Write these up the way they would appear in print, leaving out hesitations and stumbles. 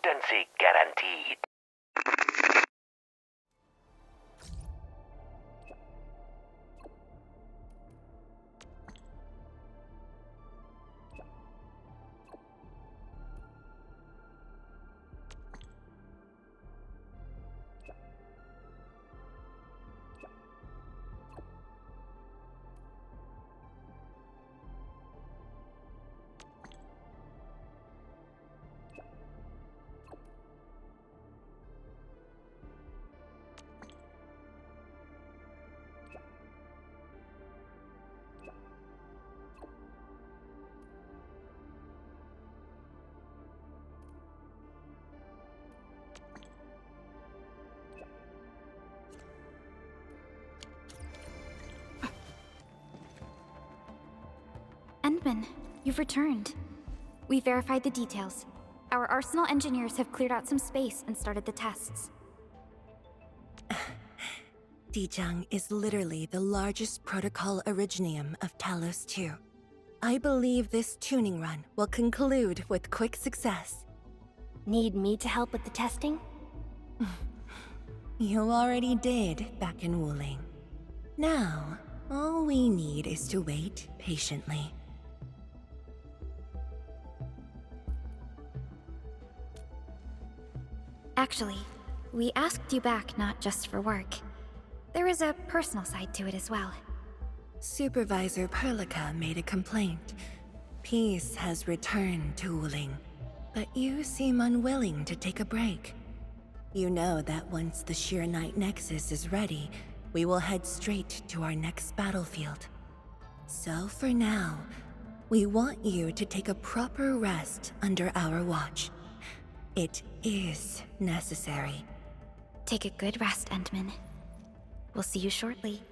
potency guaranteed. Endmin, you've returned. We verified the details. Our arsenal engineers have cleared out some space and started the tests. Zhuang is literally the largest protocol originium of Talos-II. I believe this tuning run will conclude with quick success. Need me to help with the testing? You already did back in Wuling. Now, all we need is to wait patiently. Actually, we asked you back not just for work. There is a personal side to it as well. Supervisor Perlica made a complaint. Peace has returned to Wuling, but you seem unwilling to take a break. You know that once the Sheer Night Nexus is ready, we will head straight to our next battlefield. So for now, we want you to take a proper rest under our watch. It is necessary. Take a good rest, Endmin. We'll see you shortly.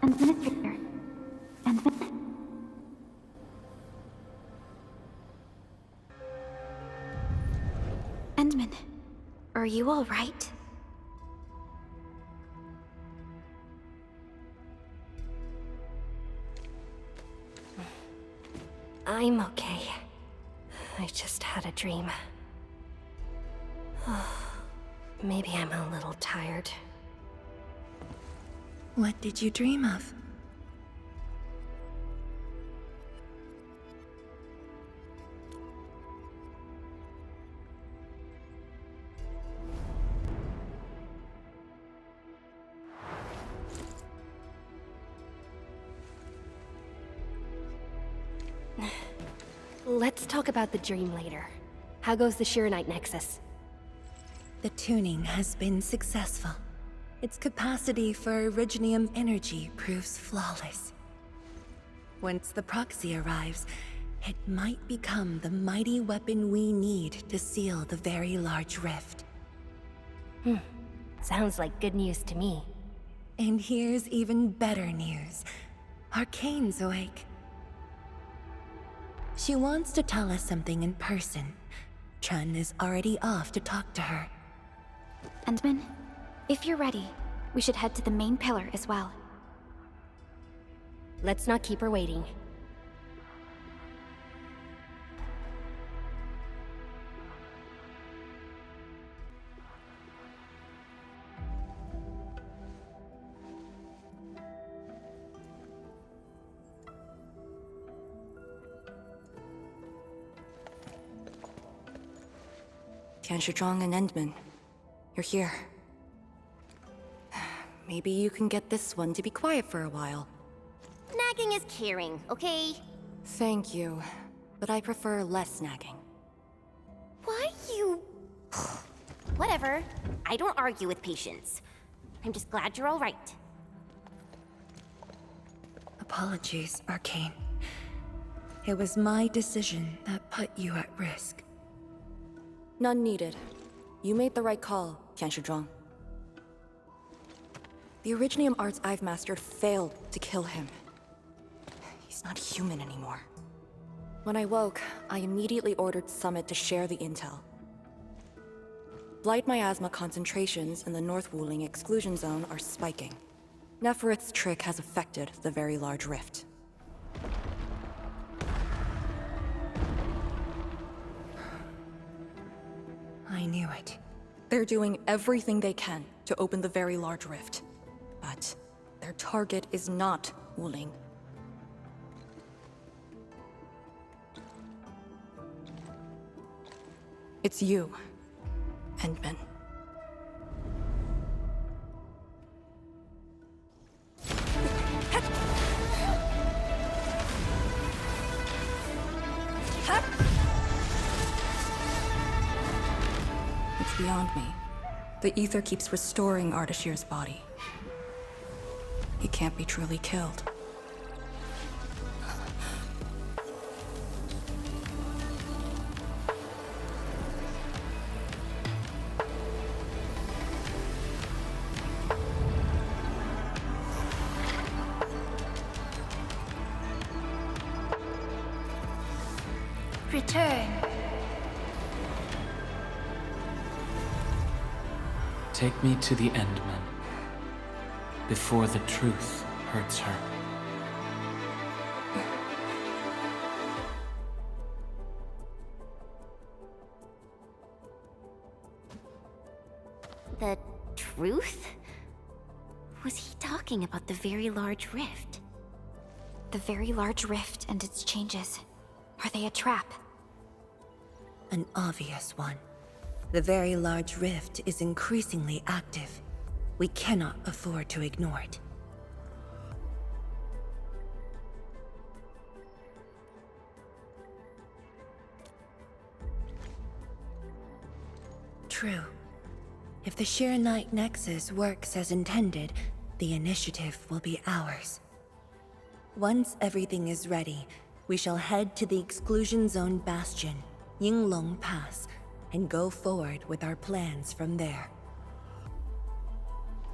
Endministrator. Endmin, are you all right? I'm okay. I just had a dream. Maybe I'm a little tired. What did you dream of? Let's talk about the dream later. How goes the Sheer Night Nexus? The tuning has been successful. Its capacity for originium energy proves flawless. Once the proxy arrives, it might become the mighty weapon we need to seal the very large rift. Sounds like good news to me. And here's even better news. Arcane's awake. She wants to tell us something in person. Chun is already off to talk to her. Endmin, if you're ready, we should head to the main pillar as well. Let's not keep her waiting. Zhuang and Endmin, you're here. Maybe you can get this one to be quiet for a while. Nagging is caring, okay? Thank you, but I prefer less nagging. Why you... Whatever. I don't argue with patience. I'm just glad you're all right. Apologies, Arcane. It was my decision that put you at risk. None needed. You made the right call, Zhuang. The Originium arts I've mastered failed to kill him. He's not human anymore. When I woke, I immediately ordered Summit to share the intel. Blight miasma concentrations in the North Wuling exclusion zone are spiking. Neferith's trick has affected the Very Large Rift. I knew it. They're doing everything they can to open the Very Large Rift. But their target is not Wuling. It's you, Endmin. It's beyond me. The ether keeps restoring Ardashir's body. He can't be truly killed. Return. Take me to the Endman, before the truth hurts her. The truth? Was he talking about the Very Large Rift? The Very Large Rift and its changes. Are they a trap? An obvious one. The Very Large Rift is increasingly active. We cannot afford to ignore it. True. If the Shiranite Nexus works as intended, the initiative will be ours. Once everything is ready, we shall head to the Exclusion Zone Bastion, Yinglong Pass, and go forward with our plans from there.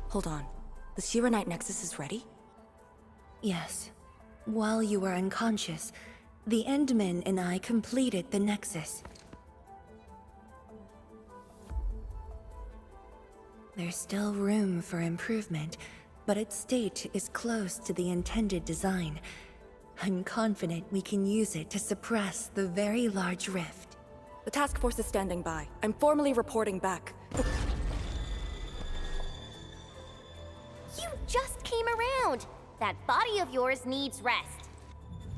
Hold on. The Shiranite Nexus is ready? Yes. While you were unconscious, the Endmen and I completed the Nexus. There's still room for improvement, but its state is close to the intended design. I'm confident we can use it to suppress the Very Large Rift. The task force is standing by. I'm formally reporting back. You just came around! That body of yours needs rest.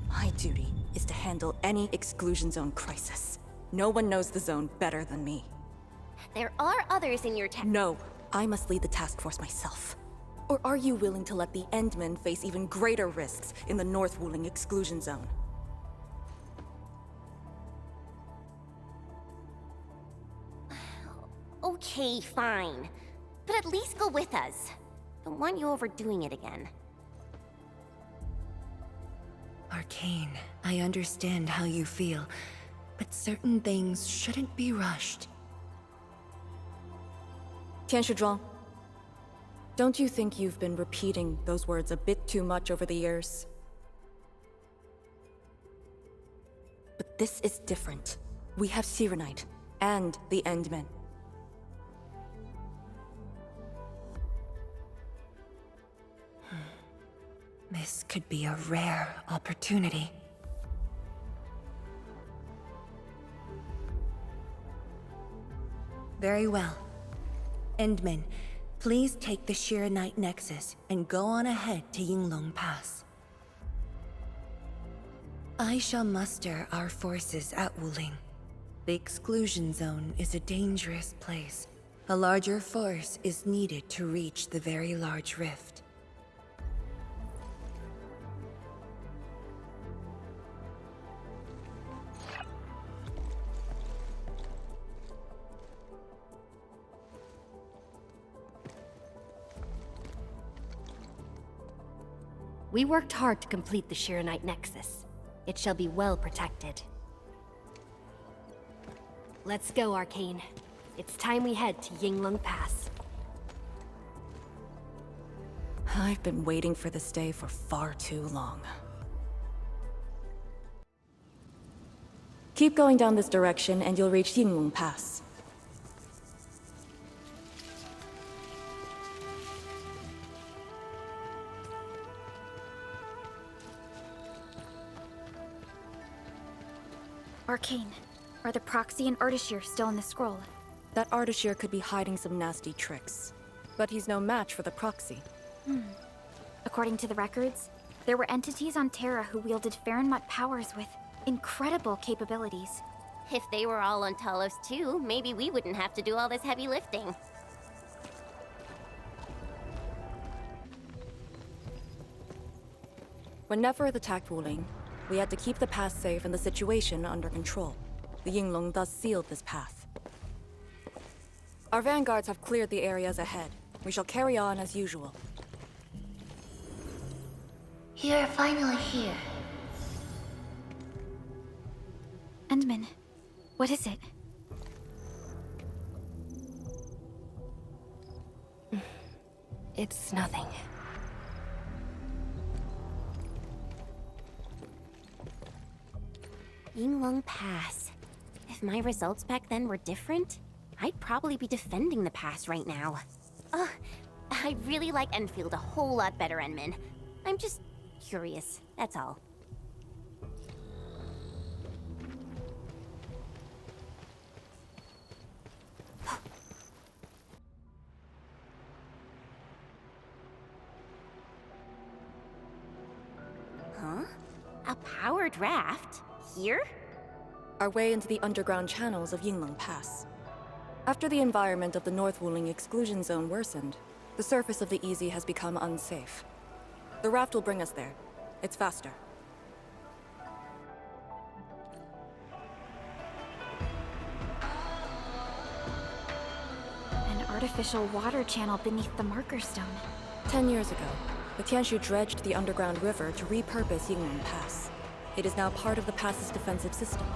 My duty is to handle any exclusion zone crisis. No one knows the zone better than me. There are others in your town. No, I must lead the task force myself. Or are you willing to let the Endmen face even greater risks in the North Wuling exclusion zone? Okay, fine. But at least go with us. Don't want you overdoing it again. Arcane, I understand how you feel, but certain things shouldn't be rushed. Zhuang, don't you think you've been repeating those words a bit too much over the years? But this is different. We have Serenite and the Endmen. This could be a rare opportunity. Very well. Endmin, please take the Serenite Nexus and go on ahead to Yinglong Pass. I shall muster our forces at Wuling. The exclusion zone is a dangerous place. A larger force is needed to reach the very large rift. We worked hard to complete the Serenite Nexus. It shall be well protected. Let's go, Arcane. It's time we head to Yinglong Pass. I've been waiting for this day for far too long. Keep going down this direction and you'll reach Yinglong Pass. Arcane, are the proxy and ardashir still in the scroll? That ardashir could be hiding some nasty tricks. But he's no match for the proxy. According to the records, there were entities on Terra who wielded Farenmut powers with incredible capabilities. If they were all on Talos-II, maybe we wouldn't have to do all this heavy lifting. When Neferth attacked Wuling, we had to keep the pass safe and the situation under control. The Yinglong thus sealed this path. Our vanguards have cleared the areas ahead. We shall carry on as usual. You're finally here. Endmin, what is it? It's nothing. Yinglong Pass. If my results back then were different, I'd probably be defending the pass right now. I really like Enfield a whole lot better, Endmin. I'm just curious, that's all. Huh? A powered raft? Here? Our way into the underground channels of Yinglong Pass. After the environment of the North Wuling exclusion zone worsened, the surface of the EZ has become unsafe. The raft will bring us there. It's faster. An artificial water channel beneath the marker stone. 10 years ago, the Tianshu dredged the underground river to repurpose Yinglong Pass. It is now part of the pass's defensive system.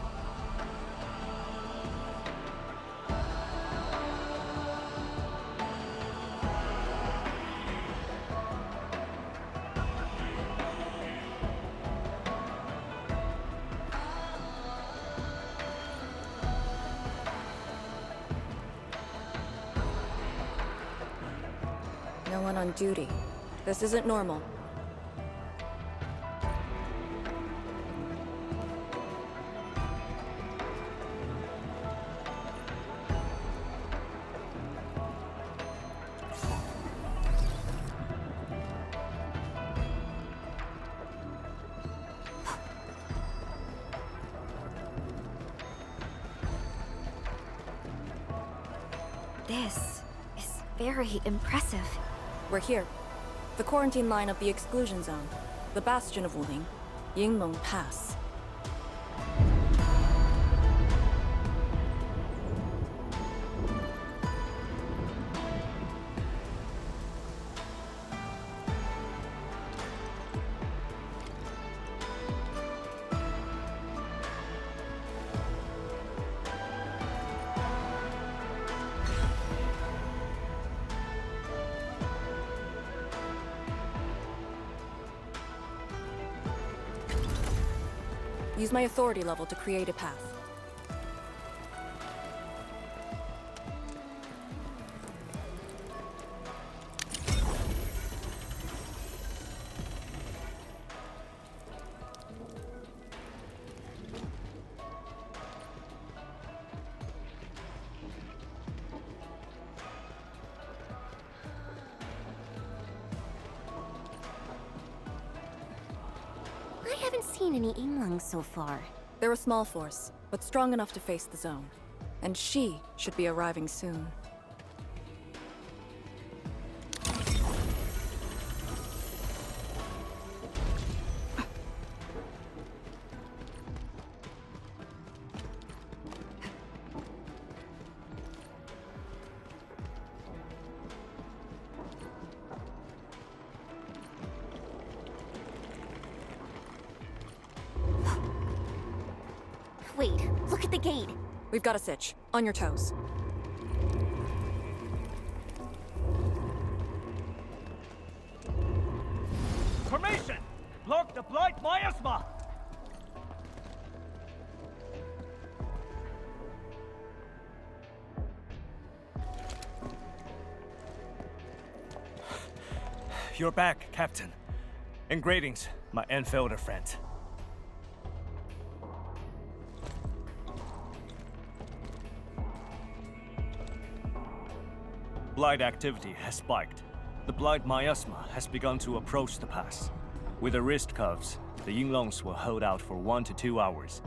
No one on duty. This isn't normal. This is very impressive. We're here. The quarantine line of the exclusion zone. The bastion of Wuling. Yinglong Pass. Use my authority level to create a path. I haven't seen any Yinglungs so far. They're a small force, but strong enough to face the zone. And she should be arriving soon. Wait, look at the gate. We've got a sitch. On your toes. Formation! Block the blight miasma! You're back, Captain. And greetings, my Endfielder friend. Blight activity has spiked. The blight miasma has begun to approach the pass. With the wrist cuffs, the Yinglungs will hold out for 1 to 2 hours.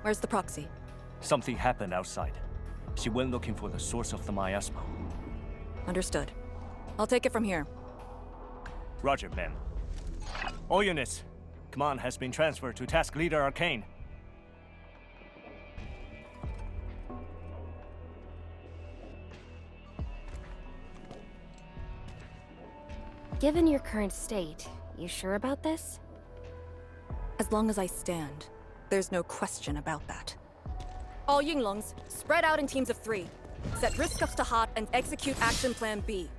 Where's the proxy? Something happened outside. She went looking for the source of the miasma. Understood. I'll take it from here. Roger, ma'am. All units, command has been transferred to Task Leader Arcane. Given your current state, you sure about this? As long as I stand, there's no question about that. All Yinglungs, spread out in teams of 3. Set wrist cuffs to hot and execute Action Plan B.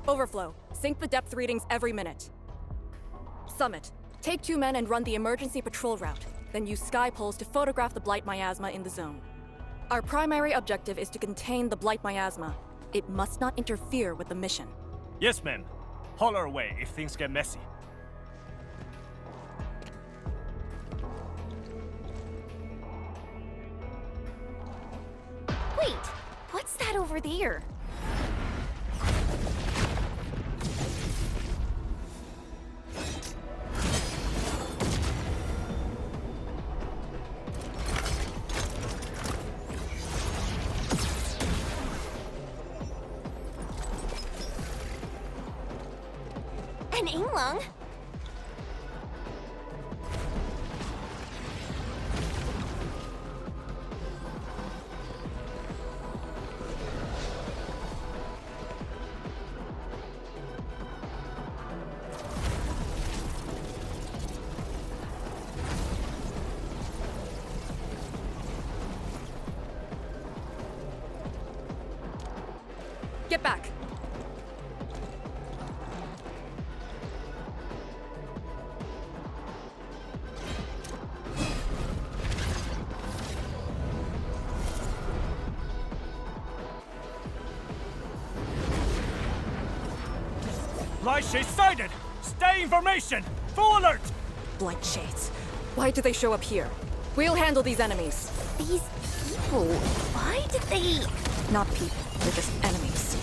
Overflow, sync the depth readings every minute. Summit, take 2 men and run the emergency patrol route, then use sky poles to photograph the blight miasma in the zone. Our primary objective is to contain the blight miasma. It must not interfere with the mission. Yes, ma'am. Holler away if things get messy. Wait, what's that over there? An Yinglung? Get back! Blight shades sighted! Stay in formation! Full alert! Blight shades. Why do they show up here? We'll handle these enemies. These people, why did they... Not people, they're just enemies.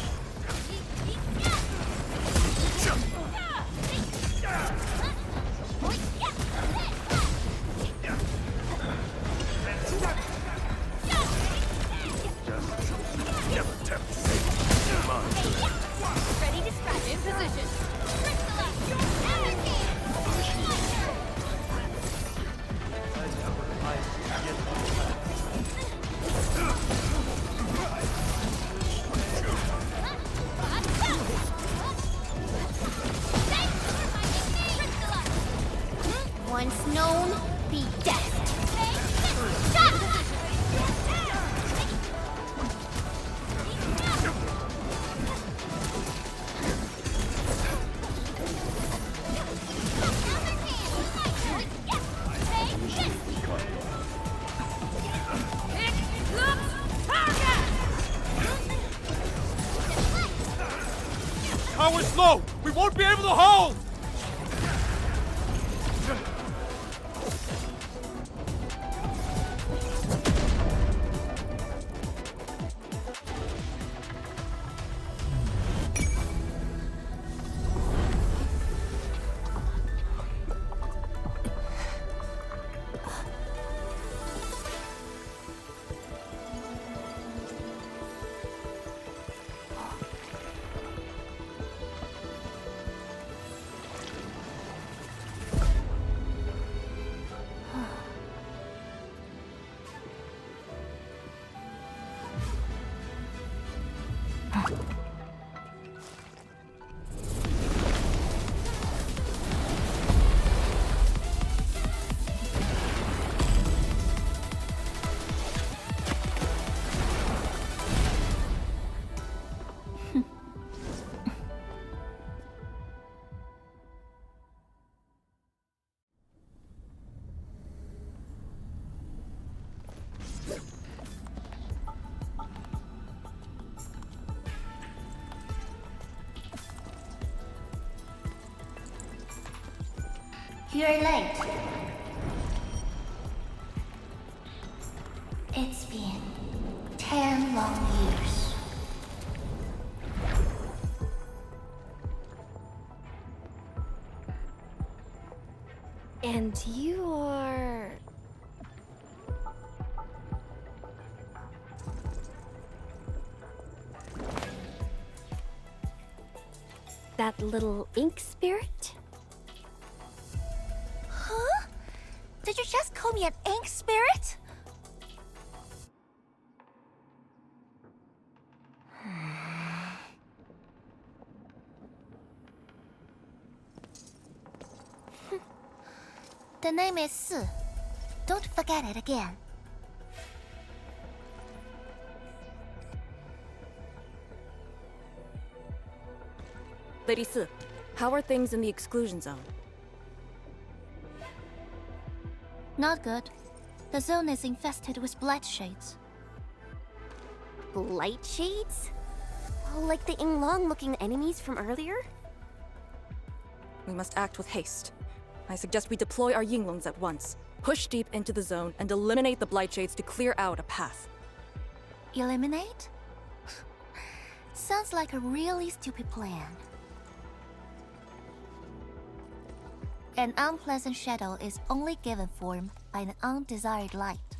Ready to scratch in position. power's low! We won't be able to hold! You're late. It's been 10 long years. And you are... that little ink spirit? Huh? Did you just call me an ink spirit? The name is Si. Don't forget it again. Lady Si, how are things in the exclusion zone? Not good. The zone is infested with blight shades. Blight shades? Oh, like the Yinglong-looking enemies from earlier? We must act with haste. I suggest we deploy our Yinglongs at once, push deep into the zone, and eliminate the blight shades to clear out a path. Eliminate? Sounds like a really stupid plan. An unpleasant shadow is only given form by an undesired light.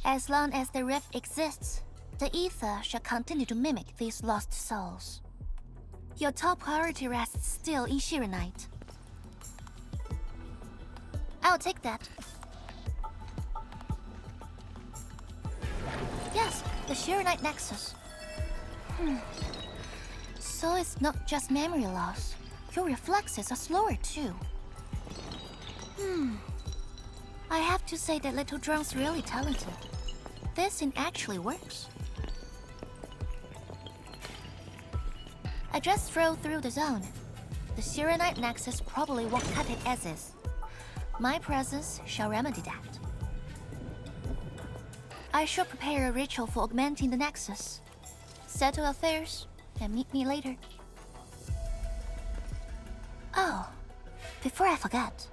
As long as the rift exists, the ether shall continue to mimic these lost souls. Your top priority rests still in Shirenite. I'll take that. Yes, the Shirenite Nexus. So it's not just memory loss. Your reflexes are slower too. I have to say that little Zhuang's really talented. This thing actually works. I just drove through the zone. The Shirenite Nexus probably won't cut it as is. My presence shall remedy that. I shall prepare a ritual for augmenting the Nexus. Settle affairs, and meet me later. Oh, before I forget.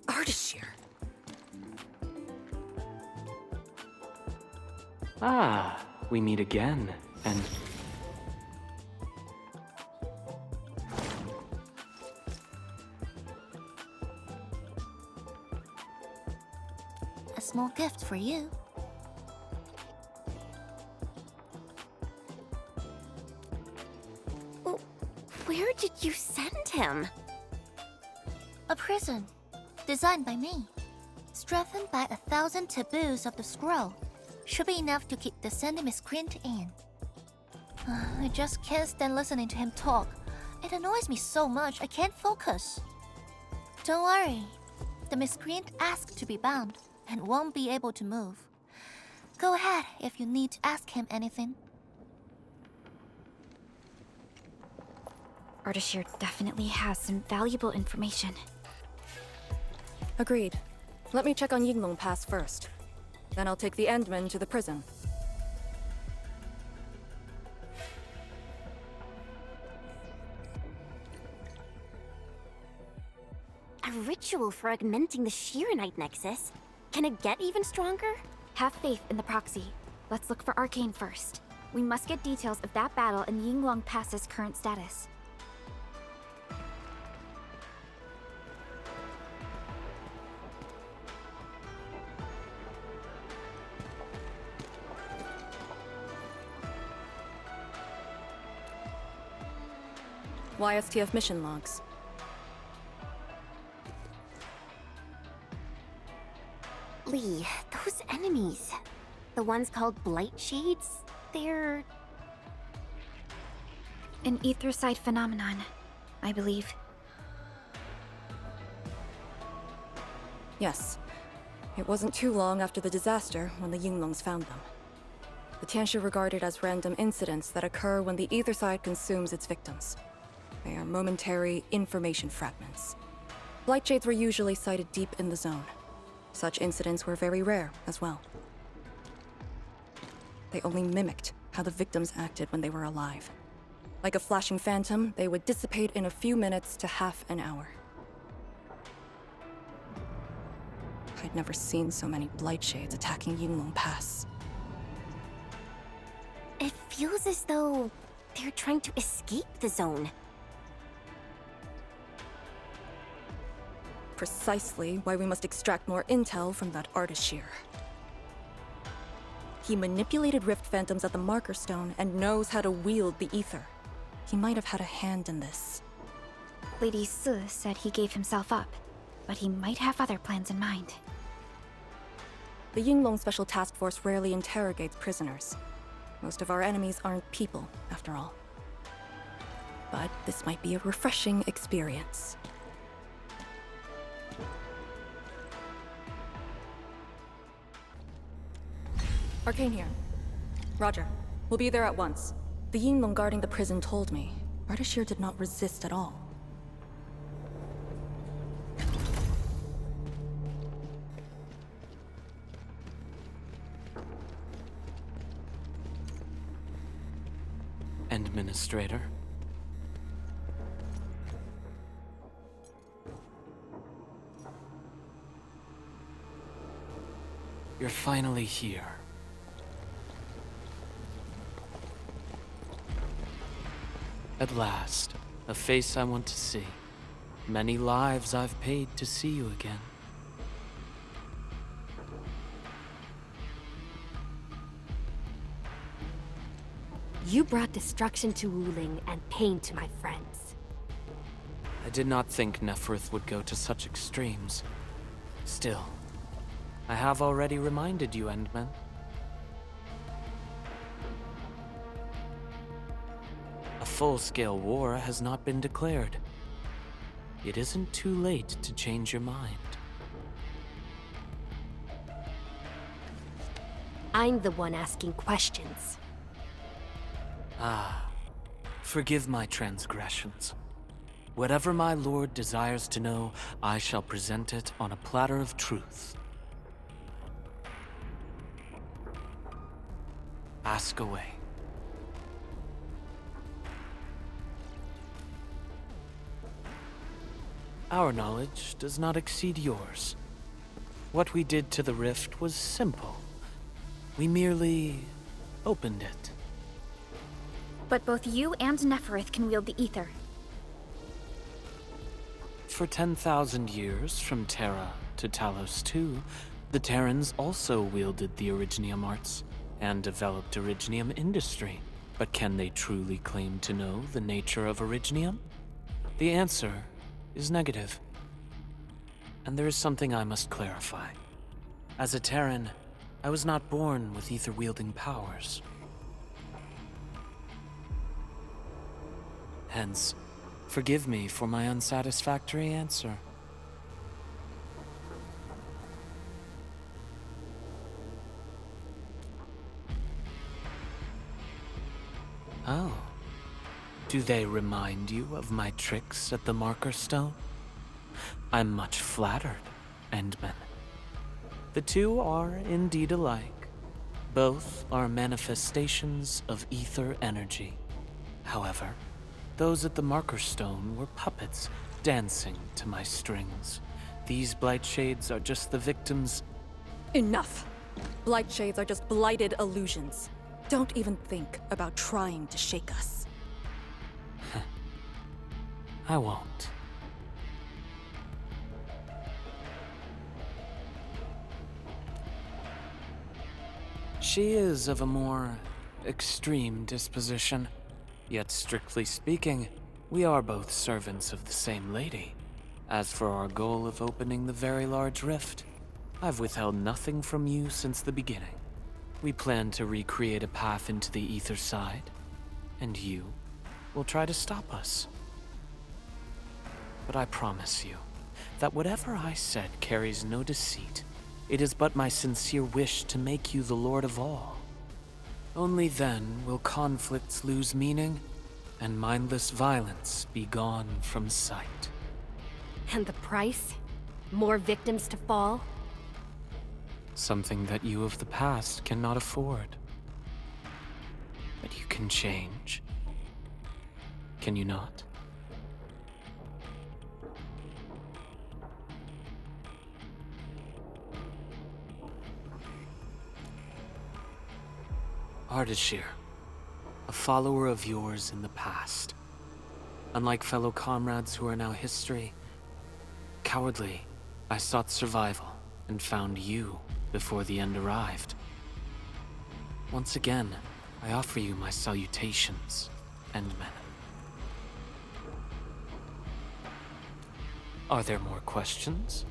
Ardashir. Ah, we meet again, and... A small gift for you. Where did you send him? A prison, designed by me. Strengthened by 1,000 taboos of the scroll. Should be enough to keep the sending miscreant in. I just can't stand listening to him talk. It annoys me so much I can't focus. Don't worry. The miscreant asked to be bound and won't be able to move. Go ahead if you need to ask him anything. Ardashir definitely has some valuable information. Agreed. Let me check on Yinglong Pass first. Then I'll take the Endmen to the prison. A ritual for augmenting the Shirenite Nexus? Can it get even stronger? Have faith in the proxy. Let's look for Arcane first. We must get details of that battle and Yinglong Pass's current status. YSTF mission logs. Lee, those enemies. The ones called Blight Shades? They're... An etherside phenomenon, I believe. Yes. It wasn't too long after the disaster when the Yinglongs found them. The Tianshi regarded as random incidents that occur when the etherside consumes its victims. They are momentary information fragments. Blight Shades were usually sighted deep in the zone. Such incidents were very rare as well. They only mimicked how the victims acted when they were alive. Like a flashing phantom, they would dissipate in a few minutes to half an hour. I'd never seen so many Blight Shades attacking Yinglong Pass. It feels as though they're trying to escape the zone. Precisely why we must extract more intel from that ardashir. He manipulated Rift Phantoms at the Marker Stone and knows how to wield the ether. He might have had a hand in this. Lady Si said he gave himself up, but he might have other plans in mind. The Yinglong Special Task Force rarely interrogates prisoners. Most of our enemies aren't people, after all. But this might be a refreshing experience. Arcane here. Roger. We'll be there at once. The Yinglong guarding the prison told me Ardashir did not resist at all. Endministrator. You're finally here. At last, a face I want to see. Many lives I've paid to see you again. You brought destruction to Wuling and pain to my friends. I did not think Neferth would go to such extremes. Still, I have already reminded you, Endmen. A full-scale war has not been declared. It isn't too late to change your mind. I'm the one asking questions. Ah, forgive my transgressions. Whatever my lord desires to know, I shall present it on a platter of truth. Ask away. Our knowledge does not exceed yours. What we did to the rift was simple. We merely opened it. But both you and Neferth can wield the ether. For 10,000 years, from Terra to Talos-II, the Terrans also wielded the Originium arts and developed Originium industry. But can they truly claim to know the nature of Originium? The answer is negative. And there is something I must clarify. As a Terran, I was not born with ether-wielding powers. Hence, forgive me for my unsatisfactory answer. Oh. Do they remind you of my tricks at the Marker Stone? I'm much flattered, Endmin. The two are indeed alike. Both are manifestations of ether energy. However, those at the Marker Stone were puppets dancing to my strings. These blight shades are just the victims. Enough! Blight shades are just blighted illusions. Don't even think about trying to shake us. I won't. She is of a more extreme disposition. Yet strictly speaking, we are both servants of the same lady. As for our goal of opening the very large rift, I've withheld nothing from you since the beginning. We plan to recreate a path into the ether side, and you will try to stop us. But I promise you that whatever I said carries no deceit. It is but my sincere wish to make you the Lord of all. Only then will conflicts lose meaning, and mindless violence be gone from sight. And the price? More victims to fall? Something that you of the past cannot afford. But you can change. Can you not? Ardashir, a follower of yours in the past. Unlike fellow comrades who are now history, cowardly, I sought survival and found you before the end arrived. Once again, I offer you my salutations, Endmin. Are there more questions?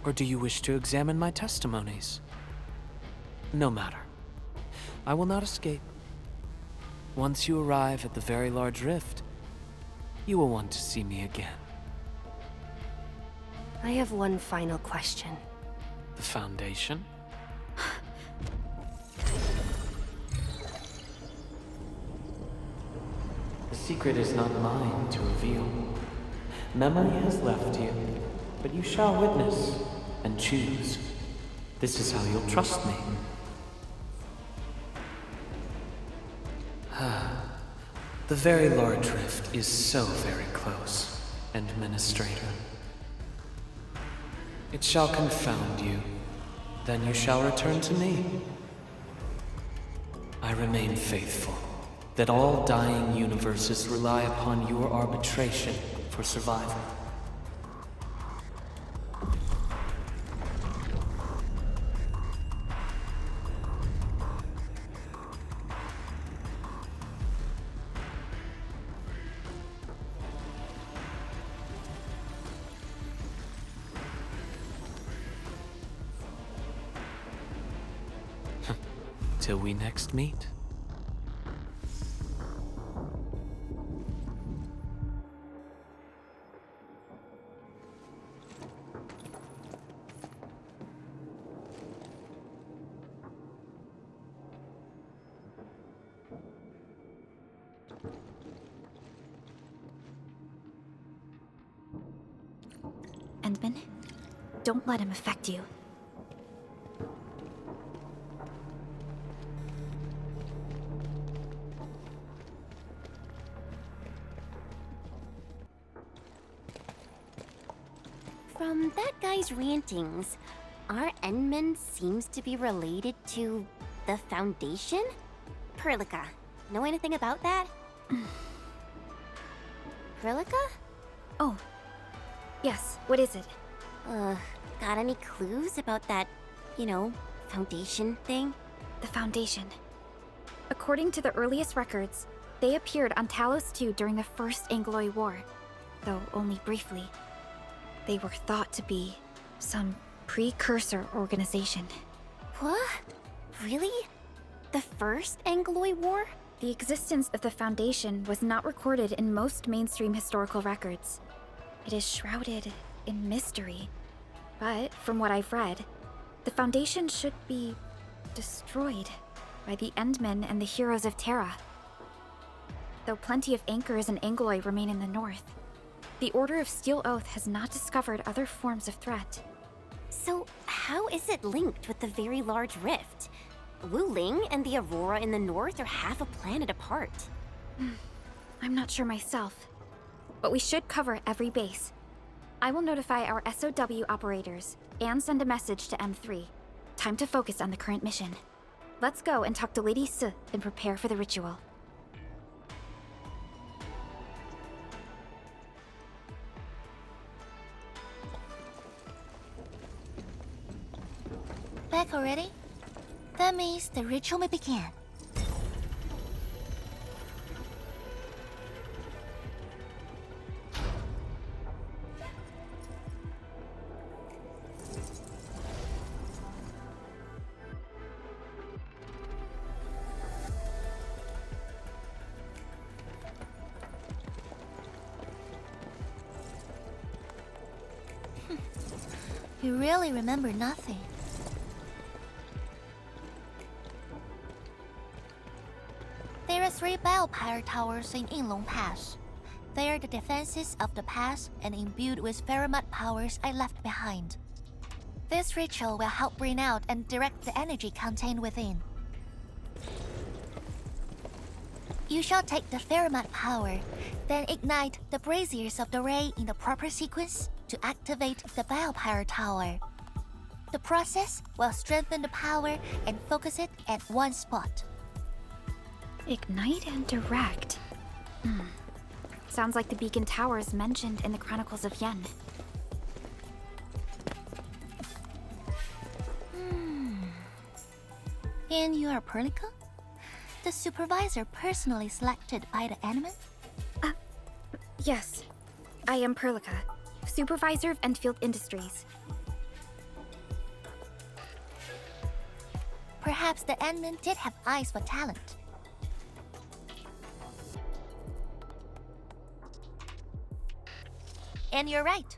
Or do you wish to examine my testimonies? No matter. I will not escape. Once you arrive at the very large rift, you will want to see me again. I have one final question. The Foundation? The secret is not mine to reveal. Memory has left you, but you shall witness and choose. This is how you'll trust me. The very large rift is so very close, Endministrator. It shall confound you. Then you shall return to me. I remain faithful, that all dying universes rely upon your arbitration for survival. Till we next meet. Endmin, don't let him affect you. From that guy's rantings, our Endmin seems to be related to the Foundation? Perlica, know anything about that? Perlica? Oh, yes, what is it? Got any clues about that, Foundation thing? The Foundation. According to the earliest records, they appeared on Talos-II during the First Angloy War, though only briefly. They were thought to be some precursor organization. What? Really? The First Angloy War? The existence of the Foundation was not recorded in most mainstream historical records. It is shrouded in mystery. But, from what I've read, the Foundation should be destroyed by the Endmen and the heroes of Terra. though plenty of anchors and angloi remain in the north. The Order of Steel Oath has not discovered other forms of threat. So, how is it linked with the very large rift? Wu Ling and the Aurora in the north are half a planet apart. I'm not sure myself, but we should cover every base. I will notify our SOW operators and send a message to M3. Time to focus on the current mission. Let's go and talk to Lady Si and prepare for the ritual. Back already? That means the ritual may begin. You really remember nothing. There are 3 biopower towers in Yinglong Pass. They are the defenses of the pass and imbued with Pheromat powers I left behind. This ritual will help bring out and direct the energy contained within. You shall take the Pheromat power, then ignite the braziers of the ray in the proper sequence to activate the biopower tower. The process will strengthen the power and focus it at one spot. Ignite and direct. Sounds like the beacon towers mentioned in the Chronicles of Yen. And you are Perlica? The supervisor personally selected by the Endmin? Yes. I am Perlica, supervisor of Endfield Industries. Perhaps the Endmin did have eyes for talent. And you're right.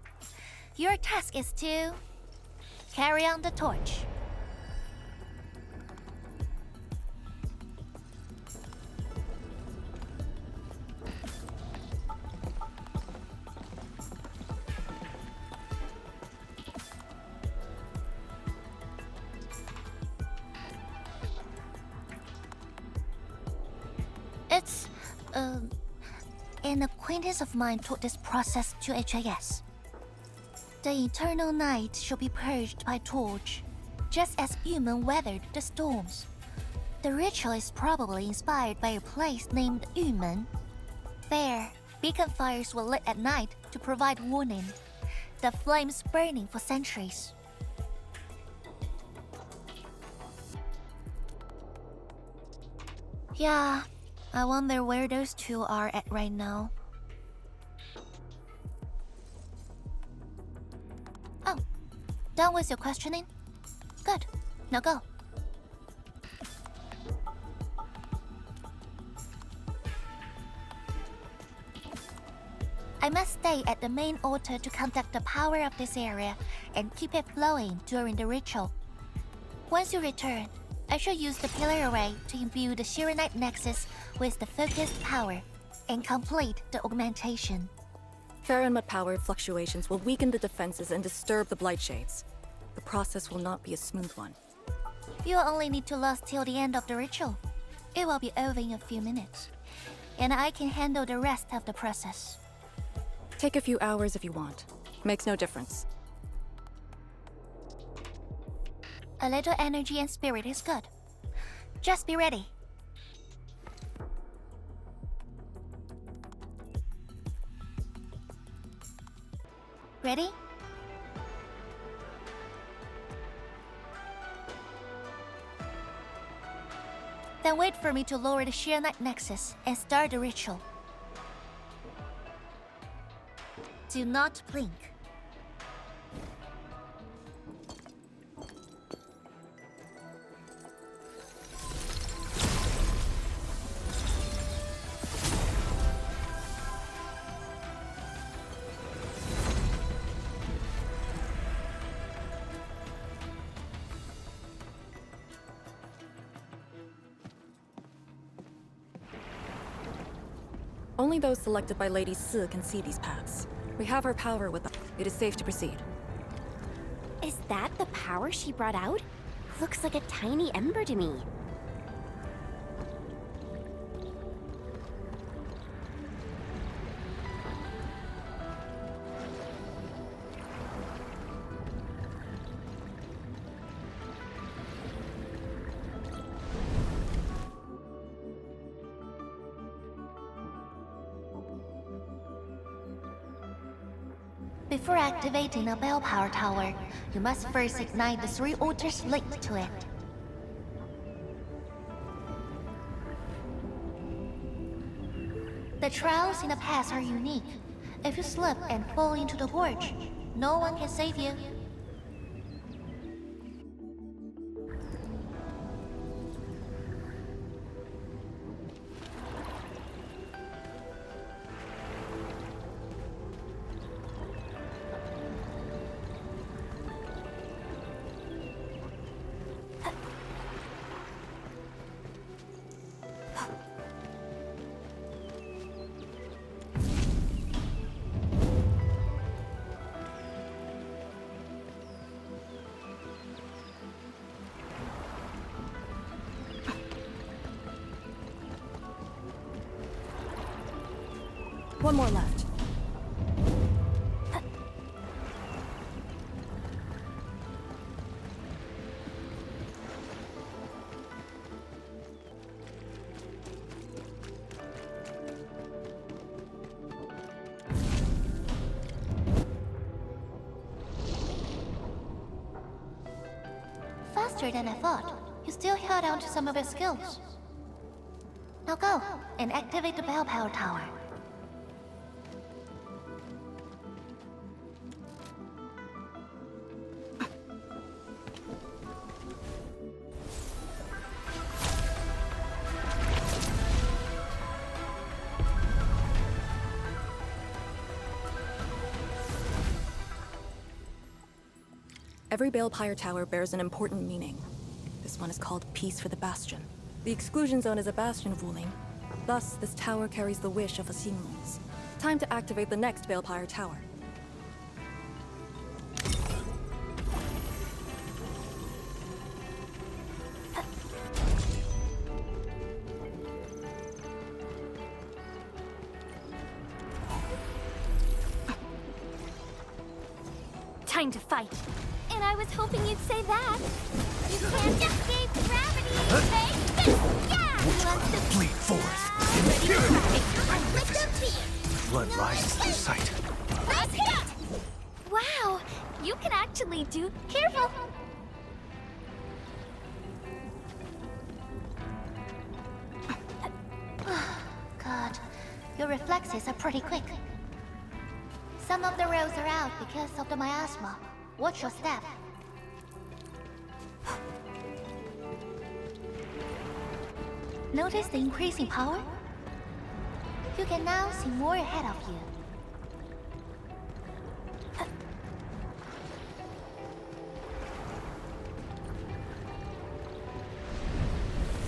Your task is to carry on the torch. It's, an acquaintance of mine taught this process to HIS. The eternal night shall be purged by torch, just as Yumen weathered the storms. The ritual is probably inspired by a place named Yumen. There, beacon fires were lit at night to provide warning, the flames burning for centuries. Yeah, I wonder where those 2 are at right now. Oh, done with your questioning? Good, now go. I must stay at the main altar to conduct the power of this area and keep it flowing during the ritual. Once you return, I shall use the pillar array to imbue the Shiranite Nexus with the focused power and complete the augmentation. Pheromat power fluctuations will weaken the defenses and disturb the Blight Shades. The process will not be a smooth one. You'll only need to last till the end of the ritual. It will be over in a few minutes, and I can handle the rest of the process. Take a few hours if you want. Makes no difference. A little energy and spirit is good. Just be ready. Ready? Then wait for me to lower the Shiranite Nexus and start the ritual. Do not blink. Only those selected by Lady Si can see these paths. We have her power with us. It is safe to proceed. Is that the power she brought out? Looks like a tiny ember to me. Before activating a bell power tower, you must first ignite the 3 altars linked to it. The trials in the past are unique. If you slip and fall into the gorge, no one can save you. One more left. Faster than I thought. You still held on to some of your skills. Now go and activate the bell power tower. Every Balefire tower bears an important meaning. This one is called Peace for the Bastion. The exclusion zone is a bastion of Wuling. Thus, this tower carries the wish of us Yinglings. Time to activate the next Balefire tower. Time to fight. And I was hoping you'd say that. You can't escape gravity! Take this! Yeah! Bleed forth! Blood rises to sight. Let's hit! Wow! You can actually do... Careful! God, your reflexes are pretty quick. Some of the rails are out because of the miasma. Watch your step. Notice the increasing power? You can now see more ahead of you.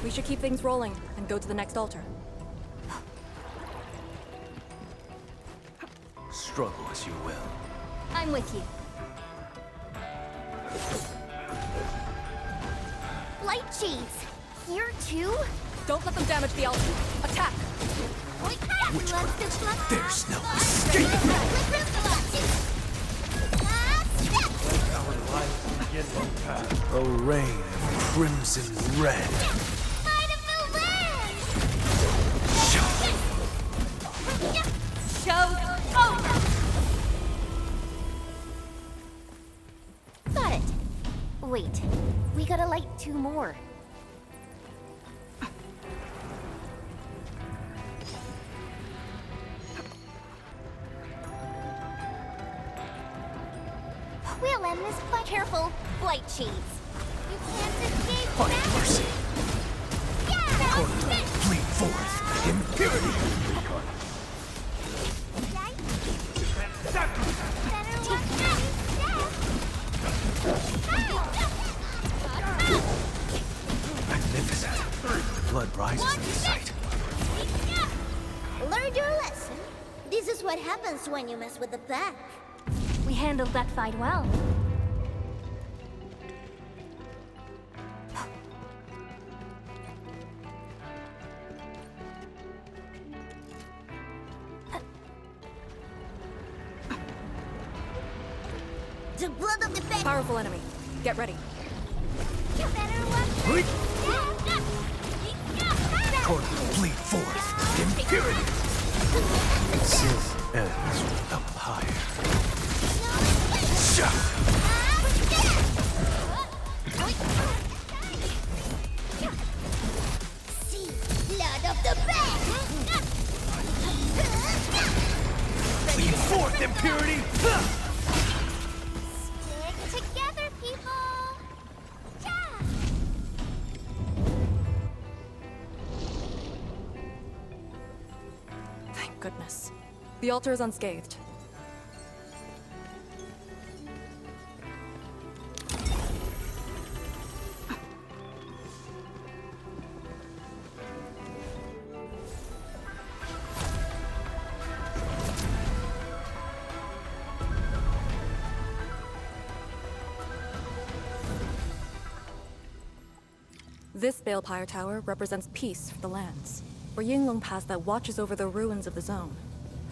We should keep things rolling and go to the next altar. Struggle as you will. I'm with you. Light shades! Here too? Don't let them damage the altar. Attack! Witchcraft. There's no escape! Our life begins to pass. A rain of crimson red. Show's over! Got it. Wait, we gotta light 2 more. We'll end this fight. Careful, light shades. You can't escape Find mercy. Yeah! Bleed forth. Impurity. Magnificent. Blood rises to sight. Learn your lesson. happens when you mess with the pack. We handled that fight well. The blood of the pack. Powerful enemy. Get ready. You better watch. Court bleed forth. Impurity. Sin ends with a pyre. See, blood of the pack. Bleed forth, impurity! Stick together, people. Yeah. Thank goodness. The altar is unscathed. This Balefire Tower represents peace for the lands. For Yinglong Pass that watches over the ruins of the zone.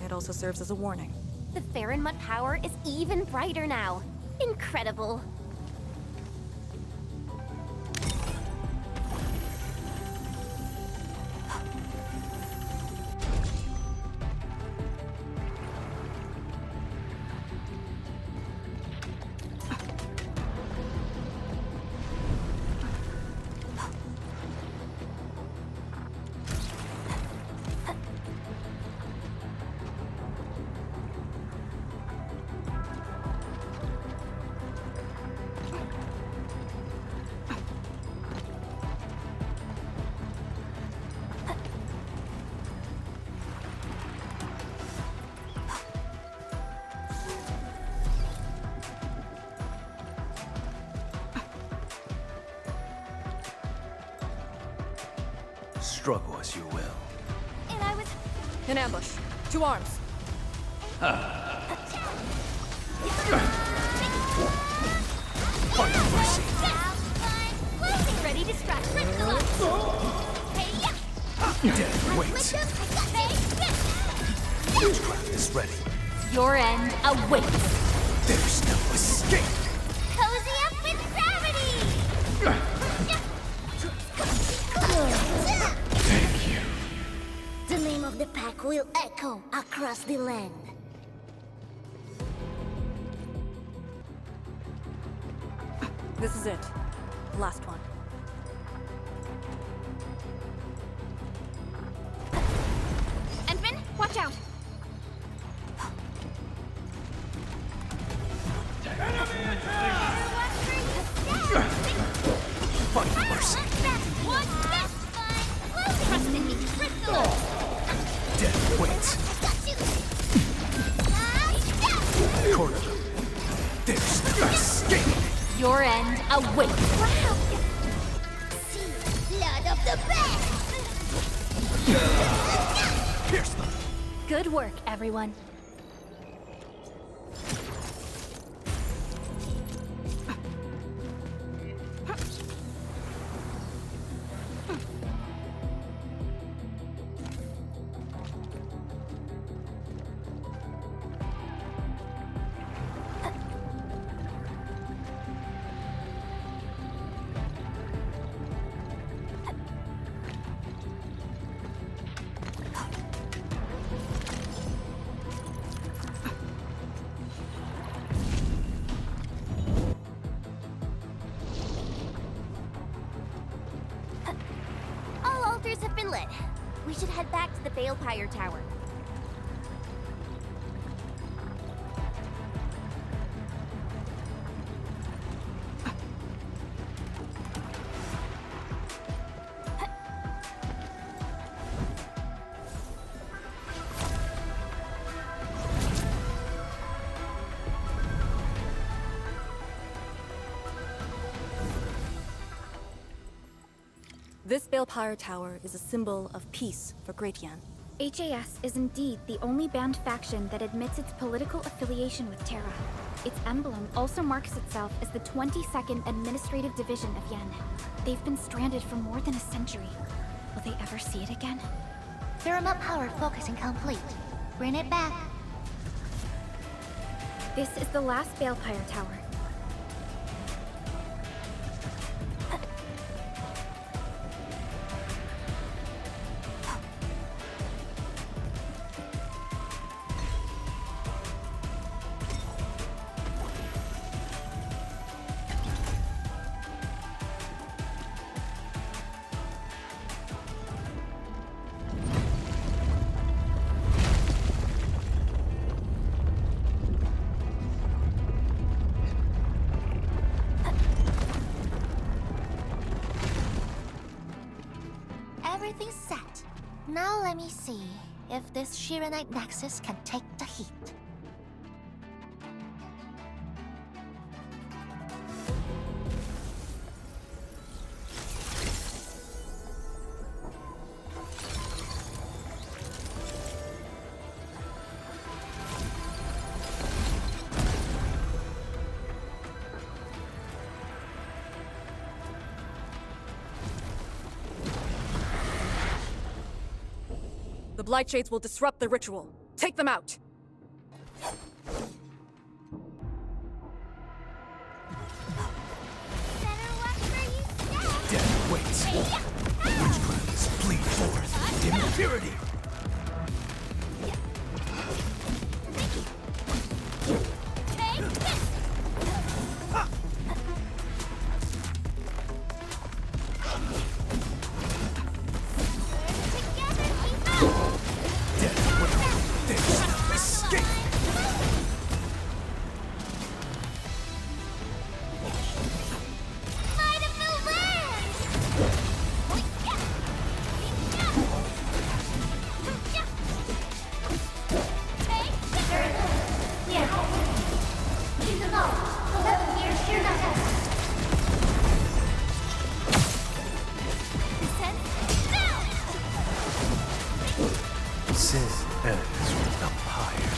It also serves as a warning. The Farinmut power is even brighter now. Incredible. Struggle as you will. And I was. In ambush. To arms. Find mercy. Ready to strike. Death waits. Witchcraft is ready. Your end awaits. There's no escape. Cozy up with gravity. Thank you. The name of the pack will echo across the land. This is it. Last one. Endmin, watch out! Find mercy. Trust in me, Crystal! Death waits. Corner them. There's no escape. Your end awaits. See, blood of the bear. Pierce them. Good work, everyone. All altars have been lit. We should head back to the Balefire Tower. This Balefire Tower is a symbol of peace for Great Yan. HAS is indeed the only banned faction that admits its political affiliation with Terra. Its emblem also marks itself as the 22nd Administrative Division of Yen. They've been stranded for more than a century. Will they ever see it again? Paramount power focusing complete. Bring it back. This is the last Balefire Tower. Everything's set. Now let me see if this Shiranite Nexus can take the heat. The Blightshades will disrupt the ritual. Take them out! Death waits. Witchcrafts bleed forth. Impurity. Sin ends with the pyre.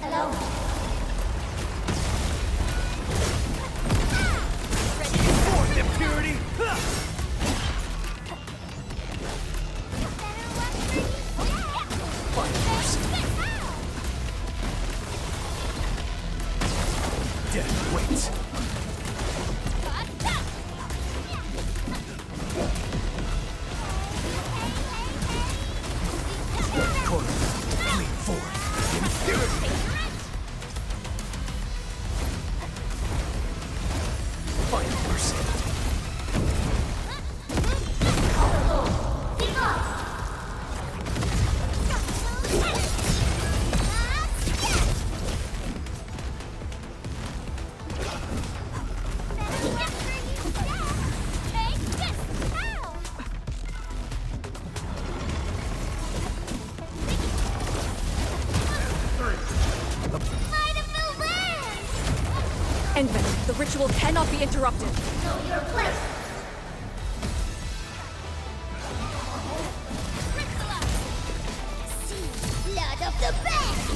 Hello. Forth impurity! Find mercy. Death waits. Endmin, the ritual cannot be interrupted. Know your place. Blood of the best.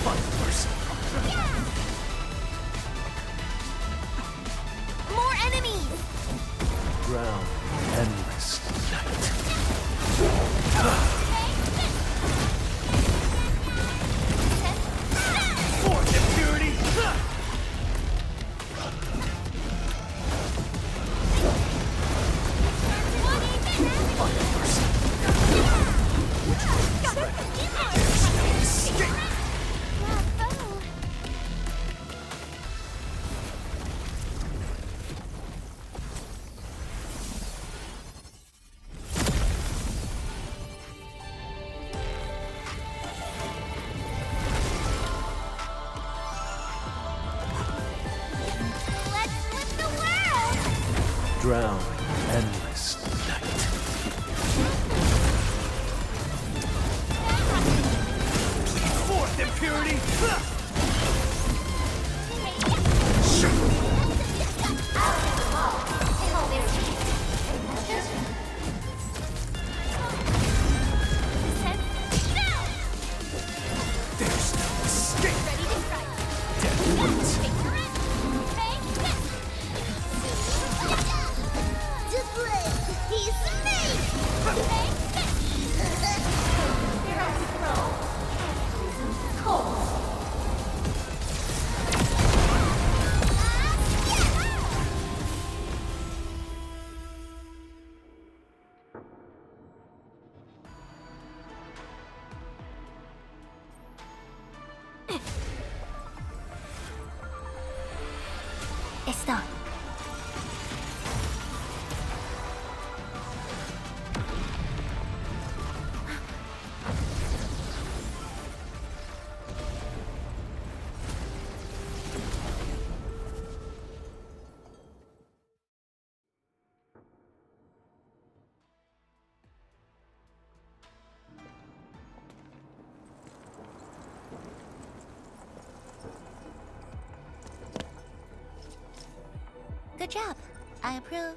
Find mercy. More enemies. Drown endless night. Forth impurity! Find mercy. Which way is right? There's no escape! Drown endless night. Bleed forth impurity! It's done. Good job. I approve.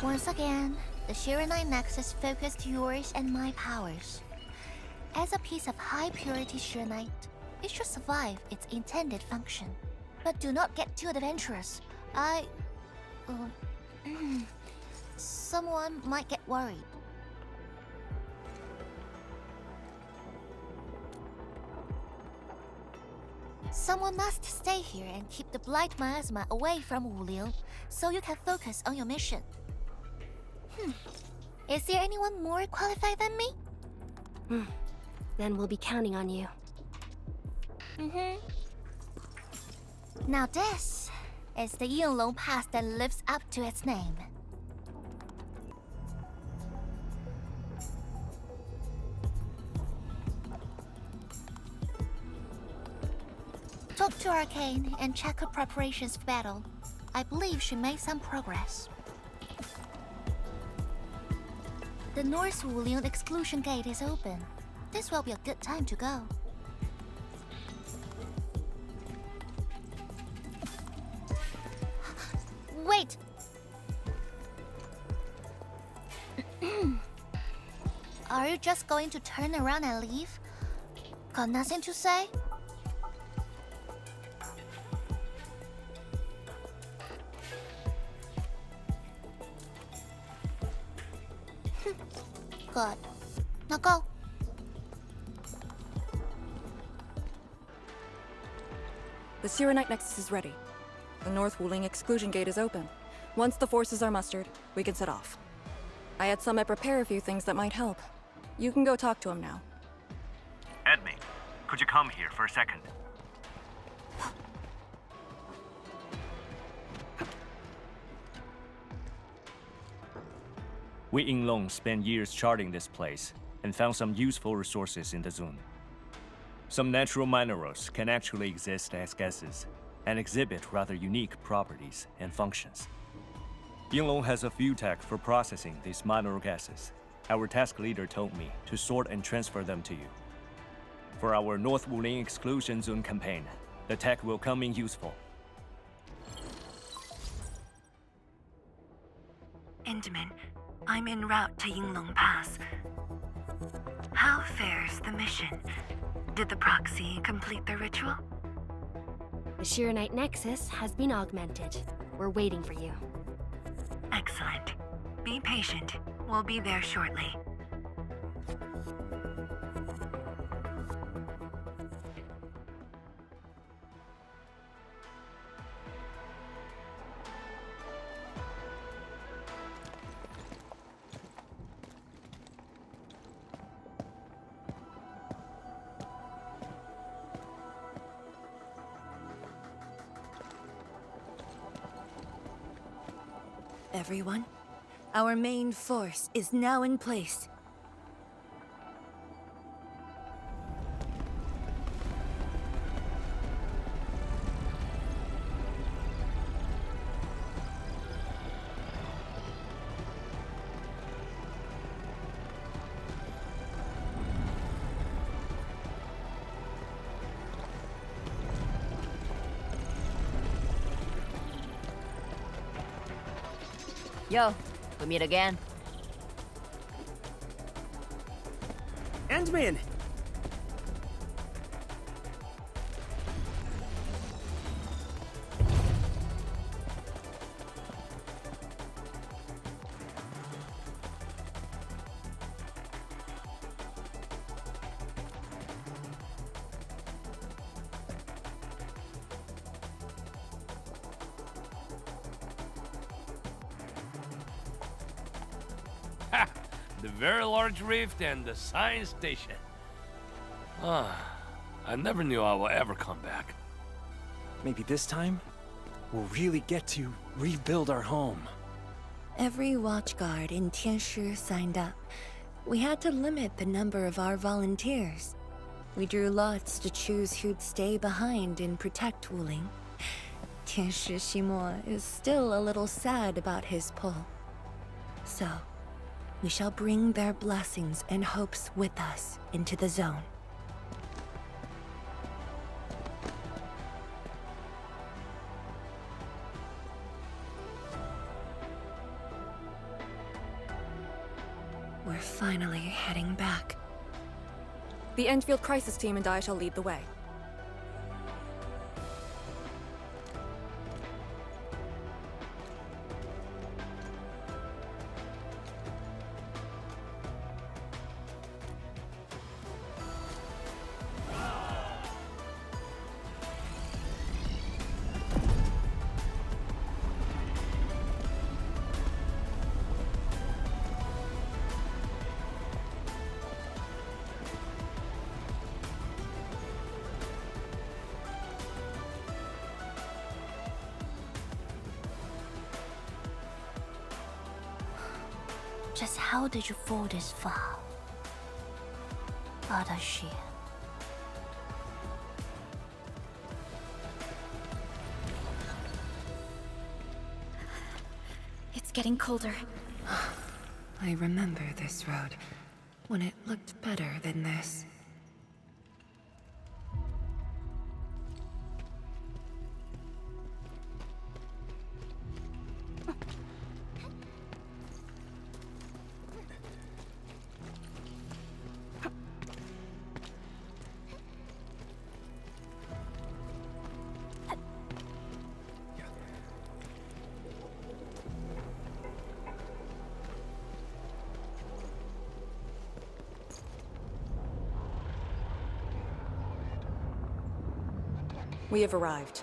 Once again, the Shiranite Nexus focused yours and my powers. As a piece of high-purity Shiranite, it should survive its intended function. But do not get too adventurous. Someone might get worried. Someone must stay here and keep the Blight Miasma away from Wuliu, so you can focus on your mission. Is there anyone more qualified than me? Then we'll be counting on you. Now this is the Yinglong Pass that lives up to its name. Talk to Arcane and check her preparations for battle. I believe she made some progress. The North Wulian exclusion gate is open. This will be a good time to go. Wait! Are you just going to turn around and leave? Got nothing to say? Good. Now go. The Shiranite Nexus is ready. The North Wuling exclusion gate is open. Once the forces are mustered, we can set off. I had Summit prepare a few things that might help. You can go talk to him now. Edmi, could you come here for a second? We Yinglong spent years charting this place and found some useful resources in the zone. Some natural minerals can actually exist as gases and exhibit rather unique properties and functions. Yinglong has a few tech for processing these mineral gases. Our task leader told me to sort and transfer them to you. For our North Wuling Exclusion Zone campaign, the tech will come in useful. Endmin, I'm en route to Yinglong Pass. How fares the mission? Did the proxy complete the ritual? The Shiranite Nexus has been augmented. We're waiting for you. Excellent. Be patient. We'll be there shortly. Everyone, our main force is now in place. Yo, we meet again. Endmin! the very large rift, and the science station. I never knew I will ever come back. Maybe this time, we'll really get to rebuild our home. Every watchguard in Tianshi signed up. We had to limit the number of our volunteers. We drew lots to choose who'd stay behind and protect Wuling. Tianshi Ximo is still a little sad about his pull. So, we shall bring their blessings and hopes with us into the zone. We're finally heading back. The Endfield crisis team and I shall lead the way. Just how did you fall this far? Ardashir. It's getting colder. I remember this road, when it looked better than this. We have arrived.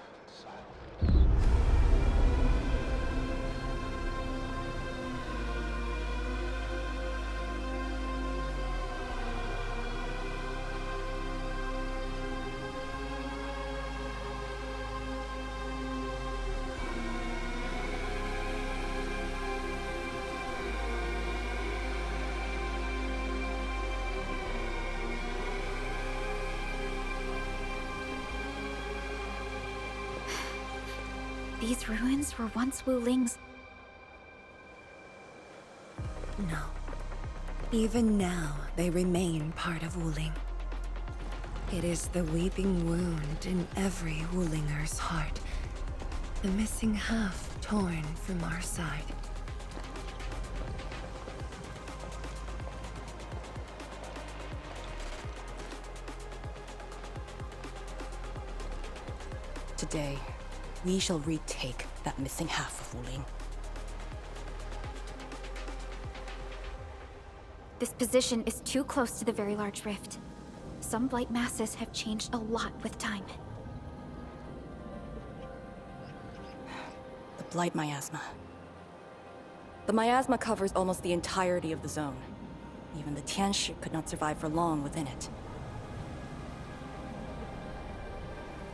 These ruins were once Wuling's. No. Even now, they remain part of Wuling. It is the weeping wound in every Wulinger's heart. The missing half torn from our side. Today, we shall retake that missing half of Wuling. This position is too close to the very large rift. Some blight masses have changed a lot with time. The Blight Miasma. The miasma covers almost the entirety of the zone. Even the Tianshi could not survive for long within it.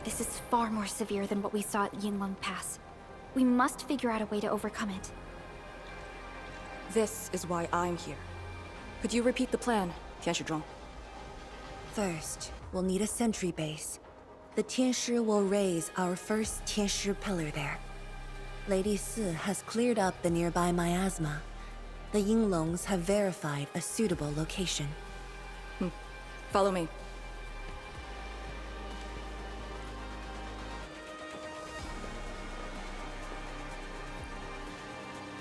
This is far more severe than what we saw at Yinglong Pass. We must figure out a way to overcome it. This is why I'm here. Could you repeat the plan, Tianshi Zhuang? First, we'll need a sentry base. The Tianshi will raise our first Tianshi pillar there. Lady Si has cleared up the nearby miasma. The Yinglongs have verified a suitable location. Follow me.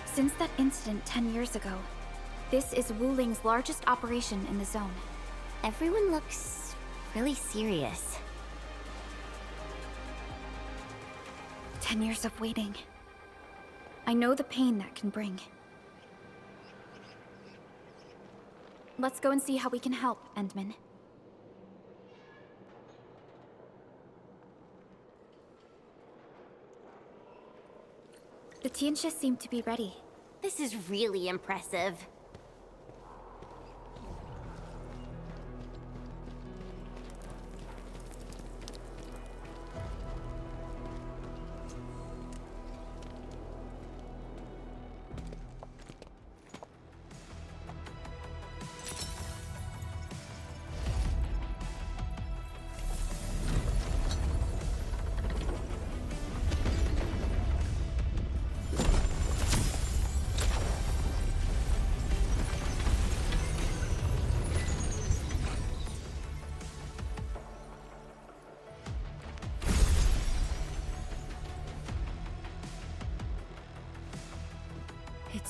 Since that incident 10 years ago, this is Wuling's largest operation in the zone. Everyone looks really serious. 10 years of waiting. I know the pain that can bring. Let's go and see how we can help, Endmin. The Tianshi seem to be ready. This is really impressive.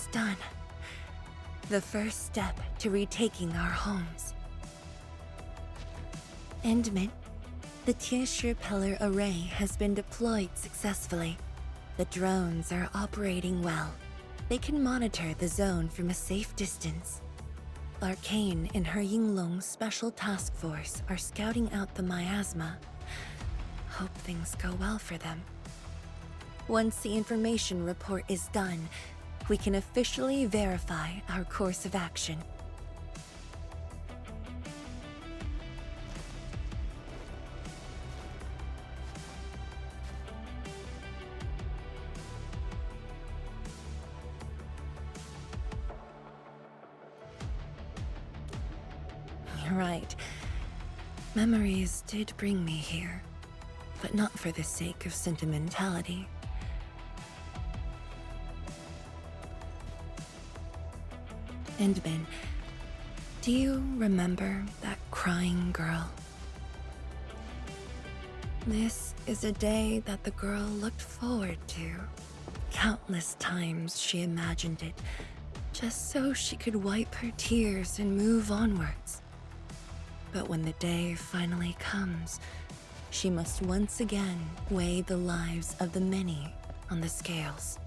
Almost done. The first step to retaking our homes. Endmin, the Tianshi Pillar array has been deployed successfully. The drones are operating well. They can monitor the zone from a safe distance. Arcane and her Yinglong Special Task Force are scouting out the miasma. Hope things go well for them. Once the information report is done, we can officially verify our course of action. You're right. Memories did bring me here, but not for the sake of sentimentality. Endmin, do you remember that crying girl? This is a day that the girl looked forward to. Countless times she imagined it, just so she could wipe her tears and move onwards. But when the day finally comes, she must once again weigh the lives of the many on the scales.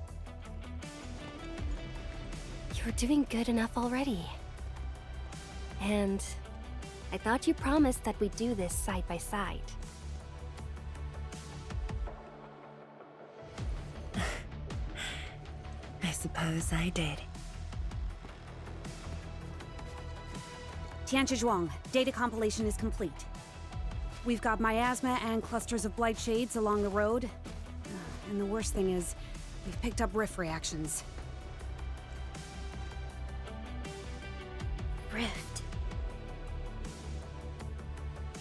You're doing good enough already. And I thought you promised that we'd do this side by side. I suppose I did. Zhuang, data compilation is complete. We've got miasma and clusters of blight shades along the road. And the worst thing is, we've picked up rift reactions. Rift.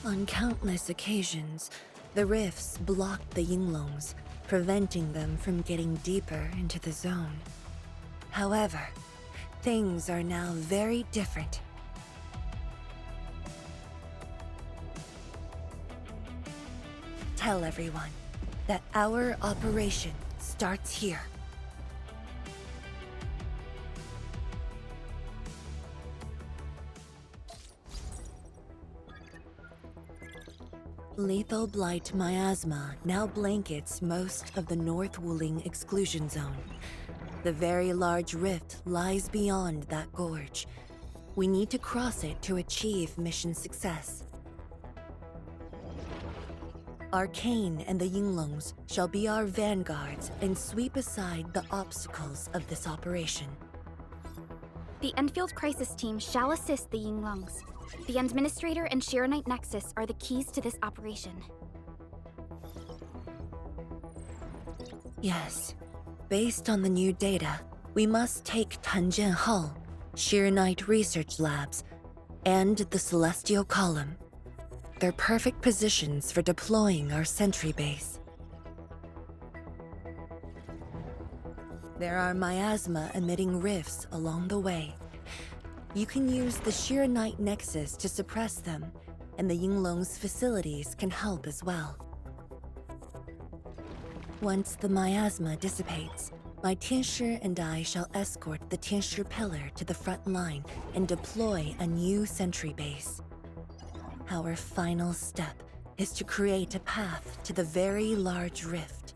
On countless occasions, the rifts blocked the Yinglongs, preventing them from getting deeper into the zone. However, things are now very different. Tell everyone that our operation starts here. Lethal blight miasma now blankets most of the North Wuling exclusion zone. The very large rift lies beyond that gorge. We need to cross it to achieve mission success. Arcane and the Yinglongs shall be our vanguards and sweep aside the obstacles of this operation. The Endfield Crisis Team shall assist the Yinglongs. The Endministrator and Shiranite Nexus are the keys to this operation. Yes. Based on the new data, we must take Tanjian Hall, Shiranite Research Labs, and the Celestial Column. They're perfect positions for deploying our sentry base. There are miasma-emitting rifts along the way. You can use the Shiranite Nexus to suppress them, and the Yinglong's facilities can help as well. Once the miasma dissipates, my Tianshi and I shall escort the Tianshi Pillar to the front line and deploy a new sentry base. Our final step is to create a path to the very large rift.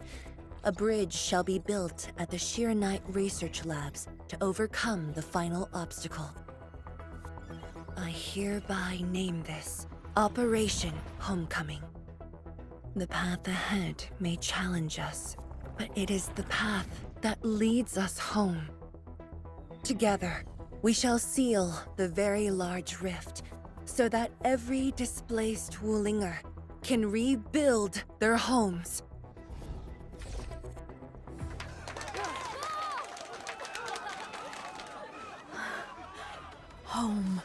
A bridge shall be built at the Shiranite Research Labs to overcome the final obstacle. I hereby name this Operation Homecoming. The path ahead may challenge us, but it is the path that leads us home. Together, we shall seal the very large rift so that every displaced Wulinger can rebuild their homes. Home.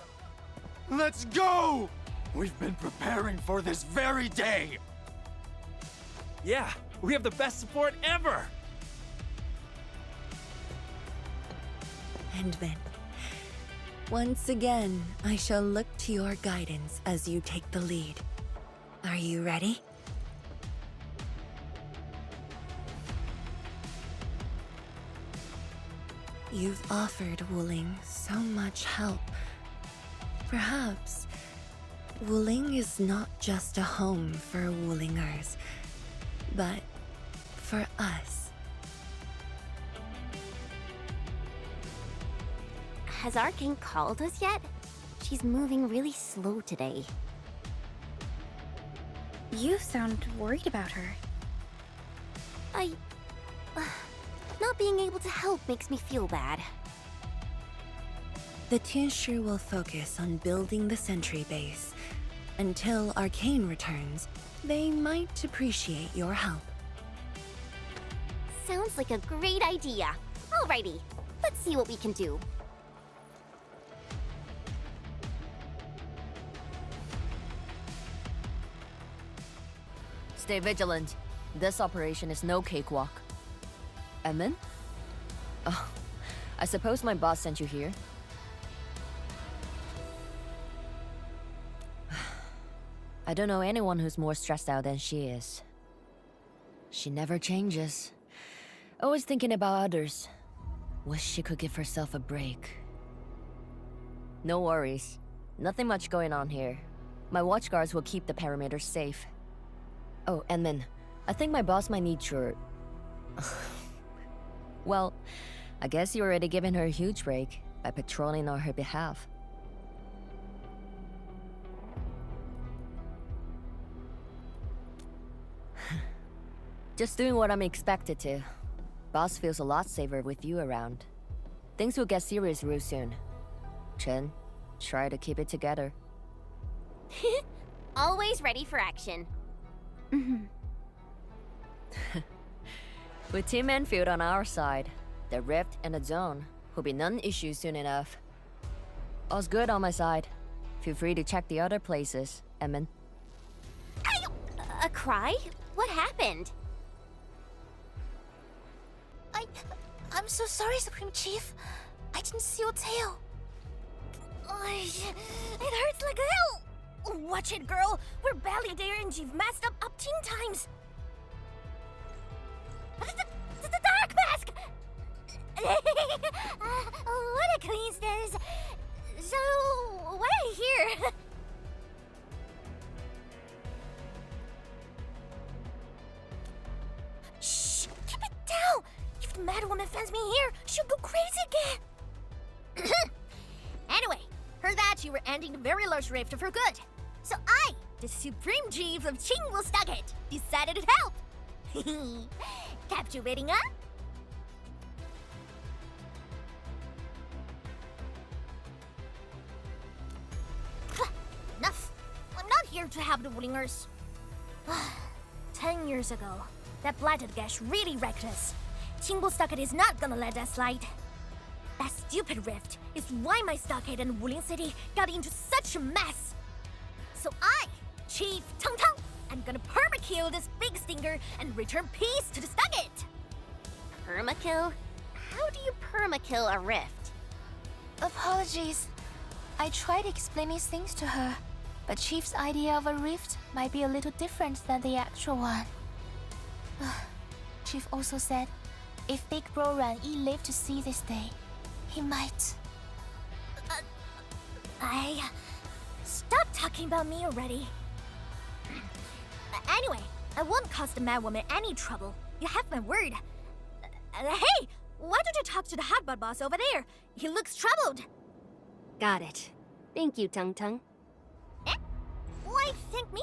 Let's go! We've been preparing for this very day! Yeah, we have the best support ever! Endmin, once again, I shall look to your guidance as you take the lead. Are you ready? You've offered Wuling so much help. Perhaps Wuling is not just a home for Wulingers, but for us. Has Arcane called us yet? She's moving really slow today. You sound worried about her. Not being able to help makes me feel bad. The tincture will focus on building the sentry base. Until Arcane returns, they might appreciate your help. Sounds like a great idea. Alrighty, let's see what we can do. Stay vigilant. This operation is no cakewalk. Endmin? Oh, I suppose my boss sent you here? I don't know anyone who's more stressed out than she is. She never changes. Always thinking about others. Wish she could give herself a break. No worries. Nothing much going on here. My watchguards will keep the perimeter safe. Oh, Endmin, I think my boss might need your... Well, I guess you already given her a huge break by patrolling on her behalf. Just doing what I'm expected to. Boss feels a lot safer with you around. Things will get serious real soon. Chen, try to keep it together. Always ready for action. With Team Enfield on our side, the rift and the zone will be non-issue soon enough. All's good on my side. Feel free to check the other places, Endmin. A cry? What happened? I'm so sorry, Supreme Chief. I didn't see your tail. It hurts like hell. Watch it, girl. We're barely there and you've messed up 10 times. The dark mask! What a coincidence. So, why are you here? Shh! Keep it down! If the mad woman finds me here, she'll go crazy again! Anyway, heard that you were ending the very large rift for good. So I, the Supreme Chief of Qingwu, decided to help! Captivating, huh? Enough! I'm not here to help the Wulingers. 10 years ago, that blighted gash really wrecked us. Qingwu is not gonna let that slide. That stupid rift is why my stockade and Wuling City got into such a mess. So I, Chief Tangtang, am gonna permakill this big stinker and return peace to the stockade. Permakill? How do you permakill a rift? Apologies. I tried explaining things to her, but Chief's idea of a rift might be a little different than the actual one. Chief also said, if Big Bro Ran Yi lived to see this day, he might... Stop talking about me already. Anyway, I won't cause the mad woman any trouble. You have my word. Hey! Why don't you talk to the hotbot boss over there? He looks troubled. Got it. Thank you, Tung Tung. Eh? Why thank me?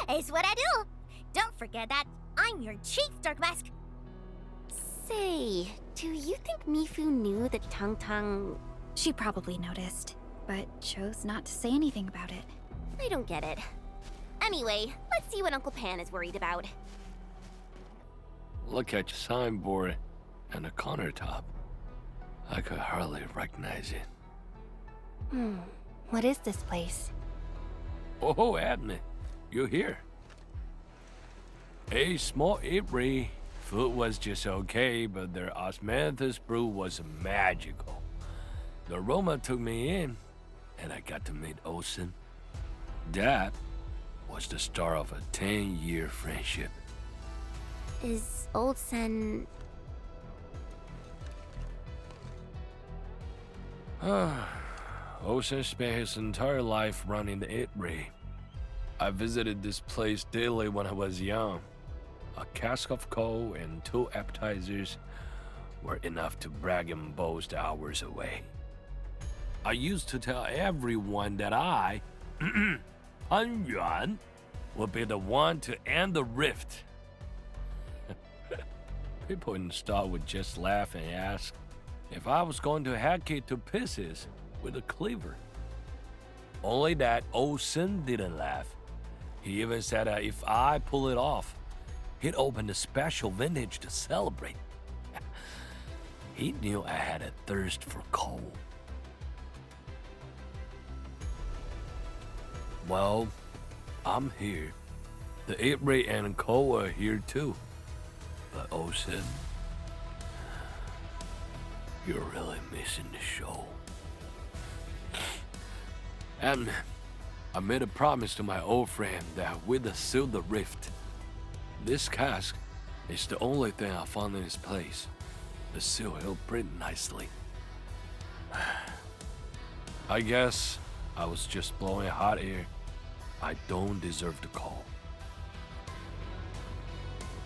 It's what I do. Don't forget that I'm your chief, Dark Mask. Say, do you think Mifu knew that Tangtang... She probably noticed, but chose not to say anything about it. I don't get it. Anyway, let's see what Uncle Pan is worried about. Look at your signboard and the countertop. I could hardly recognize it. What is this place? Oh, Admin, you're here. A small apiary. Food was just okay, but their osmanthus brew was magical. The aroma took me in, and I got to meet Olsen. That was the start of a 10-year friendship. Is Old Sen... Ocean spent his entire life running the Itri. I visited this place daily when I was young. A cask of coal and 2 appetizers were enough to brag and boast hours away. I used to tell everyone that I, Han Yuan, would be the one to end the rift. People in the store would just laugh and ask if I was going to hack it to pieces with a cleaver. Only that old Sin didn't laugh. He even said that if I pull it off, he'd open a special vintage to celebrate. He knew I had a thirst for coal. Well, I'm here. The Itri and coal are here too. But Ocean, you're really missing the show. And I made a promise to my old friend that we'd seal the rift. This cask is the only thing I found in this place. The seal held pretty nicely. I guess I was just blowing hot air. I don't deserve the call.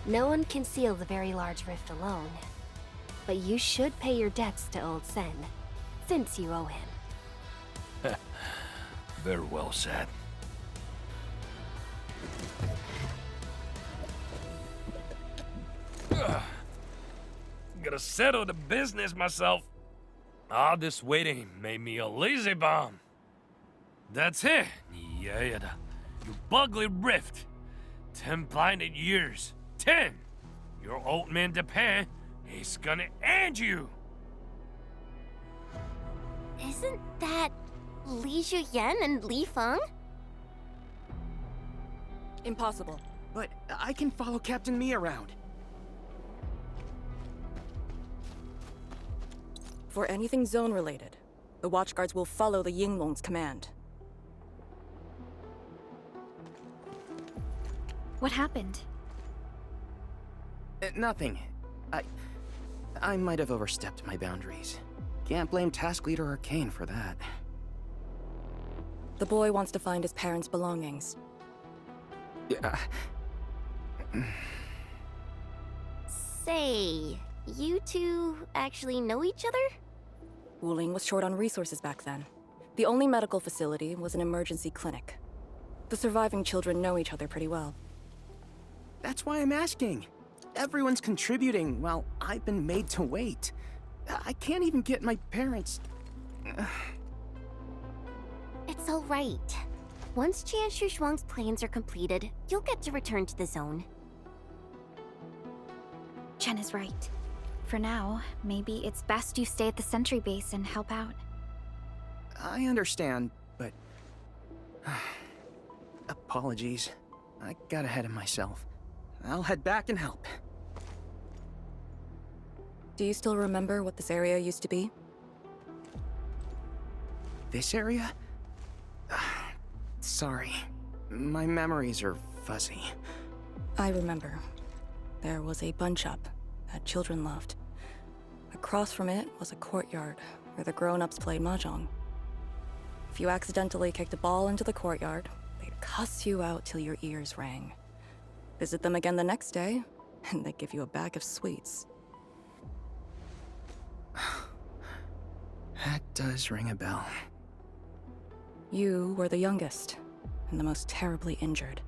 No one can seal the very large rift alone. But you should pay your debts to Old Sen, since you owe him. Very well said. Gotta settle the business myself. All this waiting made me a lazy bum. That's it. Yeah, you bugly rift. 10 blinded years. 10. Your old man depend. He's gonna end you. Isn't that Li Zhuyan and Li Feng? Impossible. But I can follow Captain Me around. For anything zone-related, the Watchguards will follow the Yinglong's command. What happened? Nothing. I might have overstepped my boundaries. Can't blame Task Leader Arcane for that. The boy wants to find his parents' belongings. Yeah. Say, you two actually know each other? Wuling was short on resources back then. The only medical facility was an emergency clinic. The surviving children know each other pretty well. That's why I'm asking. Everyone's contributing while I've been made to wait. I can't even get my parents... It's all right. Once Jianshu Zhuang's plans are completed, you'll get to return to the zone. Chen is right. For now, maybe it's best you stay at the sentry base and help out. I understand, but... Apologies. I got ahead of myself. I'll head back and help. Do you still remember what this area used to be? This area? Sorry. My memories are fuzzy. I remember. There was a bun shop that children loved. Across from it was a courtyard where the grown-ups played mahjong. If you accidentally kicked a ball into the courtyard, they'd cuss you out till your ears rang. Visit them again the next day, and they'd give you a bag of sweets. That does ring a bell. You were the youngest, and the most terribly injured.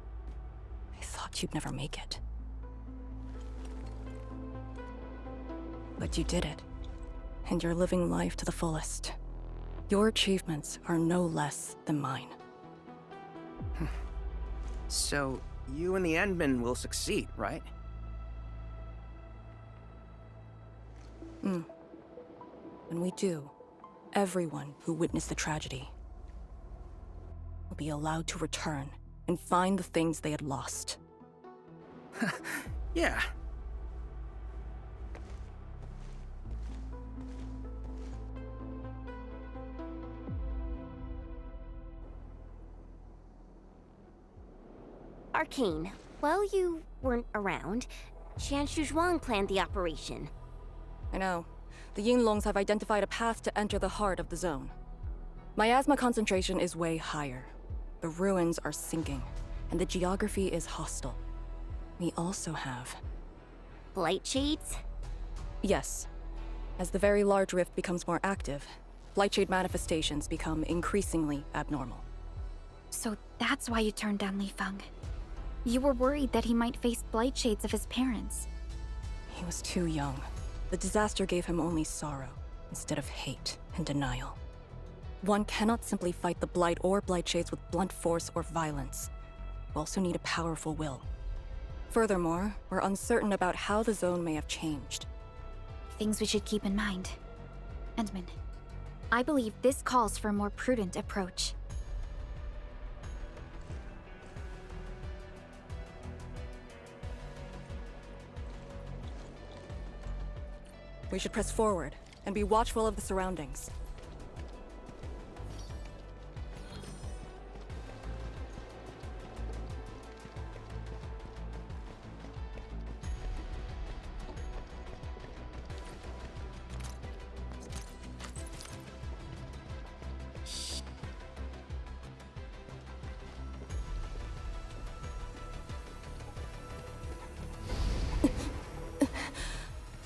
I thought you'd never make it. But you did it, and you're living life to the fullest. Your achievements are no less than mine. So, you and the Endmen will succeed, right? When we do, everyone who witnessed the tragedy will be allowed to return and find the things they had lost. Yeah. Arcane, while you weren't around, Jianshu Zhuang planned the operation. I know. the Yinglongs have identified a path to enter the heart of the zone. Miasma concentration is way higher. The ruins are sinking, and the geography is hostile. We also have... Blight shades? Yes. As the very large rift becomes more active, Blightshade manifestations become increasingly abnormal. So that's why you turned down Li Feng. You were worried that he might face blight shades of his parents. He was too young. The disaster gave him only sorrow, instead of hate and denial. One cannot simply fight the blight or blight shades with blunt force or violence. You also need a powerful will. Furthermore, we're uncertain about how the zone may have changed. Things we should keep in mind. Endmin, I believe this calls for a more prudent approach. We should press forward and be watchful of the surroundings.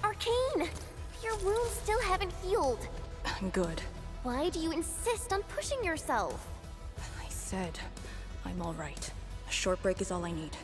Arcane! Your wounds still haven't healed. I'm good. Why do you insist on pushing yourself? I said, I'm all right. A short break is all I need.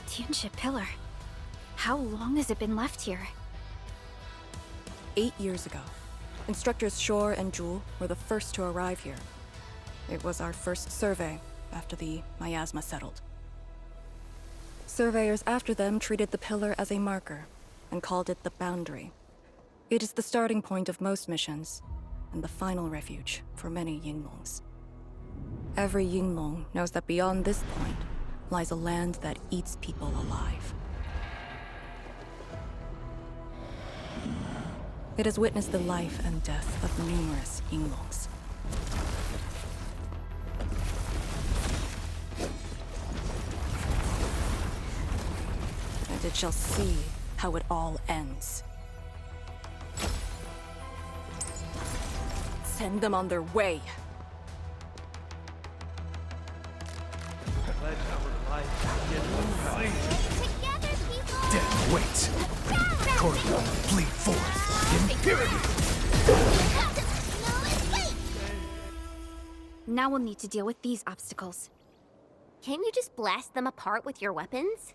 Tuneship pillar. How long has it been left here? 8 years ago, instructors Shore and Jewel were the first to arrive here. It was our first survey after the miasma settled. Surveyors after them treated the pillar as a marker and called it the boundary. It is the starting point of most missions and the final refuge for many Yinglongs. Every Yinglong knows that beyond this point lies a land that eats people alive. It has witnessed the life and death of numerous Yinglongs. And it shall see how it all ends. Send them on their way. Death waits. Corridor, flee forth. Imperium! Now we'll need to deal with these obstacles. Can't you just blast them apart with your weapons?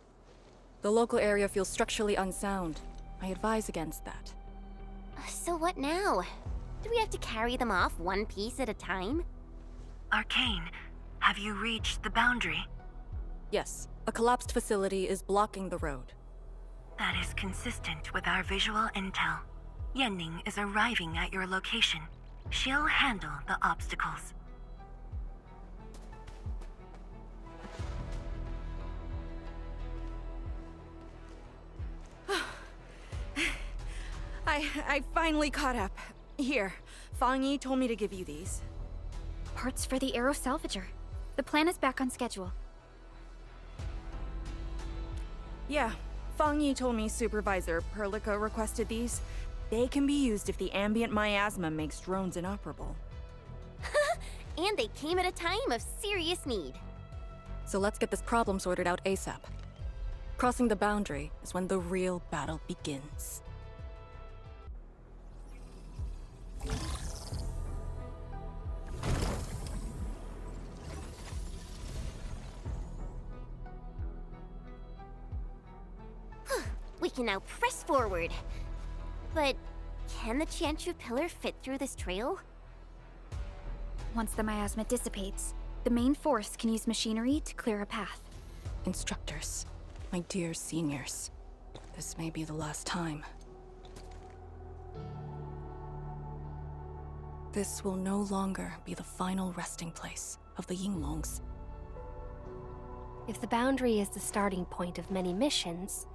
The local area feels structurally unsound. I advise against that. So what now? Do we have to carry them off one piece at a time? Arcane, have you reached the boundary? Yes, a collapsed facility is blocking the road. That is consistent with our visual intel. Yenning is arriving at your location. She'll handle the obstacles. I finally caught up. Here, Fangyi told me to give you these. Parts for the Aero Salvager. The plan is back on schedule. Yeah, Fangyi told me Supervisor Perlica requested these. They can be used if the ambient miasma makes drones inoperable. And they came at a time of serious need. So let's get this problem sorted out ASAP. Crossing the boundary is when the real battle begins. We can now press forward. But can the Qianshu pillar fit through this trail? Once the miasma dissipates, the main force can use machinery to clear a path. Instructors, my dear seniors, this may be the last time. This will no longer be the final resting place of the Yinglongs. If the boundary is the starting point of many missions,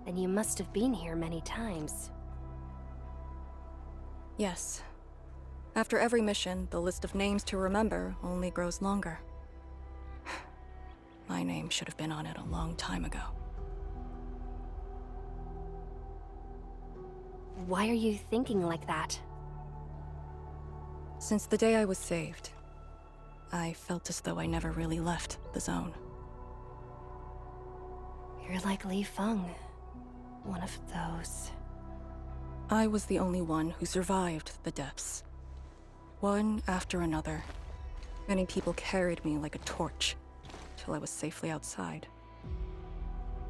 then you must have been here many times. Yes. After every mission, the list of names to remember only grows longer. My name should have been on it a long time ago. Why are you thinking like that? Since the day I was saved, I felt as though I never really left the zone. You're like Li Feng, one of those. I was the only one who survived the depths. One after another, many people carried me like a torch till I was safely outside.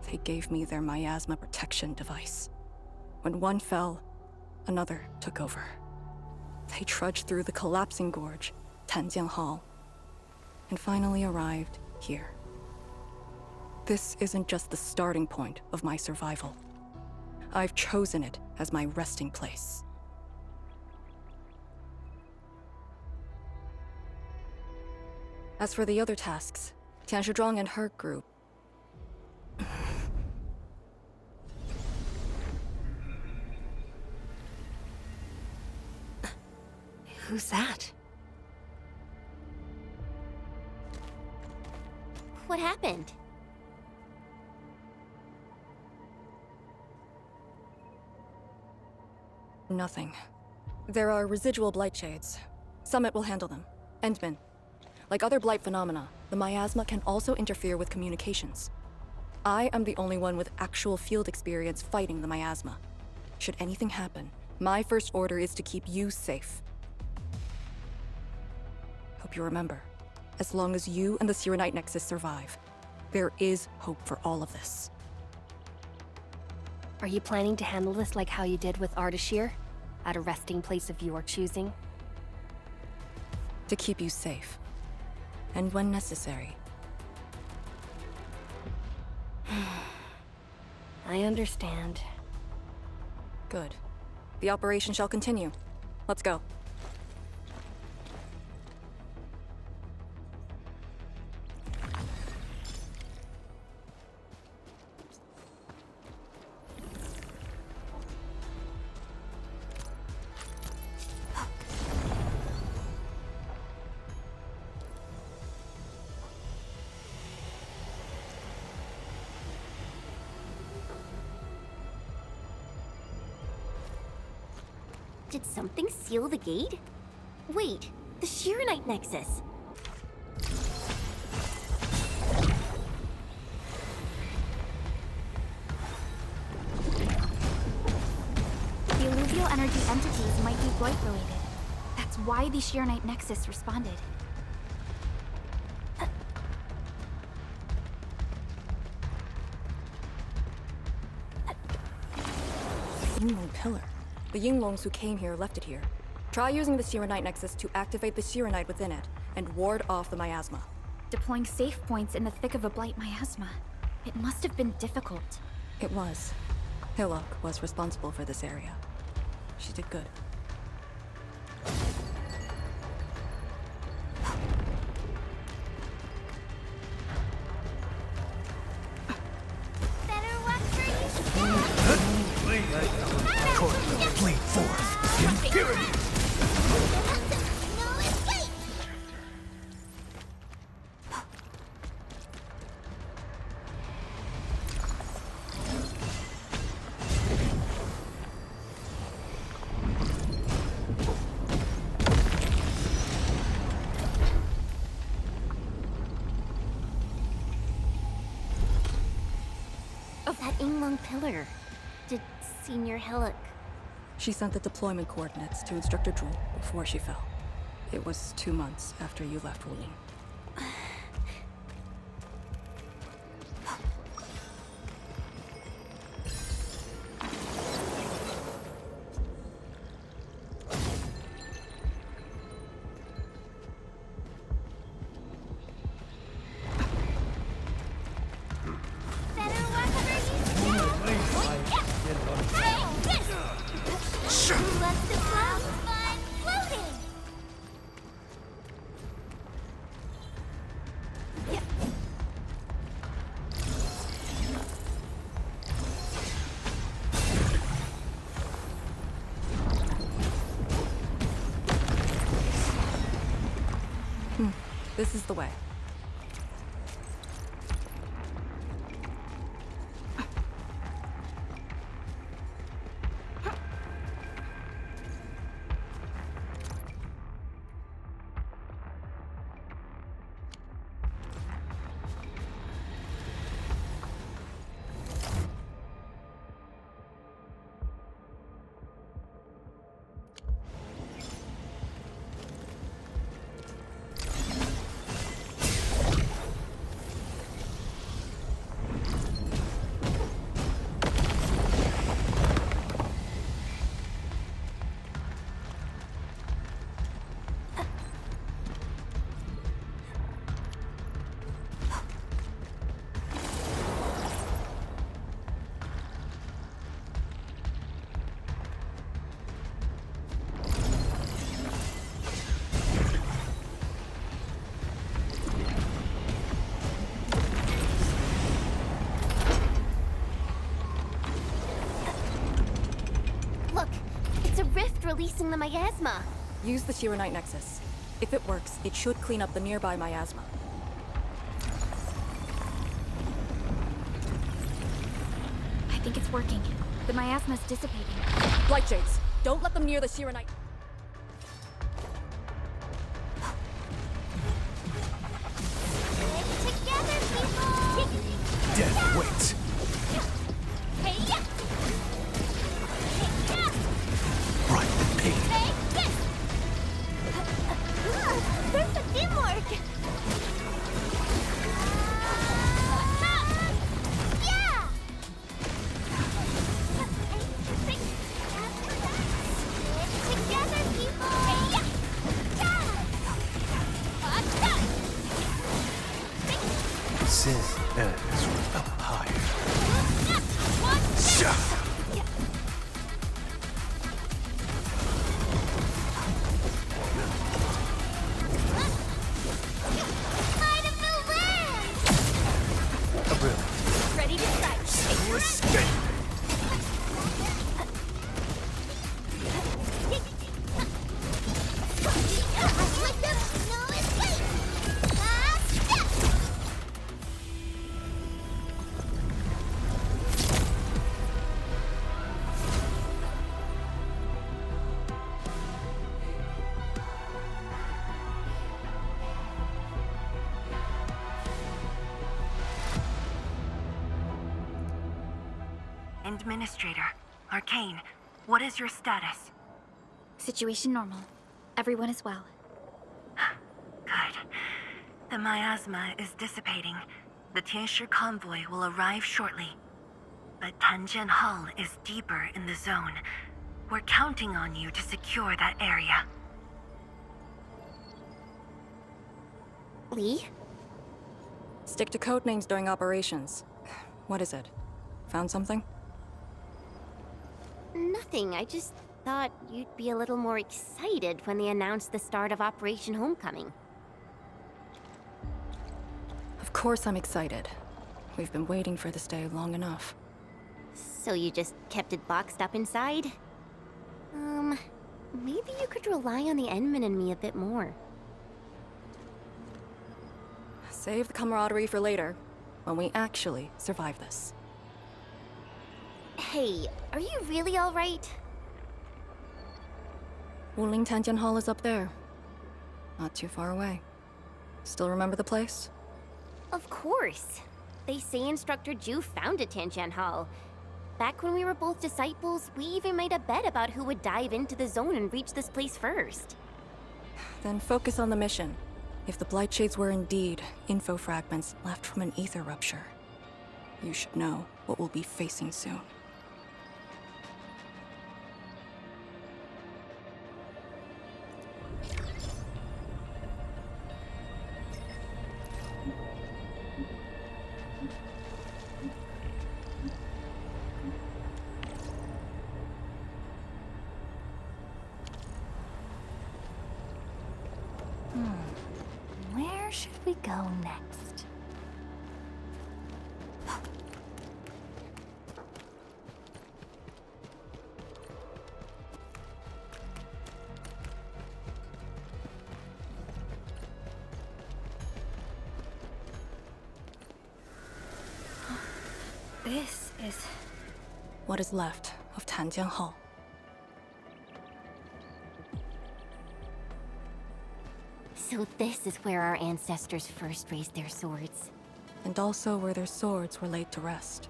They gave me their miasma protection device. When one fell, another took over. They trudged through the collapsing gorge, Tanjian Hall, and finally arrived here. This isn't just the starting point of my survival. I've chosen it as my resting place. As for the other tasks, Zhuang and her group. Who's that? What happened? Nothing. There are residual blight shades. Summit will handle them. Endmin. Like other blight phenomena, the miasma can also interfere with communications. I am the only one with actual field experience fighting the miasma. Should anything happen, my first order is to keep you safe. Hope you remember, as long as you and the Sirenite Nexus survive, there is hope for all of this. Are you planning to handle this like how you did with Ardashir? At a resting place of your choosing? To keep you safe. And when necessary. I understand. Good. The operation shall continue. Let's go. Did something seal the gate? Wait, the Shirenite Nexus. The alluvial energy entities might be blight related. That's why the Shirenite Nexus responded. Yinglong pillar. The Yinglongs who came here left it here. Try using the Sirenite Nexus to activate the Sirenite within it and ward off the miasma. Deploying safe points in the thick of a blight miasma. It must have been difficult. It was. Hillock was responsible for this area. She did good. Bleed forth. Here it is. Of that Yinglong pillar. Did Senior Hillock... She sent the deployment coordinates to Instructor Drool before she fell. It was 2 months after you left Wuling. This is the way. Releasing the miasma. Use the Shiranite Nexus. If it works, it should clean up the nearby miasma. I think it's working. The miasma's dissipating. Blightshades, don't let them near the Shiranite. Together, people! Death waits. Perfect teamwork! Yeah! Together, people! Sin ends with a pyre. Ready to strike. Escape. Endministrator, Arcane, what is your status? Situation normal. Everyone is well. Good. The miasma is dissipating. The Tianshi convoy will arrive shortly. But Tanjian Hall is deeper in the zone. We're counting on you to secure that area. Lee? Stick to codenames during operations. What is it? Found something? Nothing. I just thought you'd be a little more excited when they announced the start of Operation Homecoming. Of course I'm excited. We've been waiting for this day long enough. So you just kept it boxed up inside? Maybe you could rely on the Endmin and me a bit more. Save the camaraderie for later, when we actually survive this. Hey, are you really alright? Wuling Tanjian Hall is up there. Not too far away. Still remember the place? Of course. They say Instructor Ju founded Tanjian Hall. Back when we were both disciples, we even made a bet about who would dive into the zone and reach this place first. Then focus on the mission. If the Blightshades were indeed info fragments left from an ether rupture, you should know what we'll be facing soon. Where should we go next? This is... what is left of Tanjiang Hall. So this is where our ancestors first raised their swords. And also where their swords were laid to rest.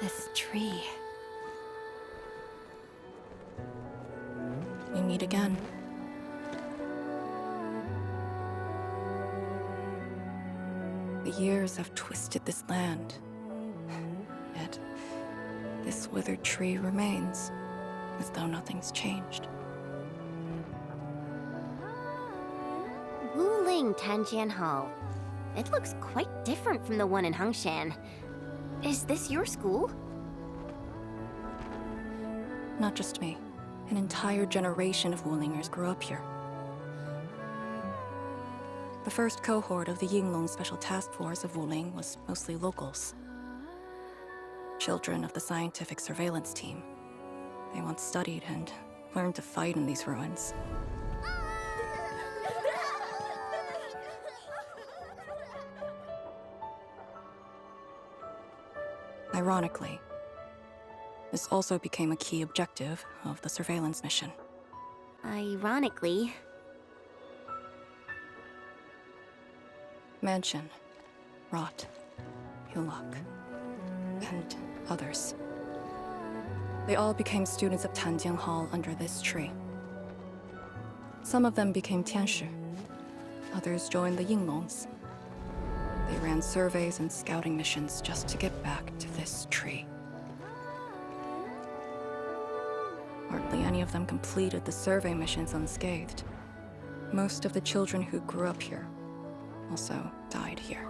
This tree. We meet again. The years have twisted this land. Yet, this withered tree remains, as though nothing's changed. Wuling Tanjian Hall. It looks quite different from the one in Hangshan. Is this your school? Not just me. An entire generation of Wulingers grew up here. The first cohort of the Yinglong Special Task Force of Wuling was mostly locals. Children of the scientific surveillance team. They once studied and learned to fight in these ruins. Ironically, this also became a key objective of the surveillance mission. Ironically... Mansion, Rot, Hulak, and others. They all became students of Tanjiang Hall under this tree. Some of them became Tianshi. Others joined the Yinglongs. They ran surveys and scouting missions just to get back to this tree. Hardly any of them completed the survey missions unscathed. Most of the children who grew up here also died here.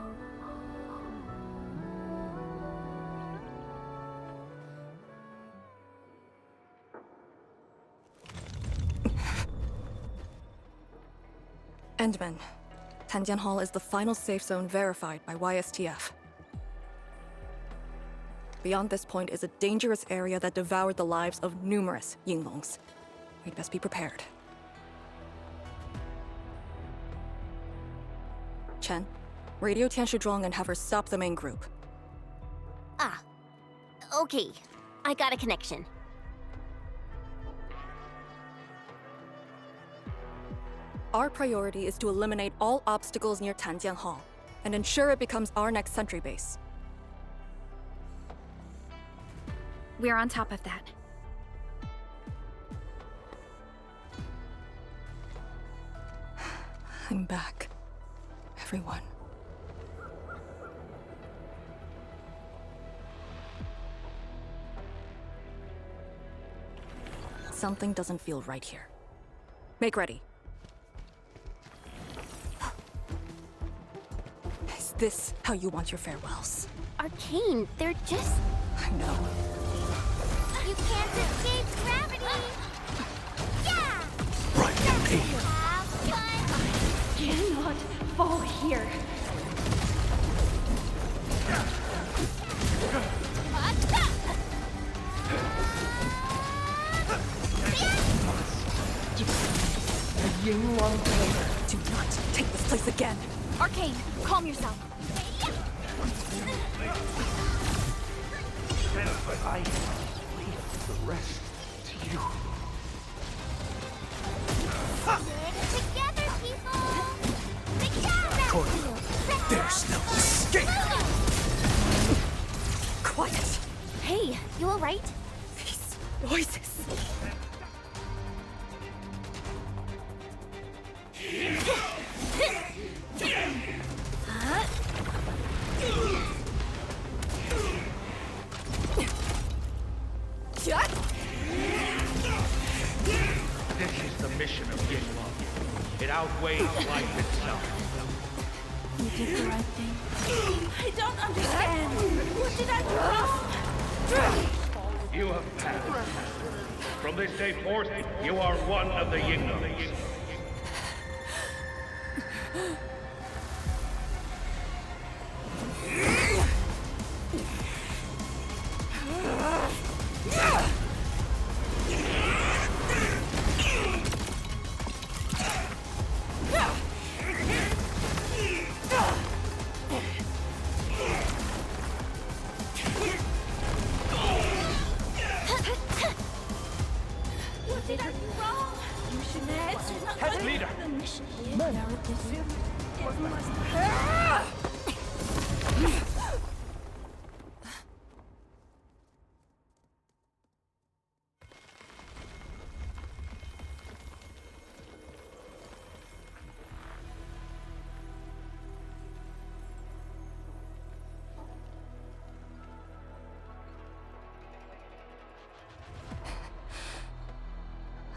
Endmin. Tanjian Hall is the final safe zone verified by YSTF. Beyond this point is a dangerous area that devoured the lives of numerous Yinglongs. We'd best be prepared. Chen, radio Tianshi Zhuang and have her stop the main group. Ah. Okay. I got a connection. Our priority is to eliminate all obstacles near Tanjiang Hall and ensure it becomes our next sentry base. We're on top of that. I'm back. Everyone. Something doesn't feel right here. Make ready. Is this how you want your farewells? Arcane, they're just... I know. You can't escape gravity! Yeah! Right, Have fun! Cannot fall here. a Yinglong player. Do not take this place again. Arcane, calm yourself. I leave the rest to you. Together, people! Together! Cordy, there's no escape! Quiet! Hey, you alright? These noises. This is the mission of Yinglong. It outweighs life itself. You did the right thing. I don't understand. What did I do wrong? You have passed. From this day forth, you are one of the Yinglings. What did I do wrong? You should not Head leader! the mission.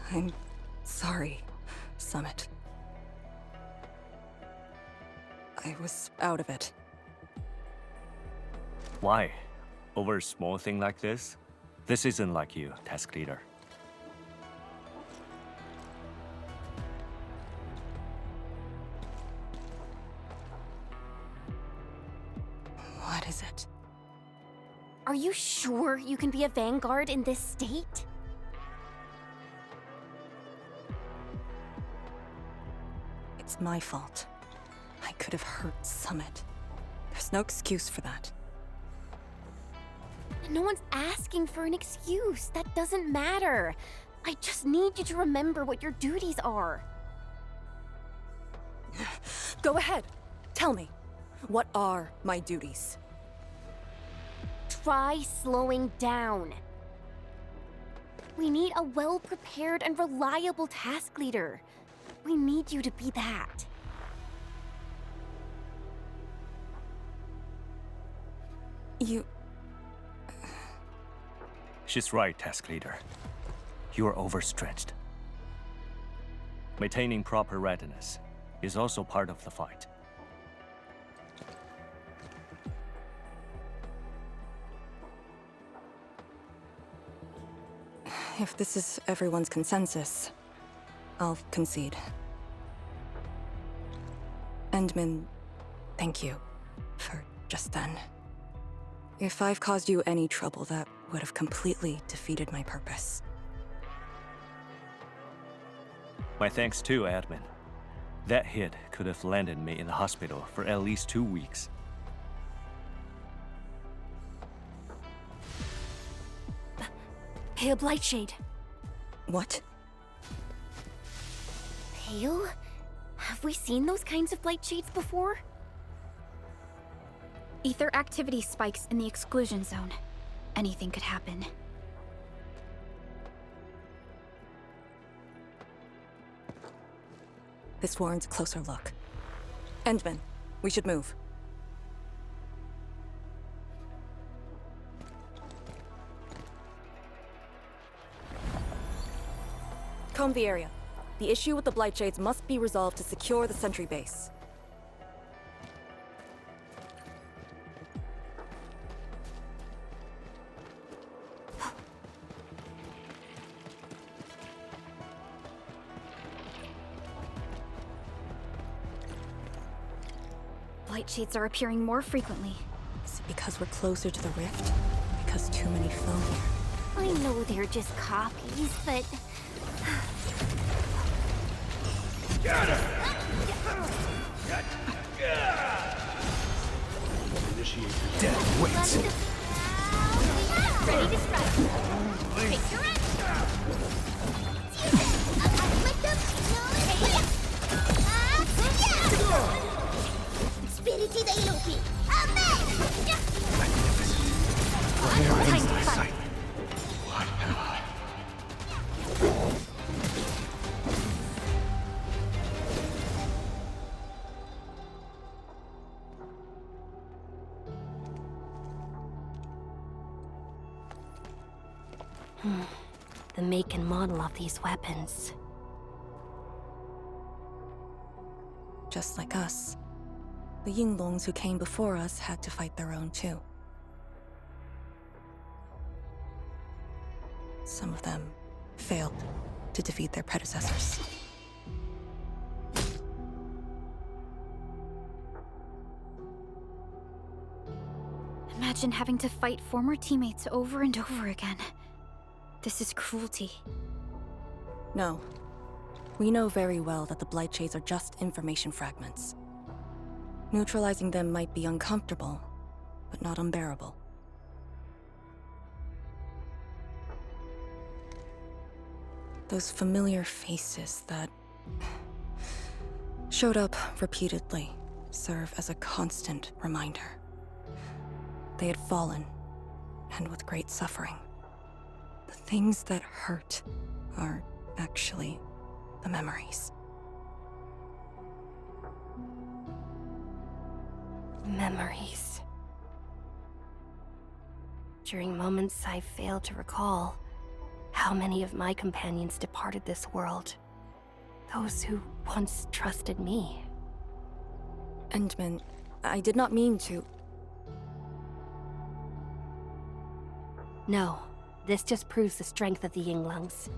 I'm sorry, Summit. I was out of it. Why? Over a small thing like this? This isn't like you, task leader. What is it? Are you sure you can be a vanguard in this state? It's my fault. I could have hurt Summit. There's no excuse for that. No one's asking for an excuse. That doesn't matter. I just need you to remember what your duties are. Go ahead. Tell me. What are my duties? Try slowing down. We need a well-prepared and reliable task leader. We need you to be that. You... She's right, task leader. You are overstretched. Maintaining proper readiness is also part of the fight. If this is everyone's consensus, I'll concede. Endmin, thank you for just then. If I've caused you any trouble, that would have completely defeated my purpose. My thanks too, admin. That hit could have landed me in the hospital for at least 2 weeks. Pale Blightshade. What? Pale? Have we seen those kinds of Blightshades before? Ether activity spikes in the exclusion zone. Anything could happen. This warrants a closer look. Endmin, we should move. Comb the area. The issue with the Blightshades must be resolved to secure the sentry base. Blightshades are appearing more frequently. Is it because we're closer to the rift? Because too many fell here? I know they're just copies, but... Get her! Death waits. Ready to strike. Take your action. Spiriti dei lupi. Where is thy sight? What power? The make and model of these weapons. Just like us, the Yinglongs who came before us had to fight their own too. Some of them failed to defeat their predecessors. Imagine having to fight former teammates over and over again. This is cruelty. No. We know very well that the Blightshades are just information fragments. Neutralizing them might be uncomfortable, but not unbearable. Those familiar faces that showed up repeatedly serve as a constant reminder. They had fallen, and with great suffering. The things that hurt are actually the memories. Memories. During moments I failed to recall, how many of my companions departed this world? Those who once trusted me. Endmin, I did not mean to... No, this just proves the strength of the Yinglongs.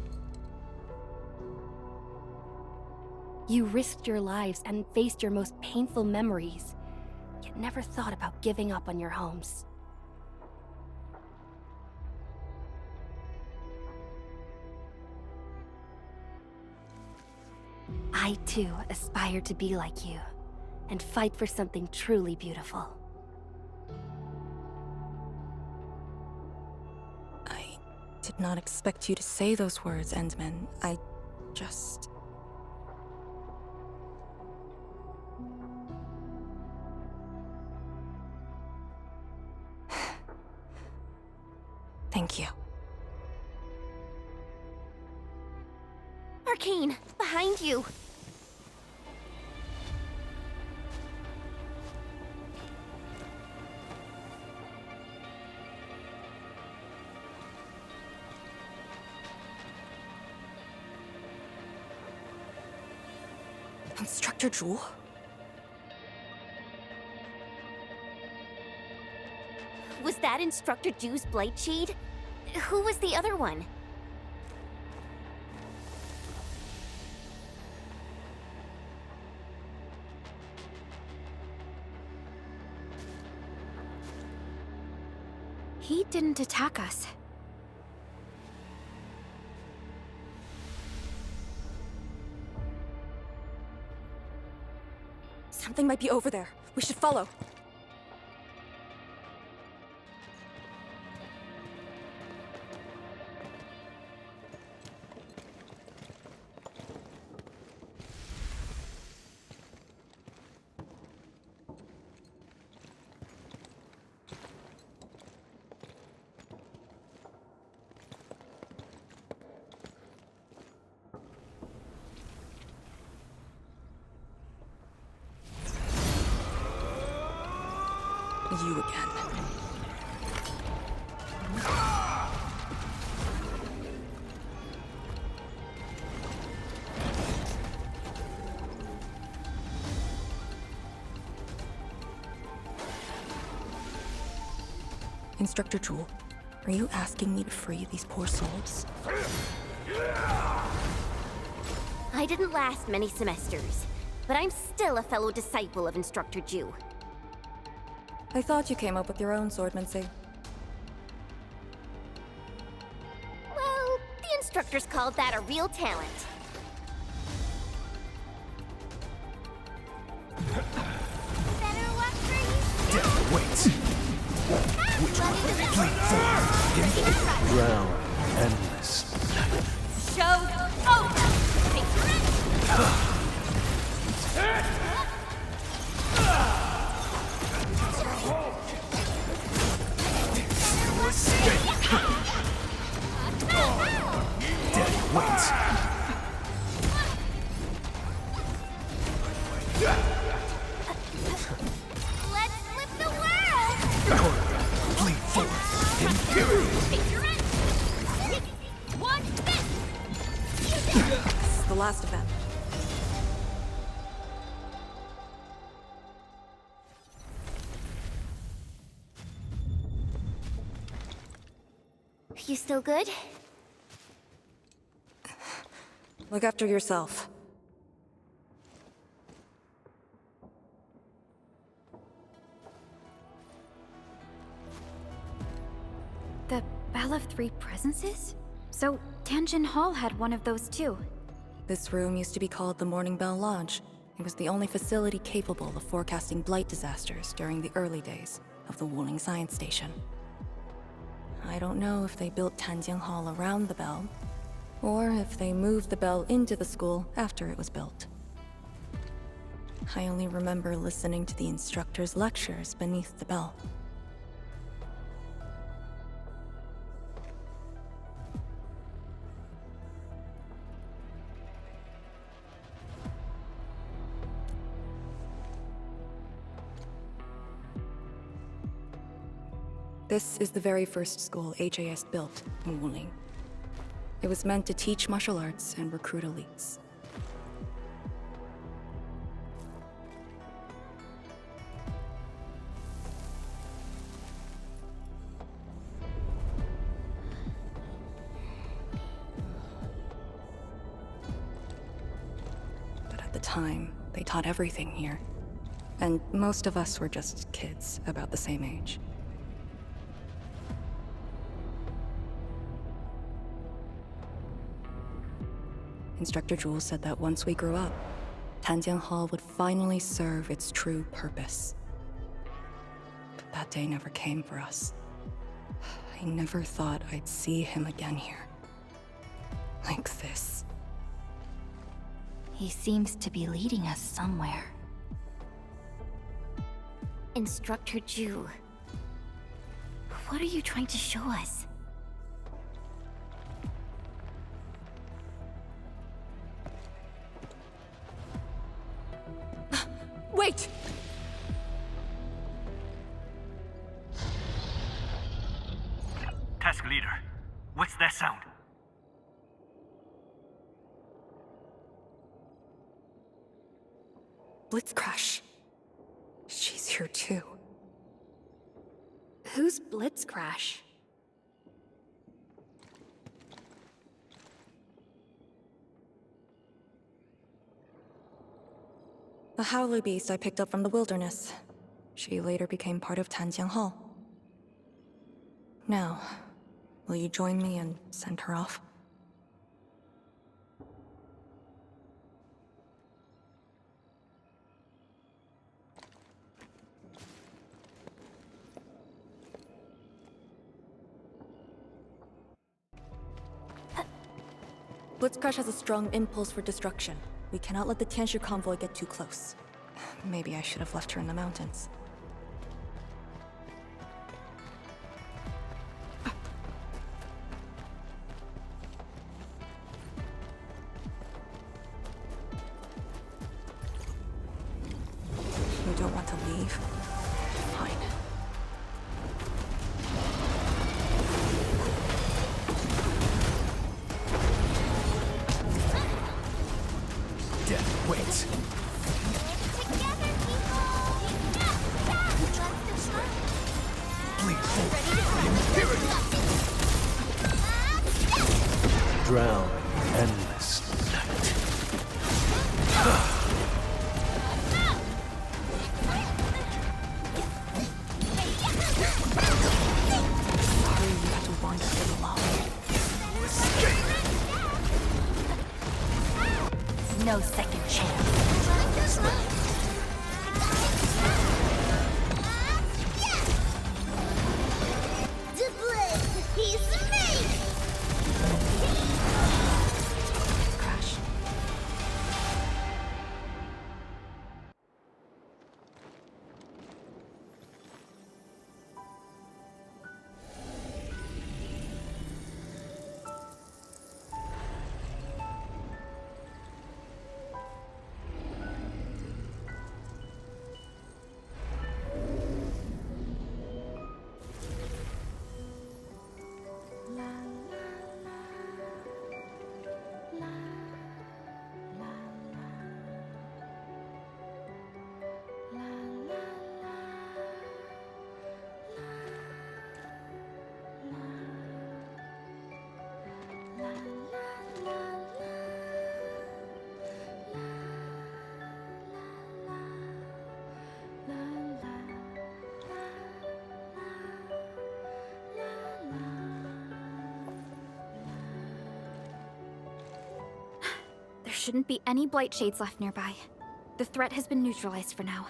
You risked your lives and faced your most painful memories, yet never thought about giving up on your homes. I too aspire to be like you, and fight for something truly beautiful. I did not expect you to say those words, Endmin. I just... Thank you. Arcane, behind you! Instructor Zhu? Was that Instructor Zhu's Blightshade? Who was the other one? He didn't attack us. Something might be over there. We should follow. You again. Instructor Zhu, are you asking me to free these poor souls? I didn't last many semesters, but I'm still a fellow disciple of Instructor Zhu. I thought you came up with your own swordmancy. Well, the instructors called that a real talent. Better luck for you. Death waits. Which one will bleed for? Drown. Endless. Show's over. Death waits. Let's flip the world. Bleed forth. Imperial. One fist. This is the last of them. You still good? Look after yourself. The Bell of Three Presences? So, Tanjin Hall had one of those too. This room used to be called the Morning Bell Lodge. It was the only facility capable of forecasting blight disasters during the early days of the Wuling Science Station. I don't know if they built Tanjin Hall around the bell, or if they moved the bell into the school after it was built. I only remember listening to the instructor's lectures beneath the bell. This is the very first school HAS built in Wuling. It was meant to teach martial arts and recruit elites. But at the time, they taught everything here. And most of us were just kids about the same age. Instructor Jules said that once we grew up, Tanjian Hall would finally serve its true purpose. But that day never came for us. I never thought I'd see him again here. Like this. He seems to be leading us somewhere. Instructor Ju, what are you trying to show us? Wait! Task leader, what's that sound? Blitzcrash. She's here too. Who's Blitzcrash? A howler beast I picked up from the wilderness. She later became part of Tanjian Hall. Now, will you join me and send her off? Blitzcrash has a strong impulse for destruction. We cannot let the Tianshu convoy get too close. Maybe I should have left her in the mountains. You don't want to leave? Fine. Death waits. Drown endless night. Sorry you had to wander it alone. No second chance. shouldn't be any blight shades left nearby. The threat has been neutralized for now.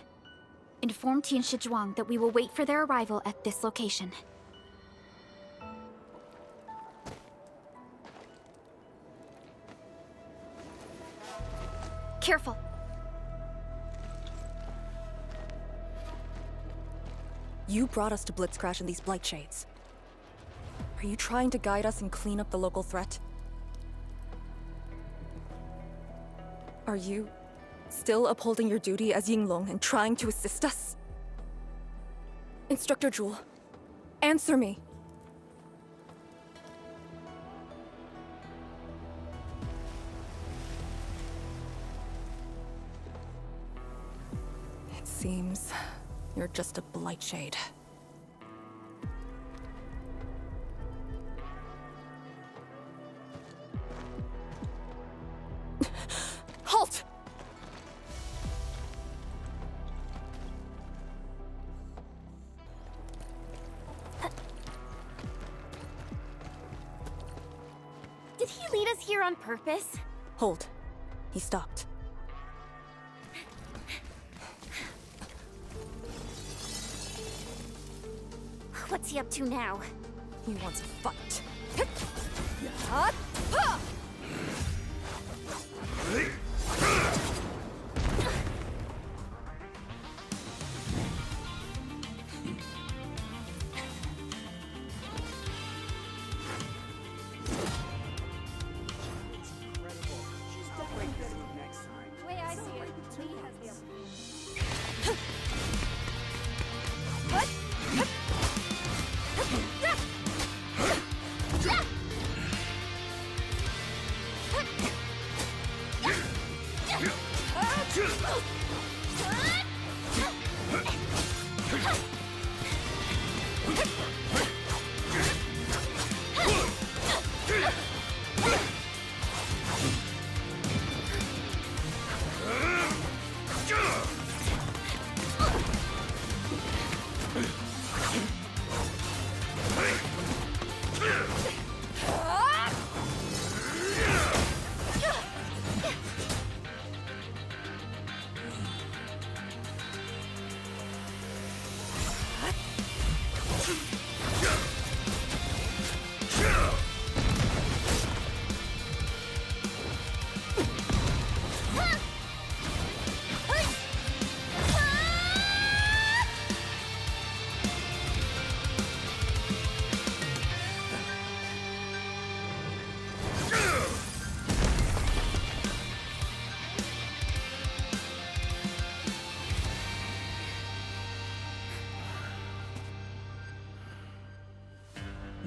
Inform Tianshi Zhuang that we will wait for their arrival at this location. Careful. You brought us to Blitzcrash in these blight shades. Are you trying to guide us and clean up the local threat? Are you still upholding your duty as Yinglong and trying to assist us? Instructor Jewel, answer me. It seems you're just a blight shade. Halt! Did he lead us here on purpose? Hold. He stopped. What's he up to now? He wants a fight.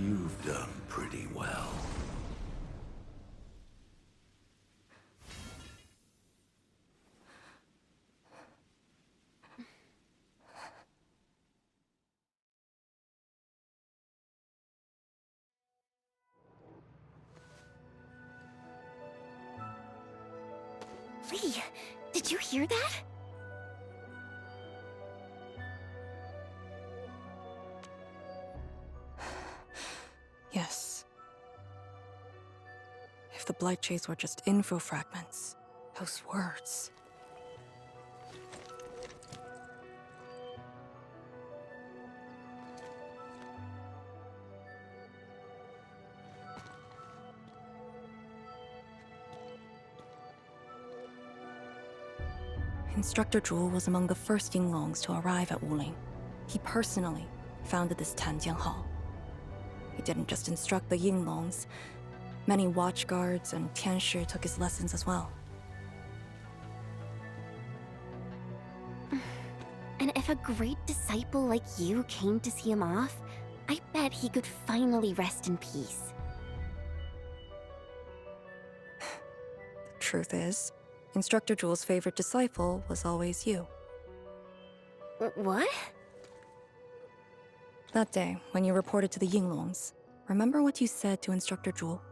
You've done pretty well. Lee, did you hear that? Yes. If the blight shades were just info fragments, those words. Instructor Jewel was among the first Yinglongs to arrive at Wuling. He personally founded this Tanjiang Hall. He didn't just instruct the Yinglongs. Many watchguards and Tianshi took his lessons as well. And if a great disciple like you came to see him off, I bet he could finally rest in peace. The truth is, Instructor Jewel's favorite disciple was always you. What? That day, when you reported to the Yinglongs, remember what you said to Instructor Jewel?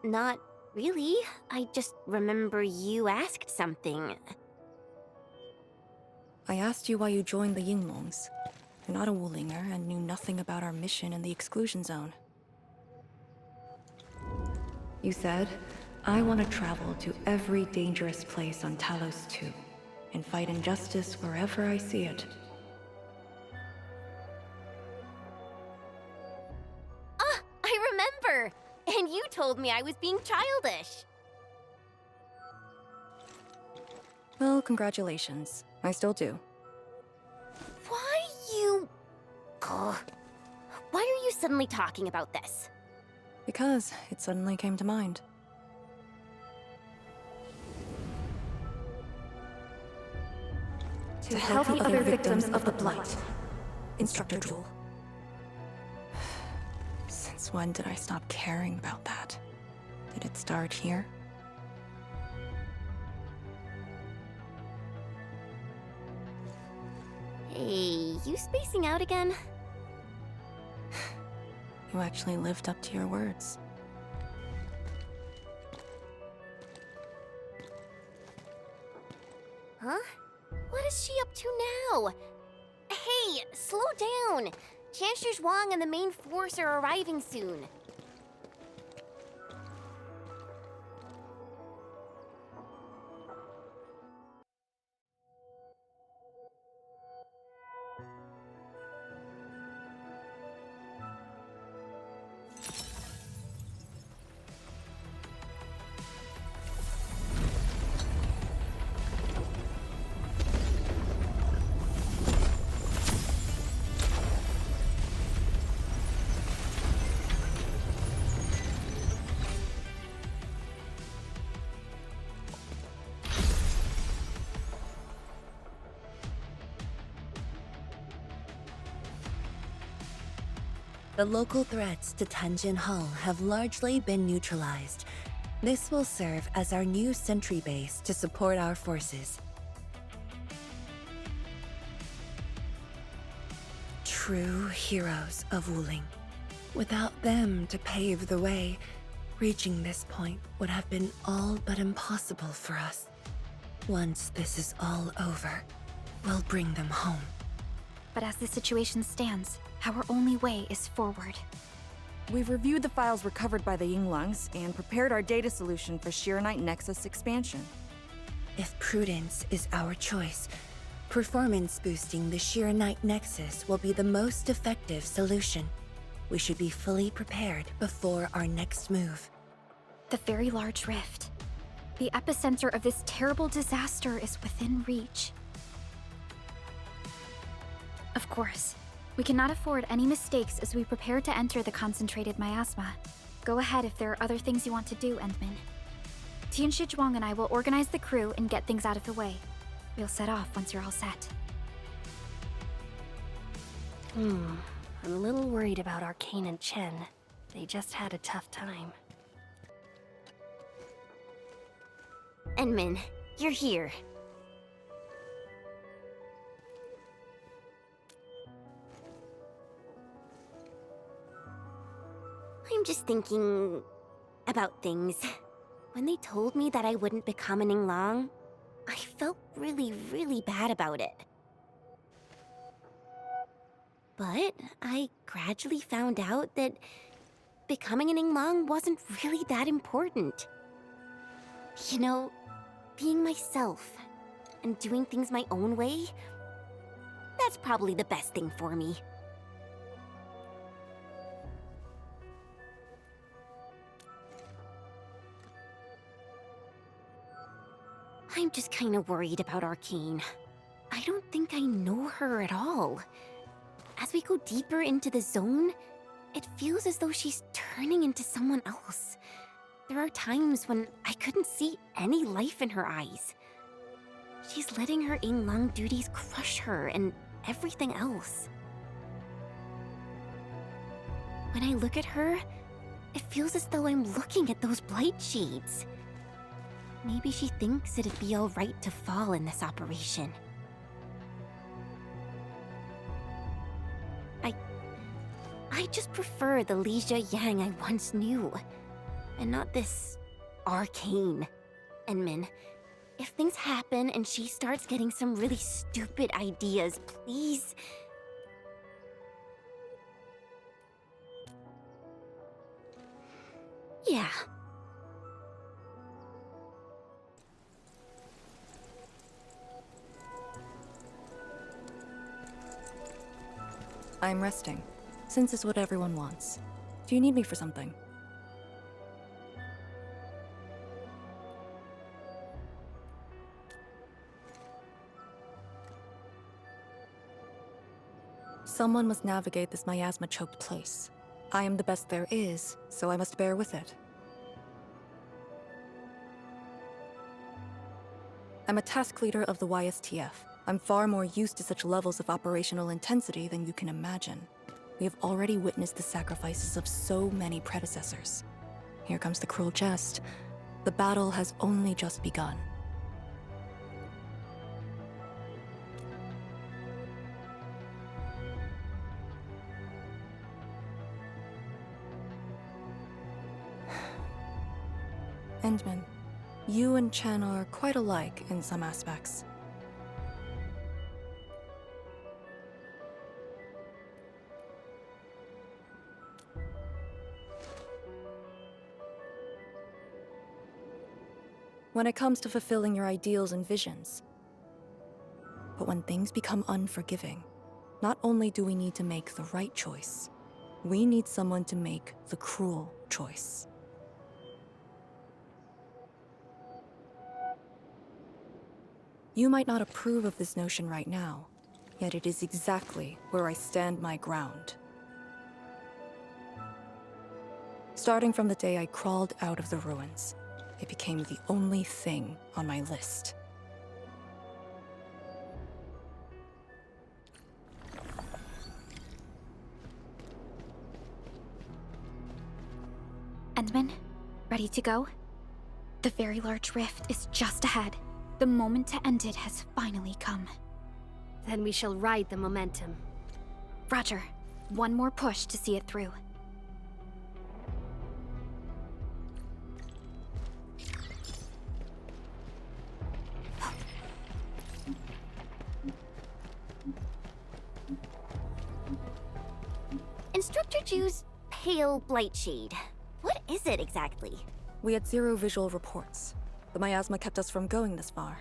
Not really. I just remember you asked something. I asked you why you joined the Yinglongs. You're not a Wulinger and knew nothing about our mission in the exclusion zone. You said, I want to travel to every dangerous place on Talos-II and fight injustice wherever I see it. Ah, I remember! And you told me I was being childish. Well, congratulations. I still do. Why you... Ugh. Why are you suddenly talking about this? Because it suddenly came to mind. To help the other victims of the Blight. Instructor Jewel. Since when did I stop caring about that? Did it start here? Hey, you spacing out again? You actually lived up to your words. Huh? What is she up to now? Hey, slow down! Chancellor Zhuang and the main force are arriving soon. The local threats to Tanjin Hull have largely been neutralized. This will serve as our new sentry base to support our forces. True heroes of Wuling. Without them to pave the way, reaching this point would have been all but impossible for us. Once this is all over, we'll bring them home. But as the situation stands, our only way is forward. We've reviewed the files recovered by the Yinglungs and prepared our data solution for Shiranite Nexus expansion. If prudence is our choice, performance boosting the Shiranite Nexus will be the most effective solution. We should be fully prepared before our next move. The very large rift. The epicenter of this terrible disaster is within reach. Of course, we cannot afford any mistakes as we prepare to enter the concentrated miasma. Go ahead if there are other things you want to do, Endmin. Tianshi Zhuang and I will organize the crew and get things out of the way. We'll set off once you're all set. I'm a little worried about Arcane and Chen. They just had a tough time. Endmin, you're here. I'm just thinking about things. When they told me that I wouldn't become an Yinglang, I felt really, really bad about it. But I gradually found out that becoming an Yinglang wasn't really that important. You know, being myself and doing things my own way, that's probably the best thing for me. I'm just kind of worried about Arcane. I don't think I know her at all. As we go deeper into the zone, it feels as though she's turning into someone else. There are times when I couldn't see any life in her eyes. She's letting her Yinglang duties crush her and everything else. When I look at her, it feels as though I'm looking at those blight shades. Maybe she thinks it'd be alright to fall in this operation. I just prefer the Lija Yang I once knew, and not this Arcane. Endmin, if things happen and she starts getting some really stupid ideas, please... Yeah, I'm resting, since it's what everyone wants. Do you need me for something? Someone must navigate this miasma-choked place. I am the best there is, so I must bear with it. I'm a task leader of the YSTF. I'm far more used to such levels of operational intensity than you can imagine. We have already witnessed the sacrifices of so many predecessors. Here comes the cruel jest. The battle has only just begun. Endmin, you and Chen are quite alike in some aspects. When it comes to fulfilling your ideals and visions. But when things become unforgiving, not only do we need to make the right choice, we need someone to make the cruel choice. You might not approve of this notion right now, yet it is exactly where I stand my ground. Starting from the day I crawled out of the ruins, it became the only thing on my list. Endmin, ready to go? The very large rift is just ahead. The moment to end it has finally come. Then we shall ride the momentum. Roger. One more push to see it through. Instructor Ju's pale blightshade. What is it exactly? We had zero visual reports. The miasma kept us from going this far.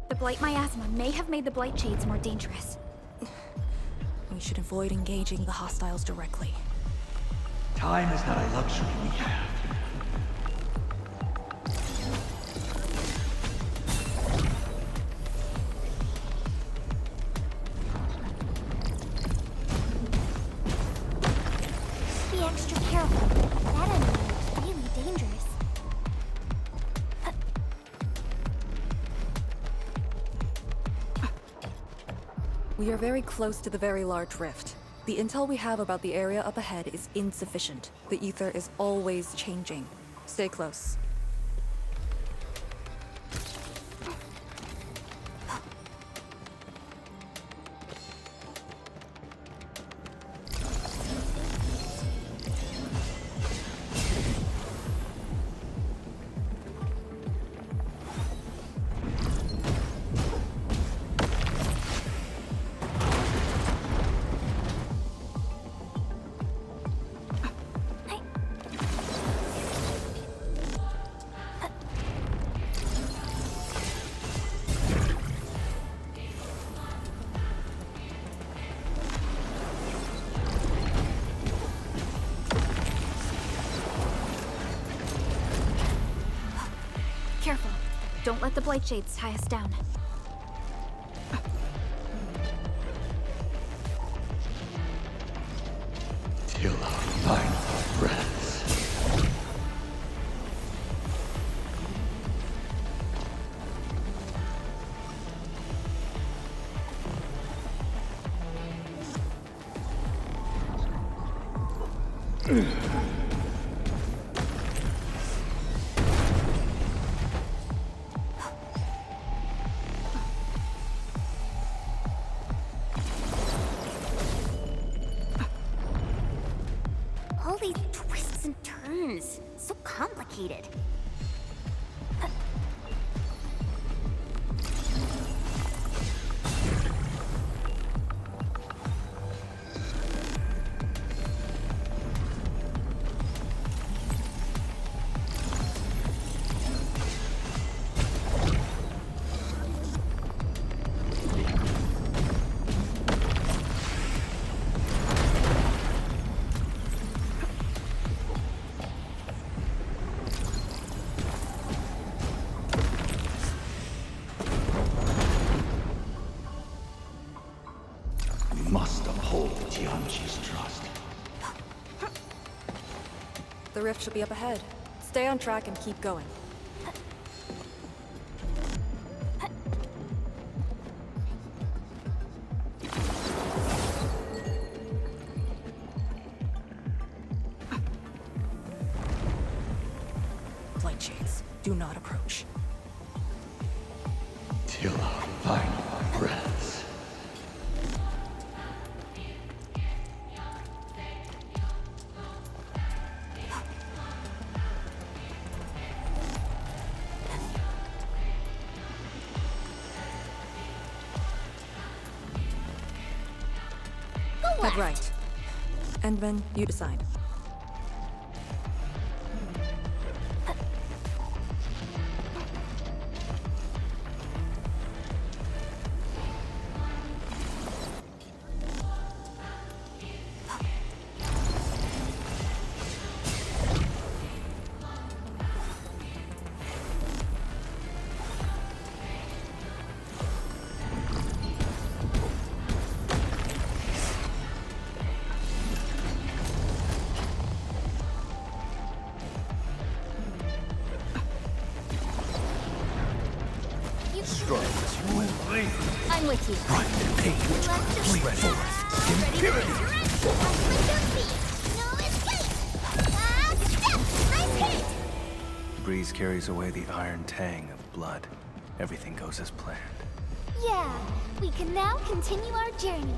The Blight Miasma may have made the Blight Shades more dangerous. We should avoid engaging the hostiles directly. Time is not a luxury we have. Be extra careful. That enemy is really dangerous. We are very close to the very large rift. The intel we have about the area up ahead is insufficient. The ether is always changing. Stay close. Careful. Don't let the Blight Shades tie us down. Till our final breaths. and turns. So complicated. The rift should be up ahead. Stay on track and keep going. Blight Shades, do not approach. Till our final breaths. Head right. Endmin, you decide. I'm with you. Right, take which complete forth. Imperial. No escape! Step! Nice hit! Breeze carries away the iron tang of blood. Everything goes as planned. Yeah, we can now continue our journey.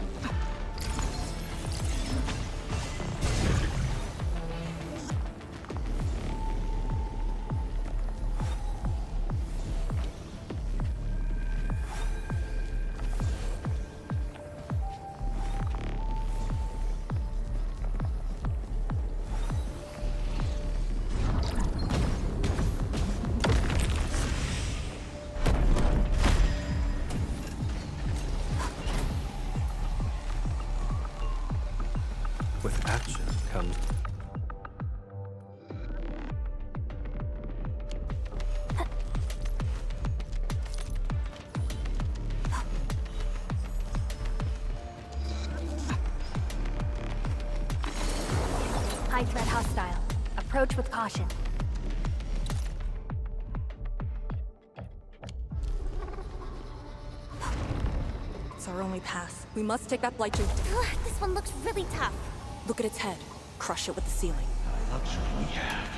With action comes... High threat hostile. Approach with caution. It's our only path. We must take that Blight Shade. This one looks really tough. Look at its head. Crush it with the ceiling. The luxury we have.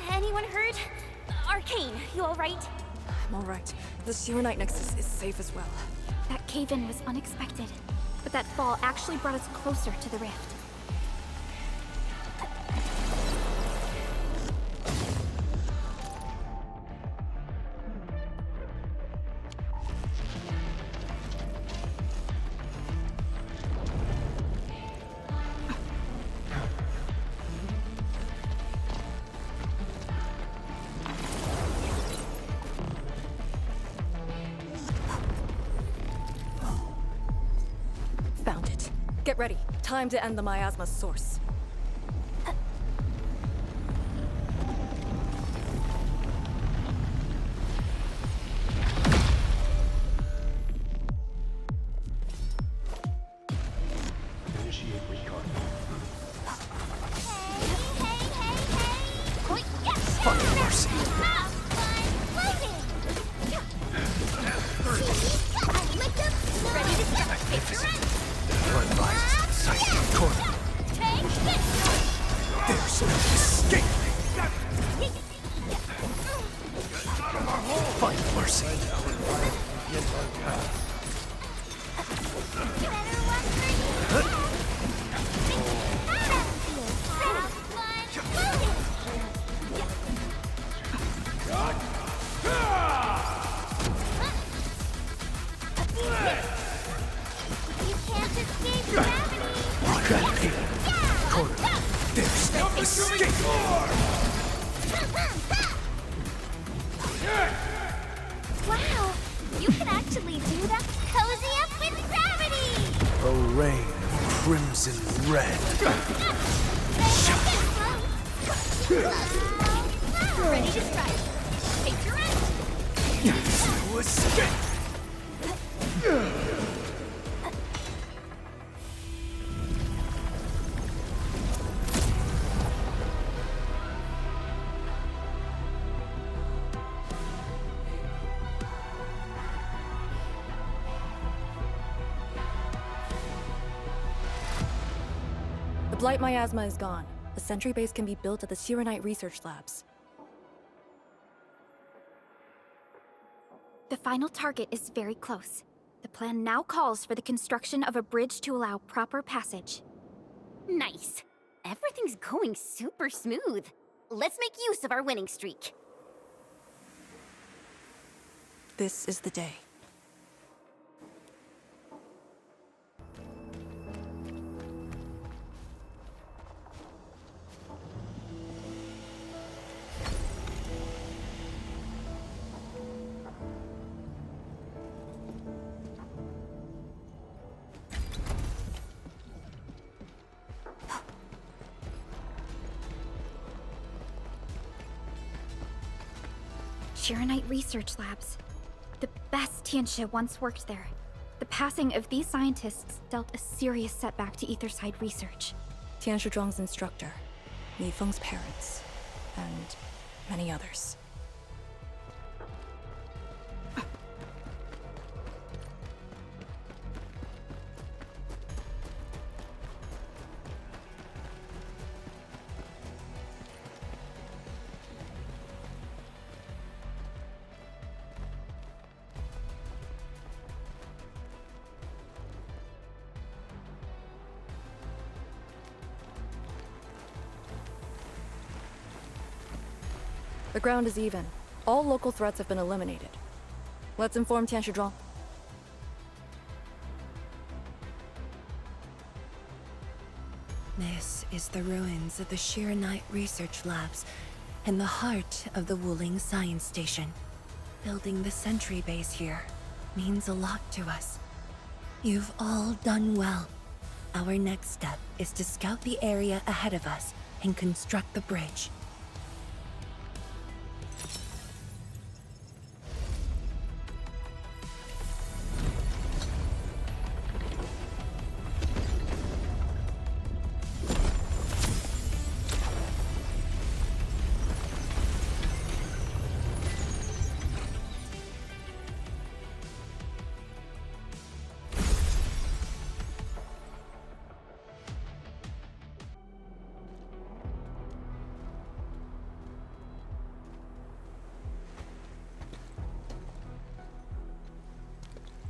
Anyone hurt? Arcane, you alright? I'm alright. The Shirenite Nexus is safe as well. That cave-in was unexpected, but that fall actually brought us closer to the rift. Found it. Get ready. Time to end the miasma's source. Initiate recon. Escape! Find mercy. Gravity. Corner. There's no escape. Wow, you can actually do that. Cozy up with gravity! A rain of crimson red. Ready to strike. Take your end. No escape. The Blight miasma is gone. A sentry base can be built at the Shiranite research labs. The final target is very close. The plan now calls for the construction of a bridge to allow proper passage. Nice. Everything's going super smooth. Let's make use of our winning streak. This is the day. Shiranite research labs. The best Tianxia once worked there. The passing of these scientists dealt a serious setback to Etherside research. Tianxia Zhuang's instructor, Yifeng's parents, and many others. The ground is even. All local threats have been eliminated. Let's inform Tianxia Zhuang. This is the ruins of the Shiranite research labs in the heart of the Wuling Science Station. Building the sentry base here means a lot to us. You've all done well. Our next step is to scout the area ahead of us and construct the bridge.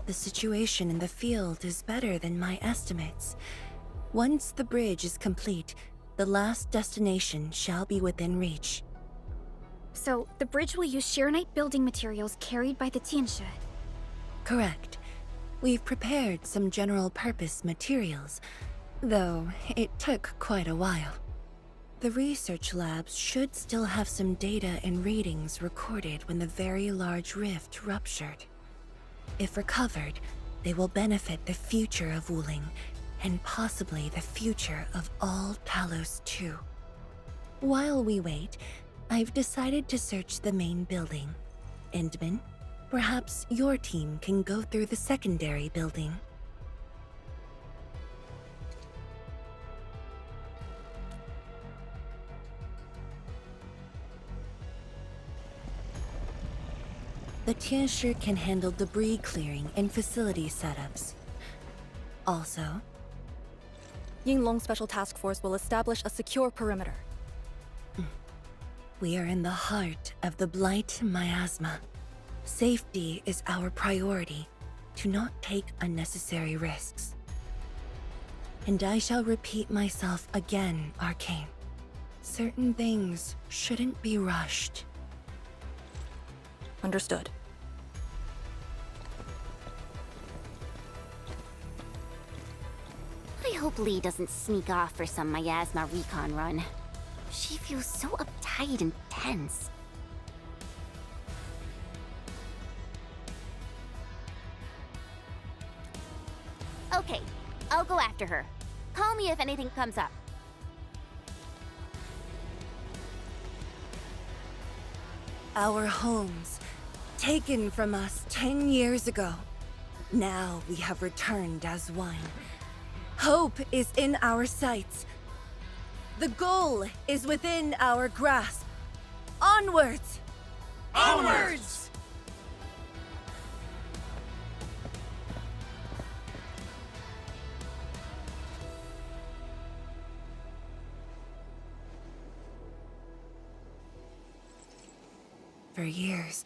The situation in the field is better than my estimates. Once the bridge is complete, the last destination shall be within reach. So, the bridge will use Shiranite building materials carried by the Tianxia. Correct. We've prepared some general-purpose materials, though it took quite a while. The research labs should still have some data and readings recorded when the very large rift ruptured. If recovered, they will benefit the future of Wuling, and possibly the future of all Talos-II. While we wait, I've decided to search the main building. Endmin, perhaps your team can go through the secondary building. The Tianxia can handle debris clearing and facility setups. Also, Yinglong Special Task Force will establish a secure perimeter. We are in the heart of the Blight miasma. Safety is our priority. Do not take unnecessary risks. And I shall repeat myself again, Arcane. Certain things shouldn't be rushed. Understood. I hope Lee doesn't sneak off for some miasma recon run. She feels so uptight and tense. Okay, I'll go after her. Call me if anything comes up. Our homes, taken from us 10 years ago. Now we have returned as one. Hope is in our sights. The goal is within our grasp. Onwards! Onwards! For years,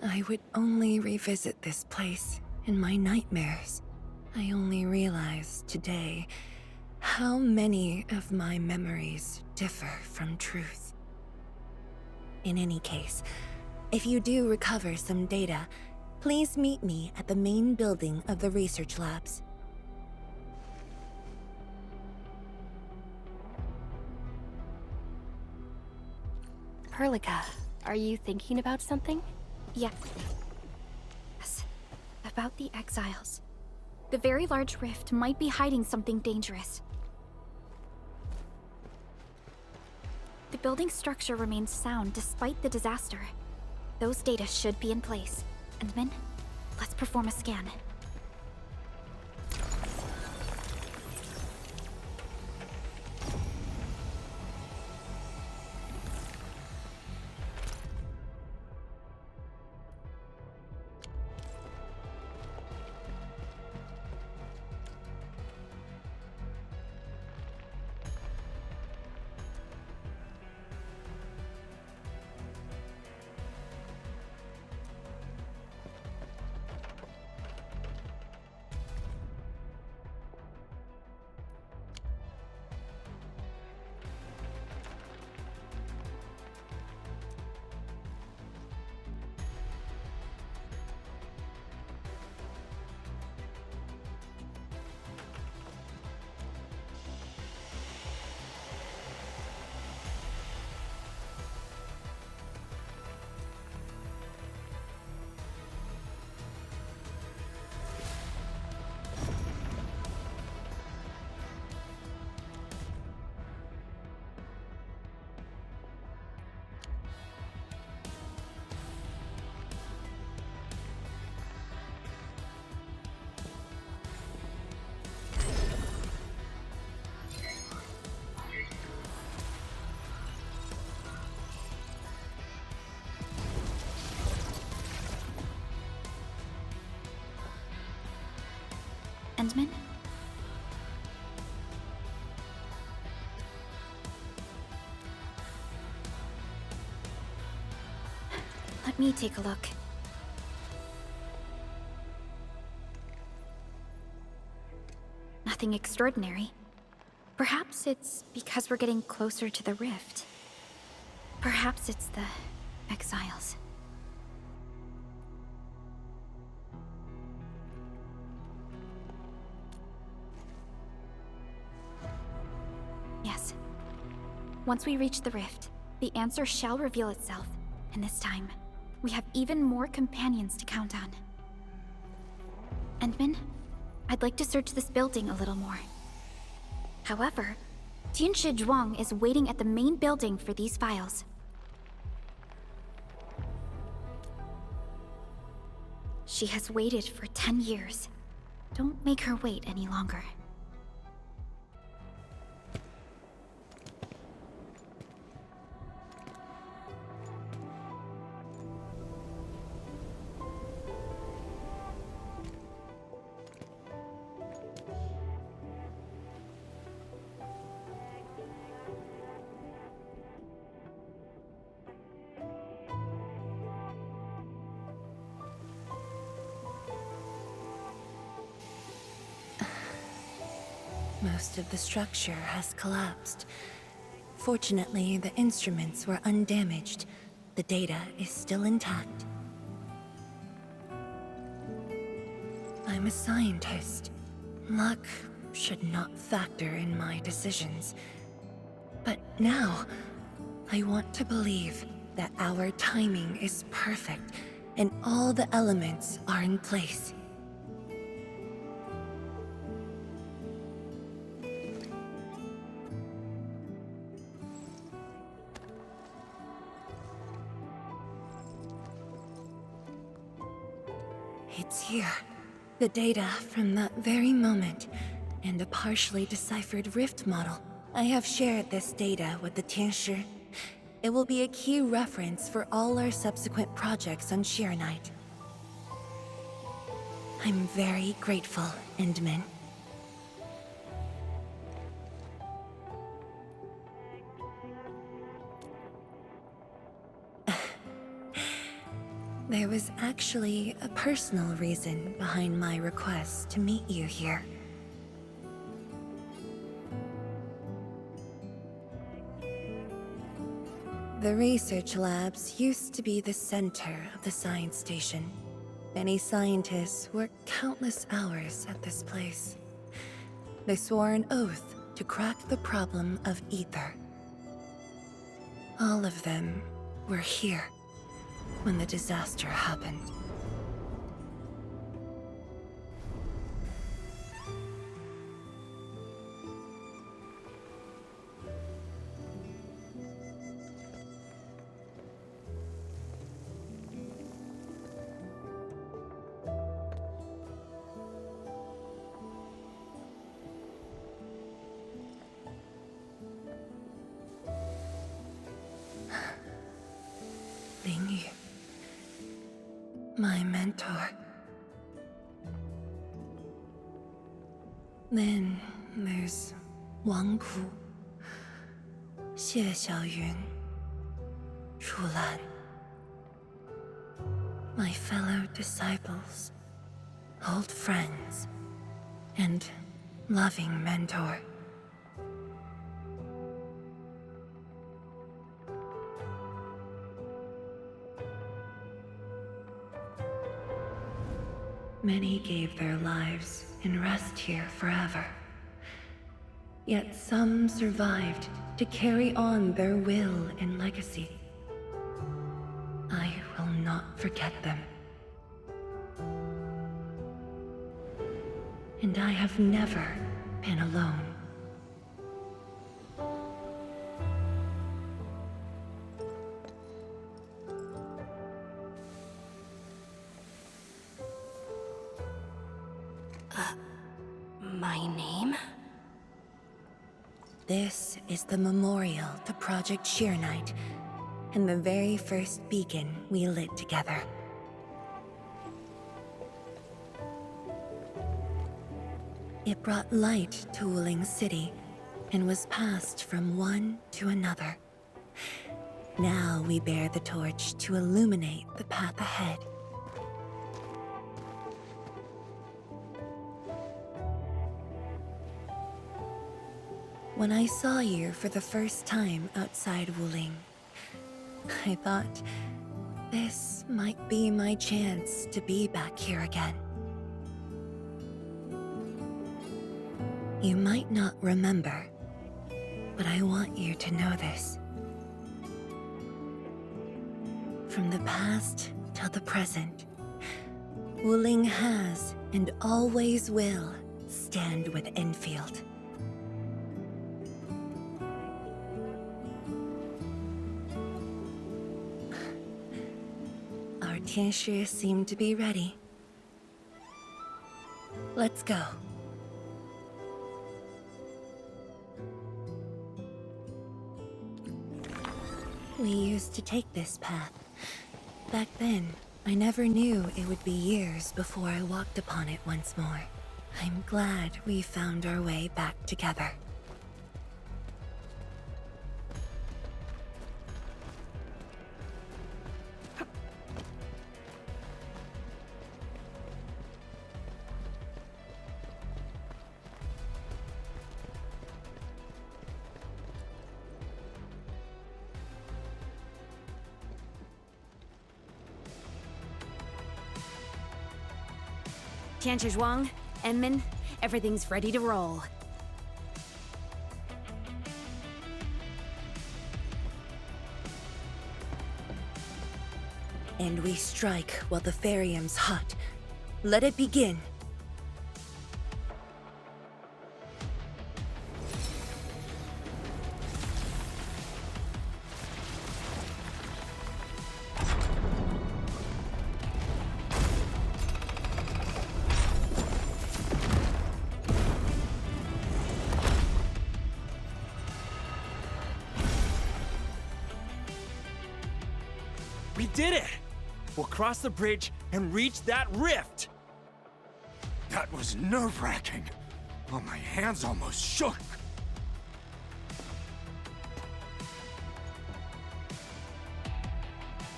I would only revisit this place in my nightmares. I only realized today how many of my memories differ from truth. In any case, if you do recover some data, please meet me at the main building of the research labs. Perlica, are you thinking about something? Yeah. Yes. About the exiles. The very large rift might be hiding something dangerous. The building structure remains sound despite the disaster. Those data should be in place. Endmin, let's perform a scan. Endmin? Let me take a look. Nothing extraordinary. Perhaps it's because we're getting closer to the rift. Perhaps it's the exiles. Yes. Once we reach the rift, the answer shall reveal itself, and this time, we have even more companions to count on. Endmin, I'd like to search this building a little more. However, Tianshi Zhuang is waiting at the main building for these files. She has waited for 10 years. Don't make her wait any longer. Most of the structure has collapsed. Fortunately, the instruments were undamaged. The data is still intact. I'm a scientist. Luck should not factor in my decisions. But now, I want to believe that our timing is perfect and all the elements are in place. It's here. The data from that very moment, and a partially deciphered rift model. I have shared this data with the Tianshi. It will be a key reference for all our subsequent projects on Shirenite. I'm very grateful, Endmin. There was actually a personal reason behind my request to meet you here. The research labs used to be the center of the science station. Many scientists worked countless hours at this place. They swore an oath to crack the problem of ether. All of them were here when the disaster happened. Fangyi, my mentor. Then there's Wang Ku, Xie Xiaoyun, Shulan. My fellow disciples, old friends, and loving mentor. Many gave their lives and rest here forever. Yet some survived to carry on their will and legacy. I will not forget them. And I have never been alone. My name? This is the memorial to Project Shirenite, and the very first beacon we lit together. It brought light to Wuling City, and was passed from one to another. Now we bear the torch to illuminate the path ahead. When I saw you for the first time outside Wuling, I thought this might be my chance to be back here again. You might not remember, but I want you to know this. From the past till the present, Wuling has and always will stand with Endfield. Our Tianshi seem to be ready. Let's go. We used to take this path. Back then, I never knew it would be years before I walked upon it once more. I'm glad we found our way back together. Zhuang, Endmin, everything's ready to roll. And we strike while the Therium's hot. Let it begin. We did it! We'll cross the bridge and reach that rift! That was nerve-wracking. Oh, my hands almost shook.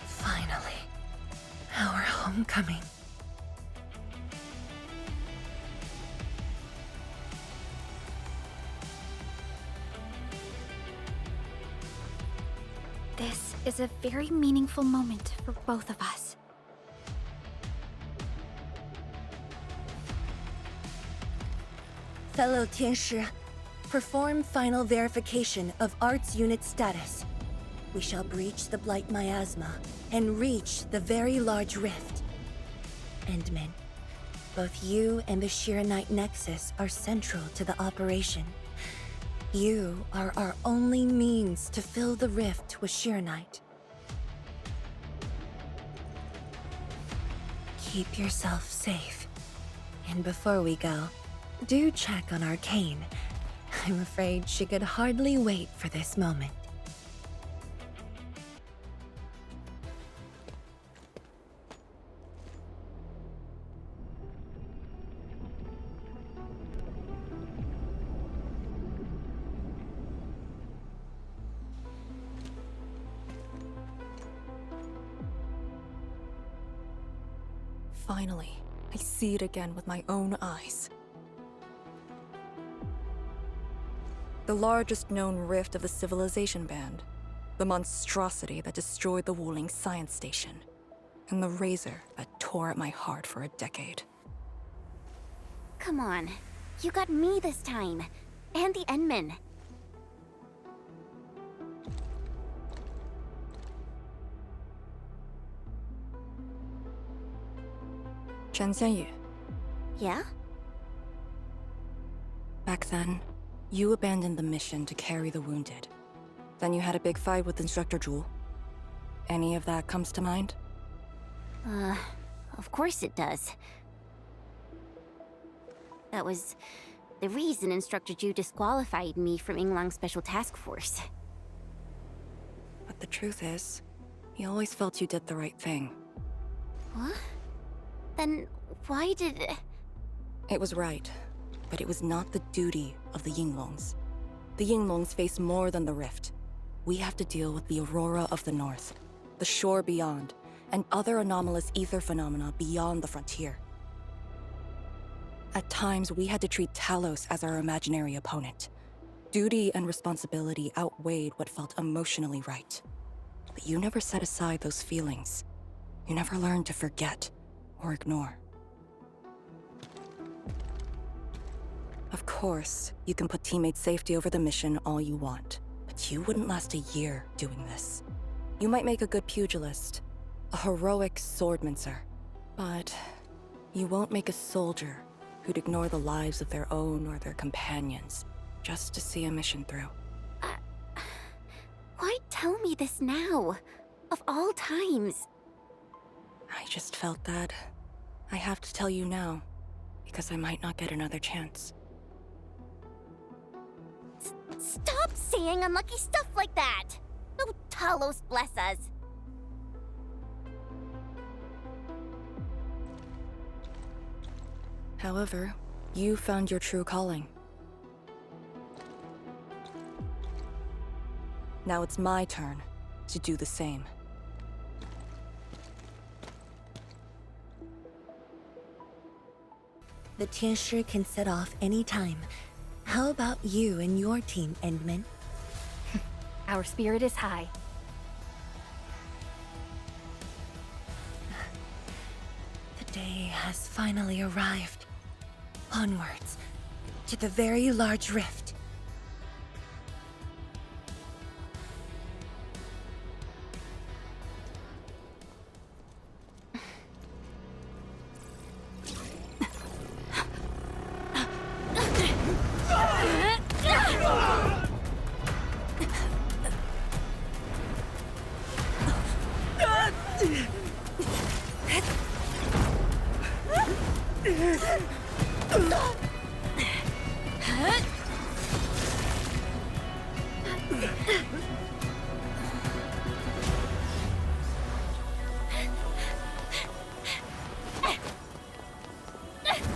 Finally. Our homecoming. This is a very meaningful moment for both of us. Fellow Tianshi, perform final verification of Arts Unit status. We shall breach the Blight Miasma and reach the very large rift. Endmin, both you and the Shiranite Nexus are central to the operation. You are our only means to fill the rift with Shiranite. Keep yourself safe. And before we go, do check on Arcane. I'm afraid she could hardly wait for this moment. Finally, I see it again with my own eyes. The largest known rift of the Civilization Band. The monstrosity that destroyed the Wuling Science Station. And the razor that tore at my heart for a decade. Come on. You got me this time. And the Endmin. Chen Xianyu. Yeah? Back then, you abandoned the mission to carry the wounded. Then you had a big fight with Instructor Zhu. Any of that comes to mind? Of course it does. That was the reason Instructor Zhu disqualified me from Yinglang's Special Task Force. But the truth is, he always felt you did the right thing. What? Then why did... It was right, but it was not the duty of the Yinglongs. The Yinglongs face more than the rift. We have to deal with the Aurora of the North, the shore beyond, and other anomalous ether phenomena beyond the frontier. At times, we had to treat Talos as our imaginary opponent. Duty and responsibility outweighed what felt emotionally right. But you never set aside those feelings. You never learned to forget or ignore. Of course, you can put teammate safety over the mission all you want, but you wouldn't last a year doing this. You might make a good pugilist, a heroic swordmancer, but you won't make a soldier who'd ignore the lives of their own or their companions just to see a mission through. Why tell me this now? Of all times. I just felt that I have to tell you now, because I might not get another chance. Stop saying unlucky stuff like that! No Talos bless us! However, you found your true calling. Now it's my turn to do the same. The Tianshi can set off any time. How about you and your team, Endmin? Our spirit is high. The day has finally arrived. Onwards, to the very large rift.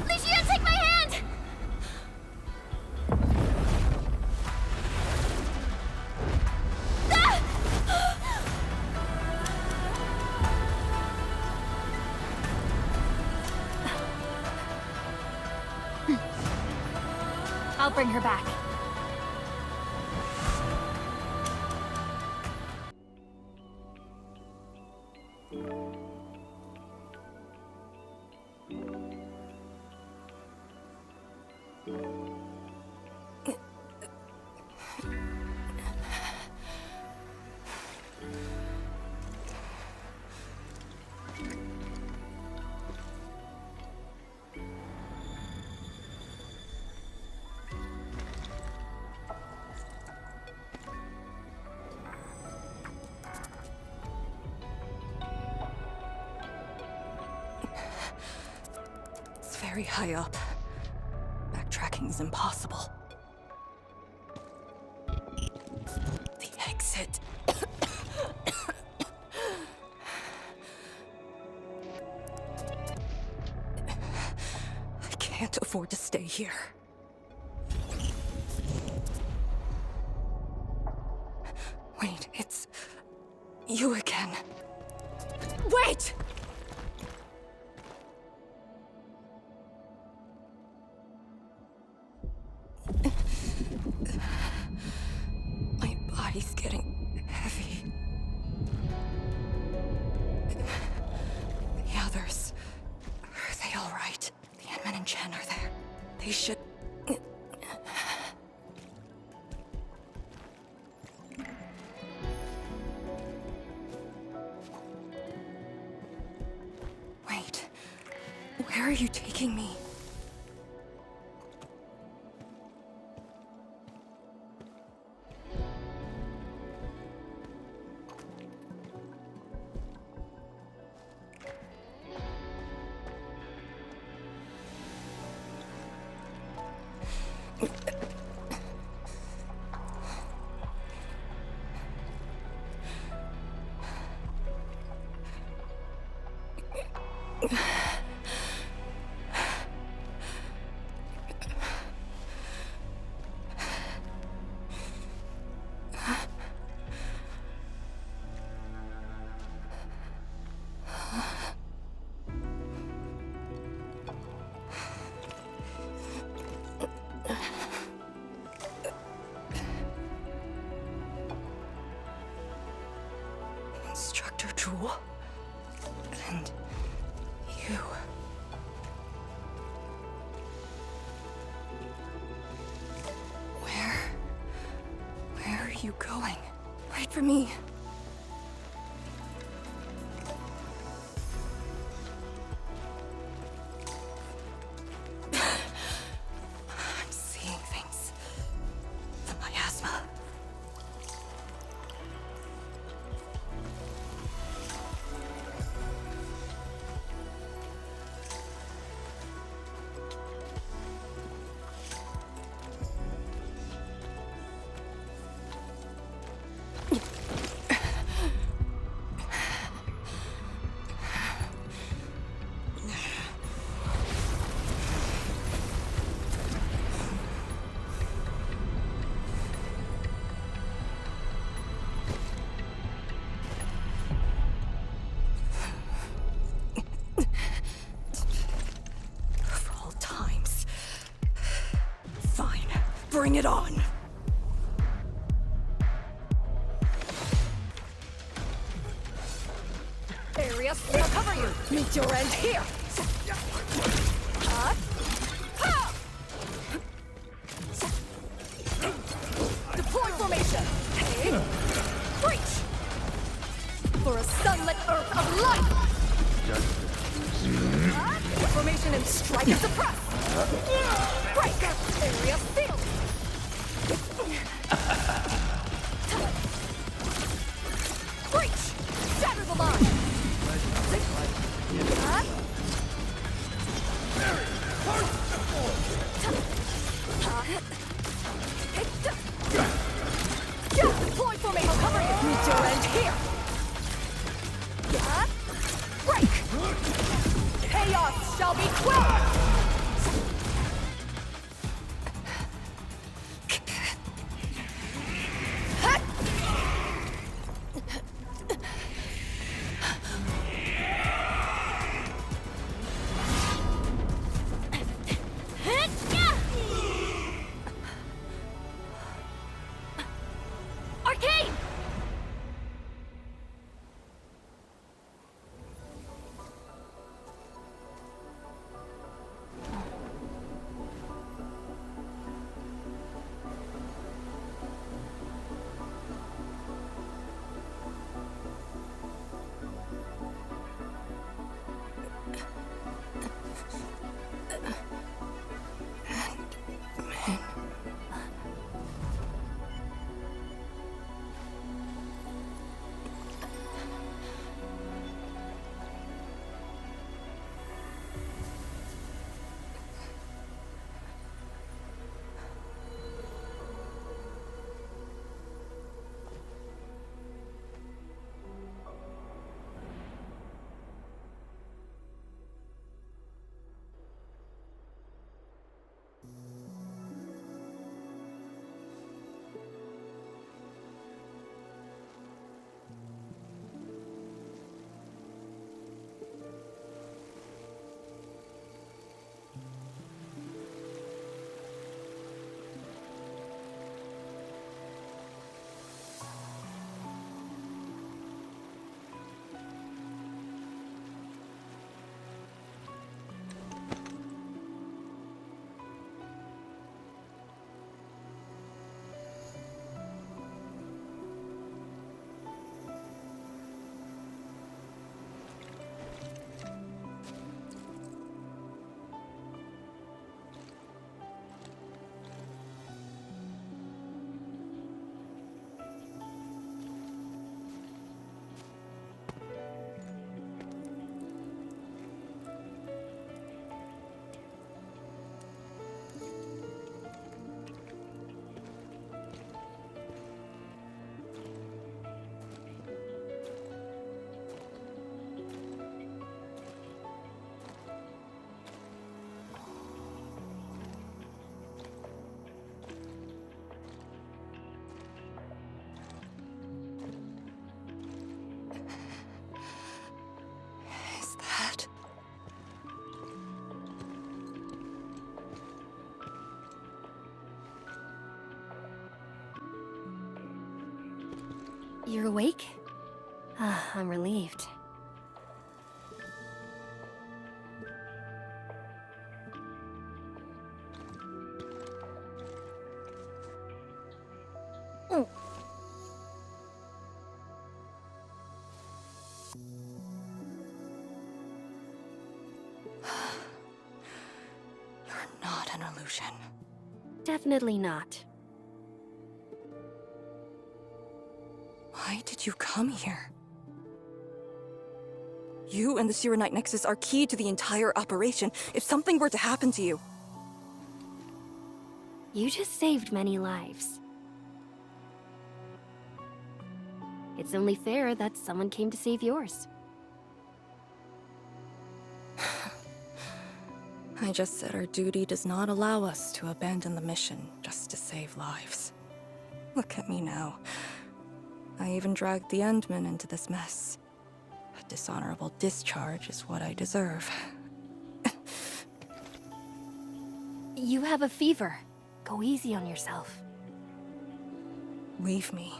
Licio, take my hand! I'll bring her back. It's very high up. Backtracking is impossible. The exit. I can't afford to stay here. Wait, it's you again. Wait! My body's getting heavy. The others, are they all right? The Endmin and Chen are there. They should... Wait, where are you taking me? Instructor Jewel. And you. Where are you going? Wait for me. I'm seeing things. The miasma. Bring it on! Arius, we'll cover you! Meet your end here! Deploy formation! Breach! For a sunlit earth of light! Formation and strike and suppress! Break! Area field! Breach! Shatter the line! Deploy formation! I'll cover you! Meet your end here! Break! Chaos shall be quelled! Arcane! You're awake? I'm relieved. You're not an illusion. Definitely not. Why did you come here? You and the Sirenite Nexus are key to the entire operation. If something were to happen to you... You just saved many lives. It's only fair that someone came to save yours. I just said our duty does not allow us to abandon the mission just to save lives. Look at me now. I even dragged the Endmen into this mess. A dishonorable discharge is what I deserve. You have a fever. Go easy on yourself. Leave me.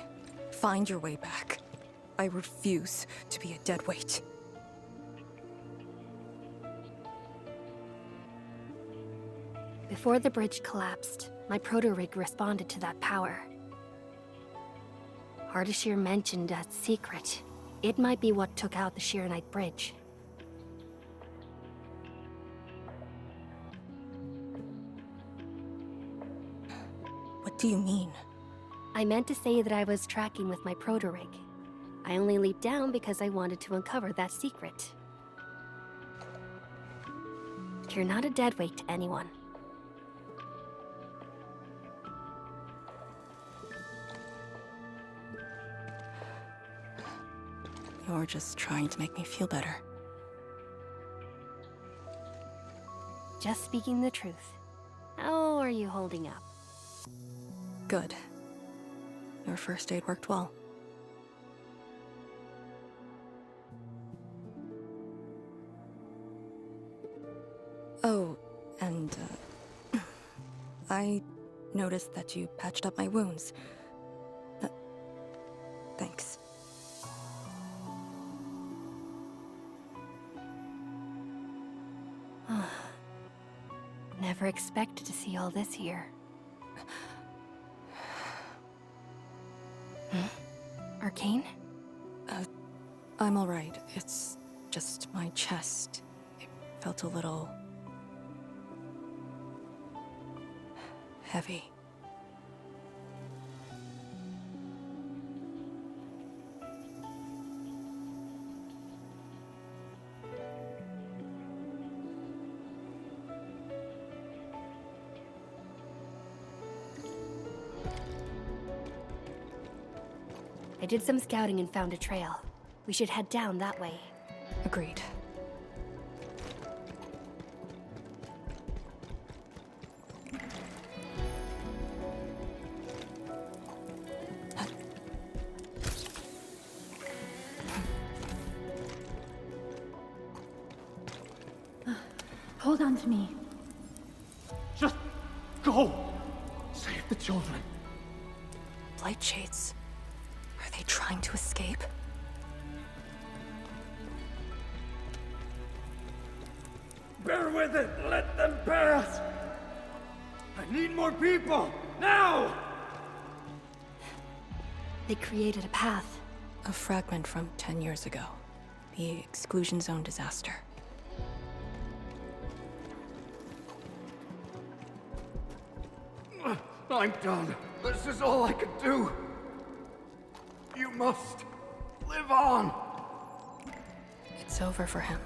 Find your way back. I refuse to be a dead weight. Before the bridge collapsed, my proto-rig responded to that power. Ardashir mentioned that secret. It might be what took out the Shiranite bridge. What do you mean? I meant to say that I was tracking with my proto-rig. I only leaped down because I wanted to uncover that secret. You're not a deadweight to anyone. You're just trying to make me feel better. Just speaking the truth. How are you holding up? Good. Your first aid worked well. Oh, and, I noticed that you patched up my wounds. Thanks. Never expected to see all this here. Arcane? I'm alright. It's just my chest. It felt a little... heavy. I did some scouting and found a trail. We should head down that way. Agreed. Hold on to me. Just go! Save the children. Blight Shades. Are they trying to escape? Bear with it! Let them pass! I need more people! Now! They created a path. A fragment from 10 years ago. The Exclusion Zone disaster. I'm done. This is all I could do. You must live on. It's over for him.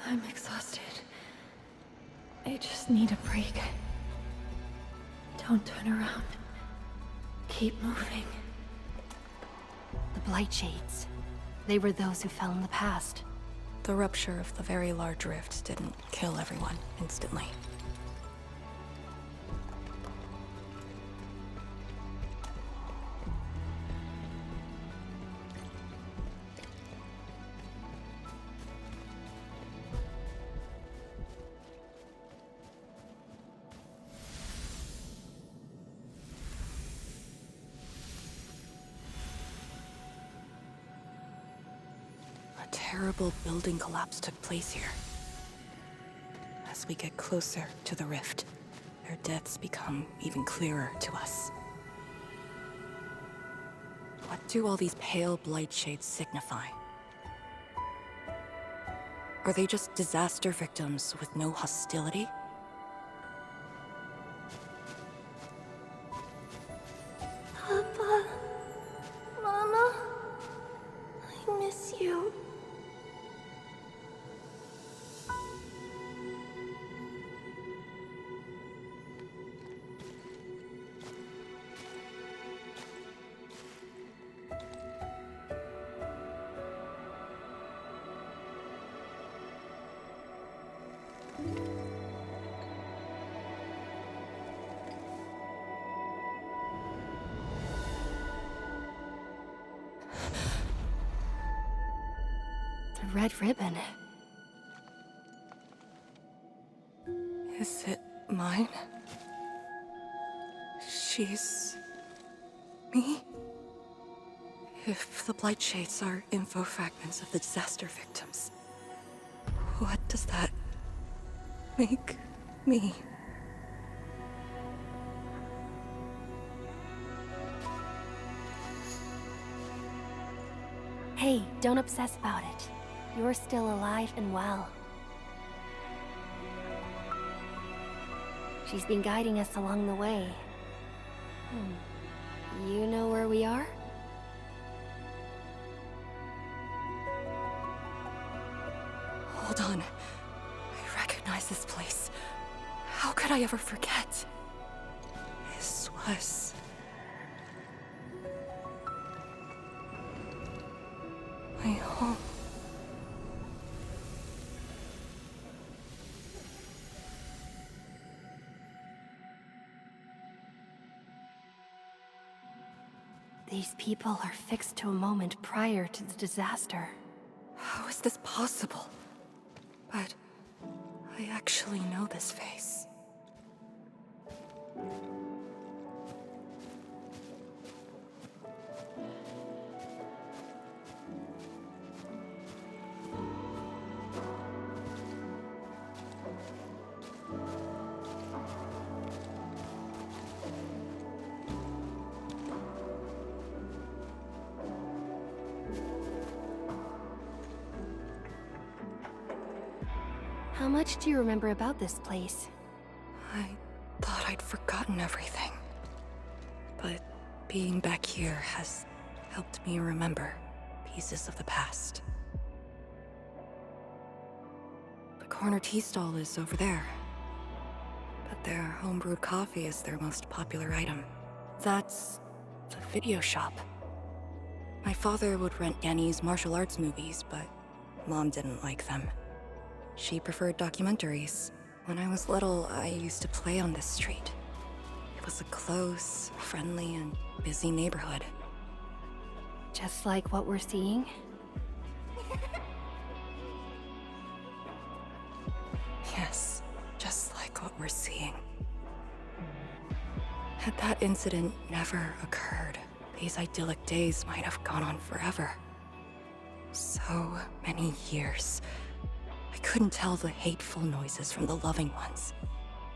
I'm exhausted. I just need a break. Don't turn around. Keep moving. The Blight Shades. They were those who fell in the past. The rupture of the very large rift didn't kill everyone instantly. A terrible building collapse took place here. As we get closer to the rift, their deaths become even clearer to us. What do all these pale blight shades signify? Are they just disaster victims with no hostility? Papa, Mama, I miss you. The red ribbon. Is it mine? She's... me? If the Blight Shades are info fragments of the disaster victims, what does that make me? Hey, don't obsess about it. You're still alive and well. She's been guiding us along the way. You know where we are? Hold on. I recognize this place. How could I ever forget? This was... my home. These people are fixed to a moment prior to the disaster. How is this possible? But I actually know this face. How much do you remember about this place? I thought I'd forgotten everything. But being back here has helped me remember pieces of the past. The corner tea stall is over there. But their homebrewed coffee is their most popular item. That's the video shop. My father would rent Yanni's martial arts movies, but Mom didn't like them. She preferred documentaries. When I was little, I used to play on this street. It was a close, friendly, and busy neighborhood. Just like what we're seeing? Yes, just like what we're seeing. Had that incident never occurred, these idyllic days might have gone on forever. So many years. I couldn't tell the hateful noises from the loving ones.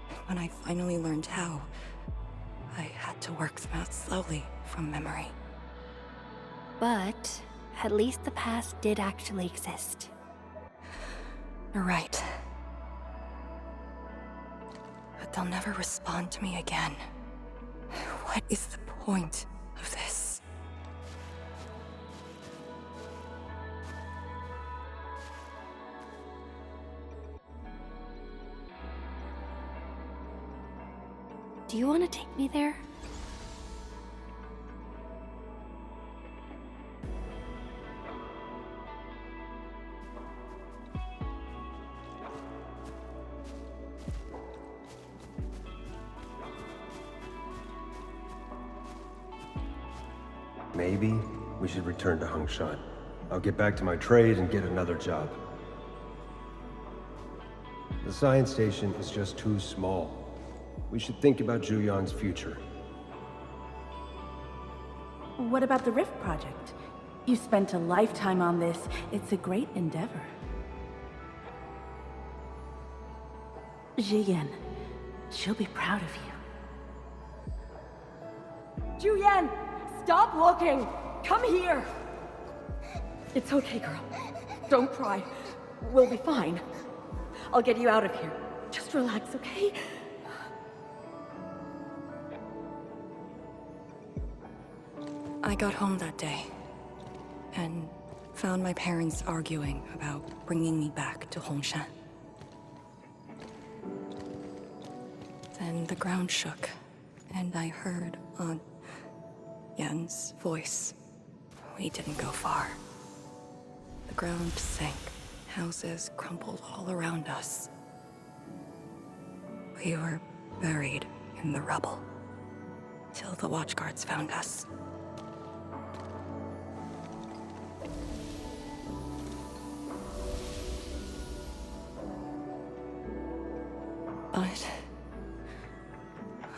And when I finally learned how, I had to work them out slowly from memory. But at least the past did actually exist. You're right. But they'll never respond to me again. What is the point of this? Do you want to take me there? Maybe we should return to Hongshan. I'll get back to my trade and get another job. The science station is just too small. We should think about Zhuang's future. What about the Rift Project? You spent a lifetime on this. It's a great endeavor. Zhiyan, she'll be proud of you. Zhuyan, stop looking! Come here! It's okay, girl. Don't cry. We'll be fine. I'll get you out of here. Just relax, okay? I got home that day, and found my parents arguing about bringing me back to Hongshan. Then the ground shook, and I heard Aunt Yan's voice. We didn't go far. The ground sank, houses crumbled all around us. We were buried in the rubble, till the watchguards found us. But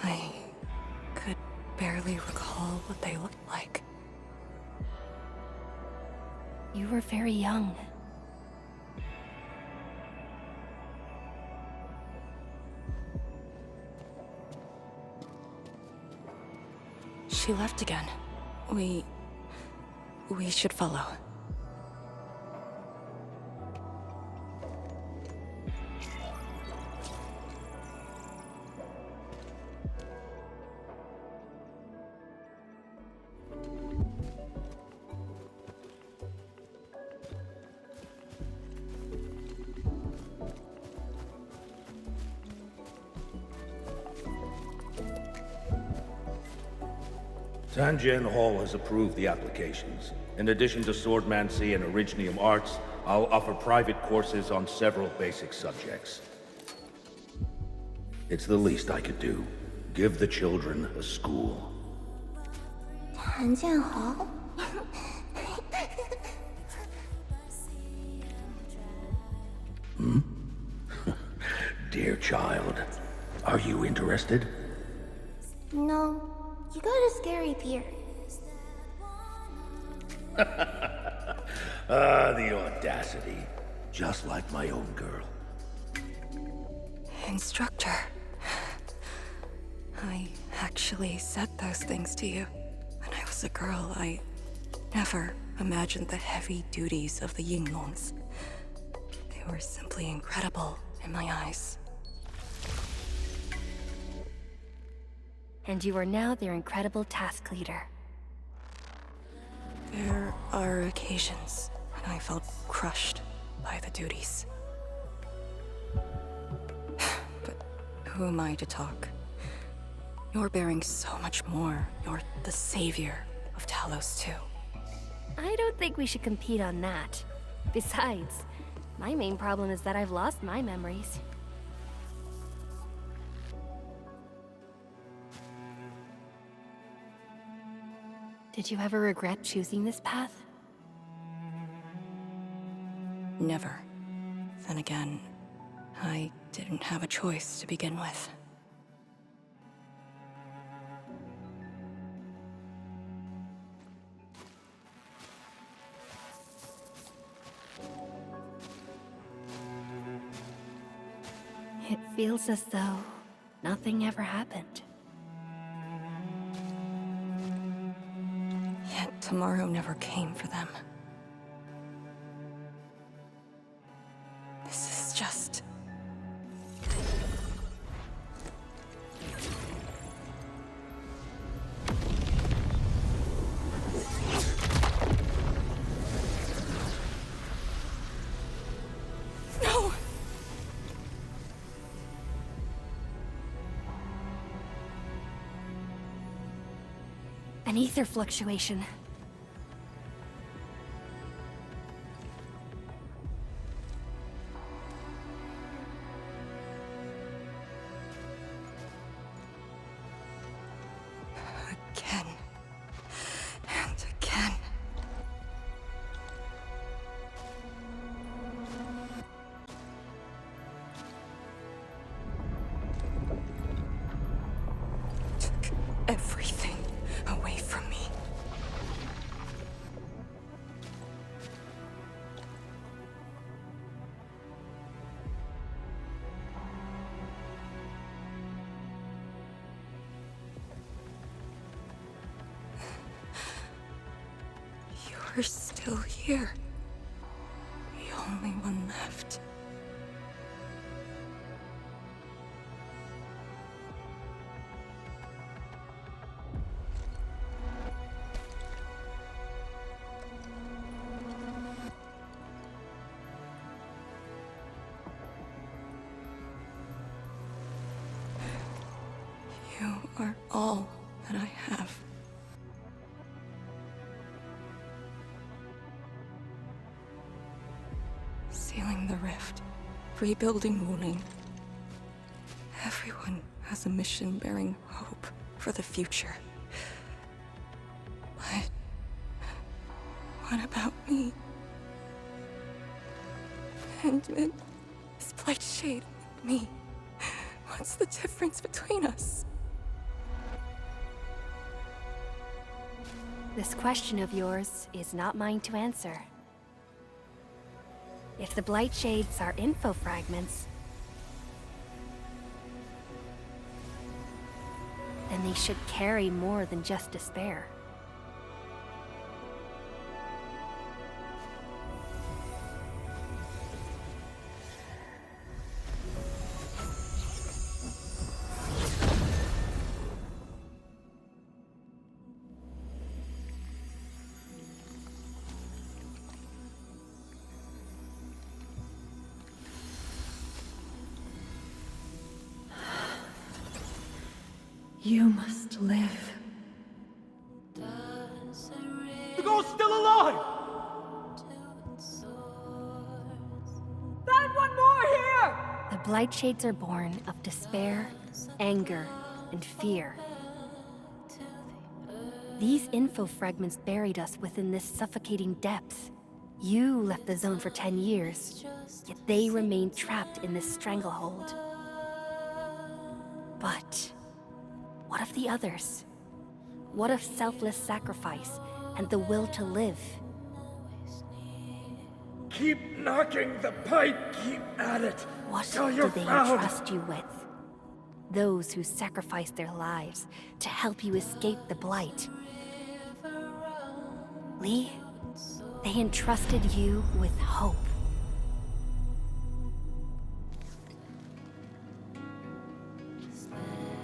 I could barely recall what they looked like. You were very young. She left again. We should follow. Tangen Hall has approved the applications. In addition to swordmancy and originium arts, I'll offer private courses on several basic subjects. It's the least I could do. Give the children a school. Tangen Hall? Hmm? Dear child, are you interested? No, you got a scary peer. The audacity. Just like my own girl. Instructor. I actually said those things to you. When I was a girl, I never imagined the heavy duties of the Yinglongs. They were simply incredible in my eyes. And you are now their incredible task leader. There are occasions when I felt crushed by the duties. But who am I to talk? You're bearing so much more. You're the savior of Talos-II. I don't think we should compete on that. Besides, my main problem is that I've lost my memories. Did you ever regret choosing this path? Never. Then again, I didn't have a choice to begin with. It feels as though nothing ever happened. Yet tomorrow never came for them. This is just... No! An ether fluctuation. Again. And again. Took everything away from me. You're still here. The only one left. You are all that I have. Sealing the rift, rebuilding Wuling. Everyone has a mission bearing hope for the future. But what about me? Endmin, this blight shade, me. What's the difference between us? This question of yours is not mine to answer. If the Blight Shades are info fragments, then they should carry more than just despair. You must live. The ghost's still alive! Find one more here! The Blight Shades are born of despair, anger, and fear. These info fragments buried us within this suffocating depth. You left the zone for 10 years, yet they remain trapped in this stranglehold. But what of the others? What of selfless sacrifice and the will to live? Keep knocking the pipe, keep at it. What till do you're they found. entrust you with? Those who sacrificed their lives to help you escape the Blight. Lee, they entrusted you with hope.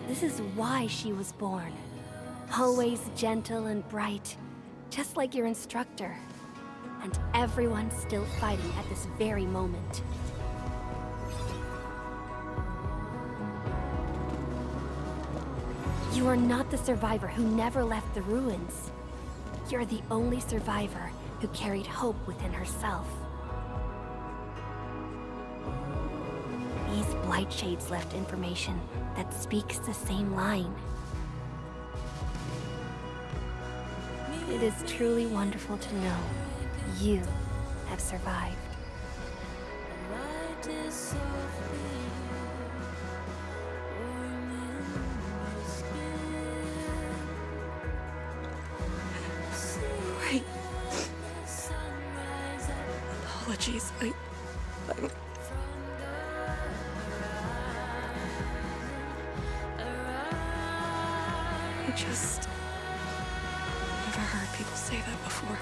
This is why she was born. Always gentle and bright, just like your instructor. And everyone still fighting at this very moment. You are not the survivor who never left the ruins. You're the only survivor who carried hope within herself. These Blight Shades left information that speaks the same line. It is truly wonderful to know you have survived. Wait. Apologies, I'm... I just... never heard people say that before.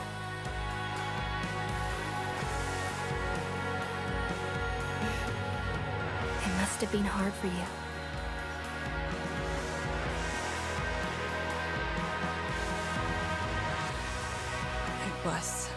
It must have been hard for you. It was.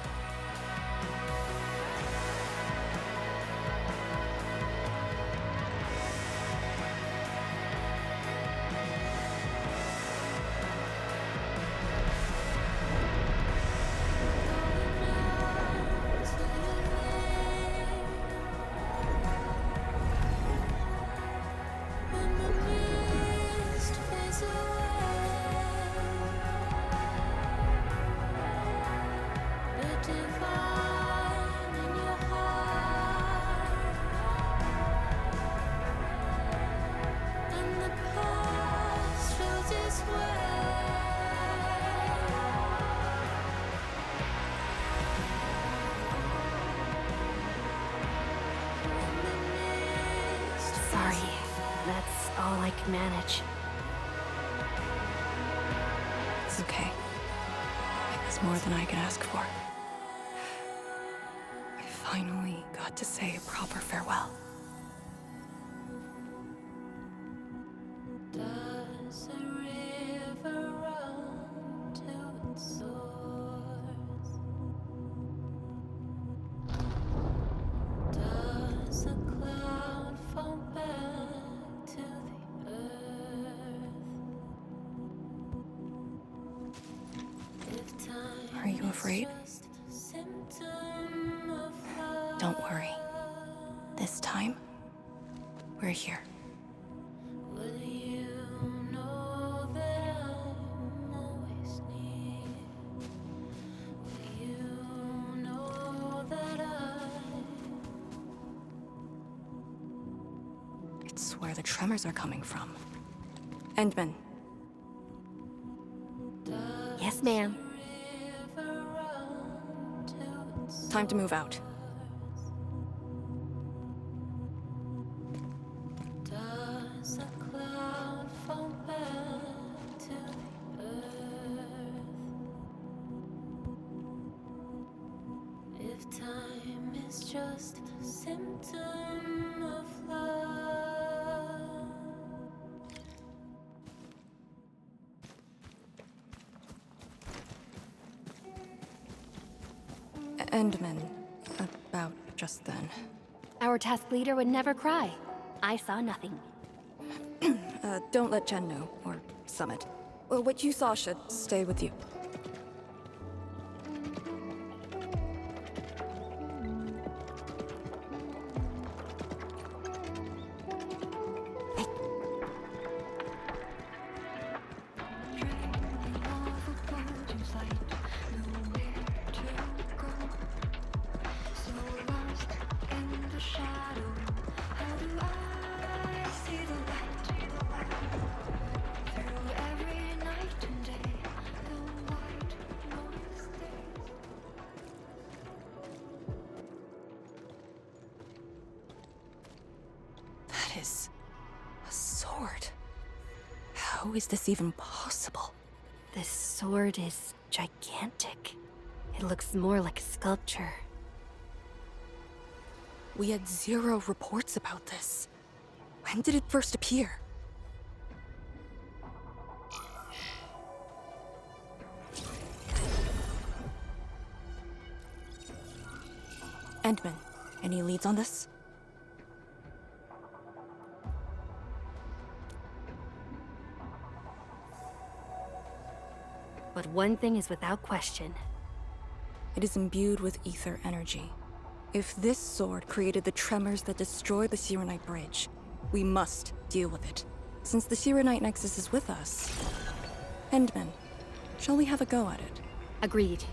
Sorry, that's all I can manage. It's okay. It was more than I could ask for. I finally got to say a proper farewell. Are you afraid? Don't worry. This time, we're here. It's where the tremors are coming from. Endmin. Yes, ma'am. Time to move out. Endmin, about just then. Our task leader would never cry. I saw nothing. Don't let Jen know, or Summit. Well, what you saw should stay with you. That is a sword. How is this even possible? This sword is gigantic. It looks more like a sculpture. We had 0 reports about this. When did it first appear? Endmin, any leads on this? But one thing is without question. It is imbued with ether energy. If this sword created the tremors that destroyed the Sirenite Bridge, we must deal with it. Since the Sirenite Nexus is with us, Endmin, shall we have a go at it? Agreed.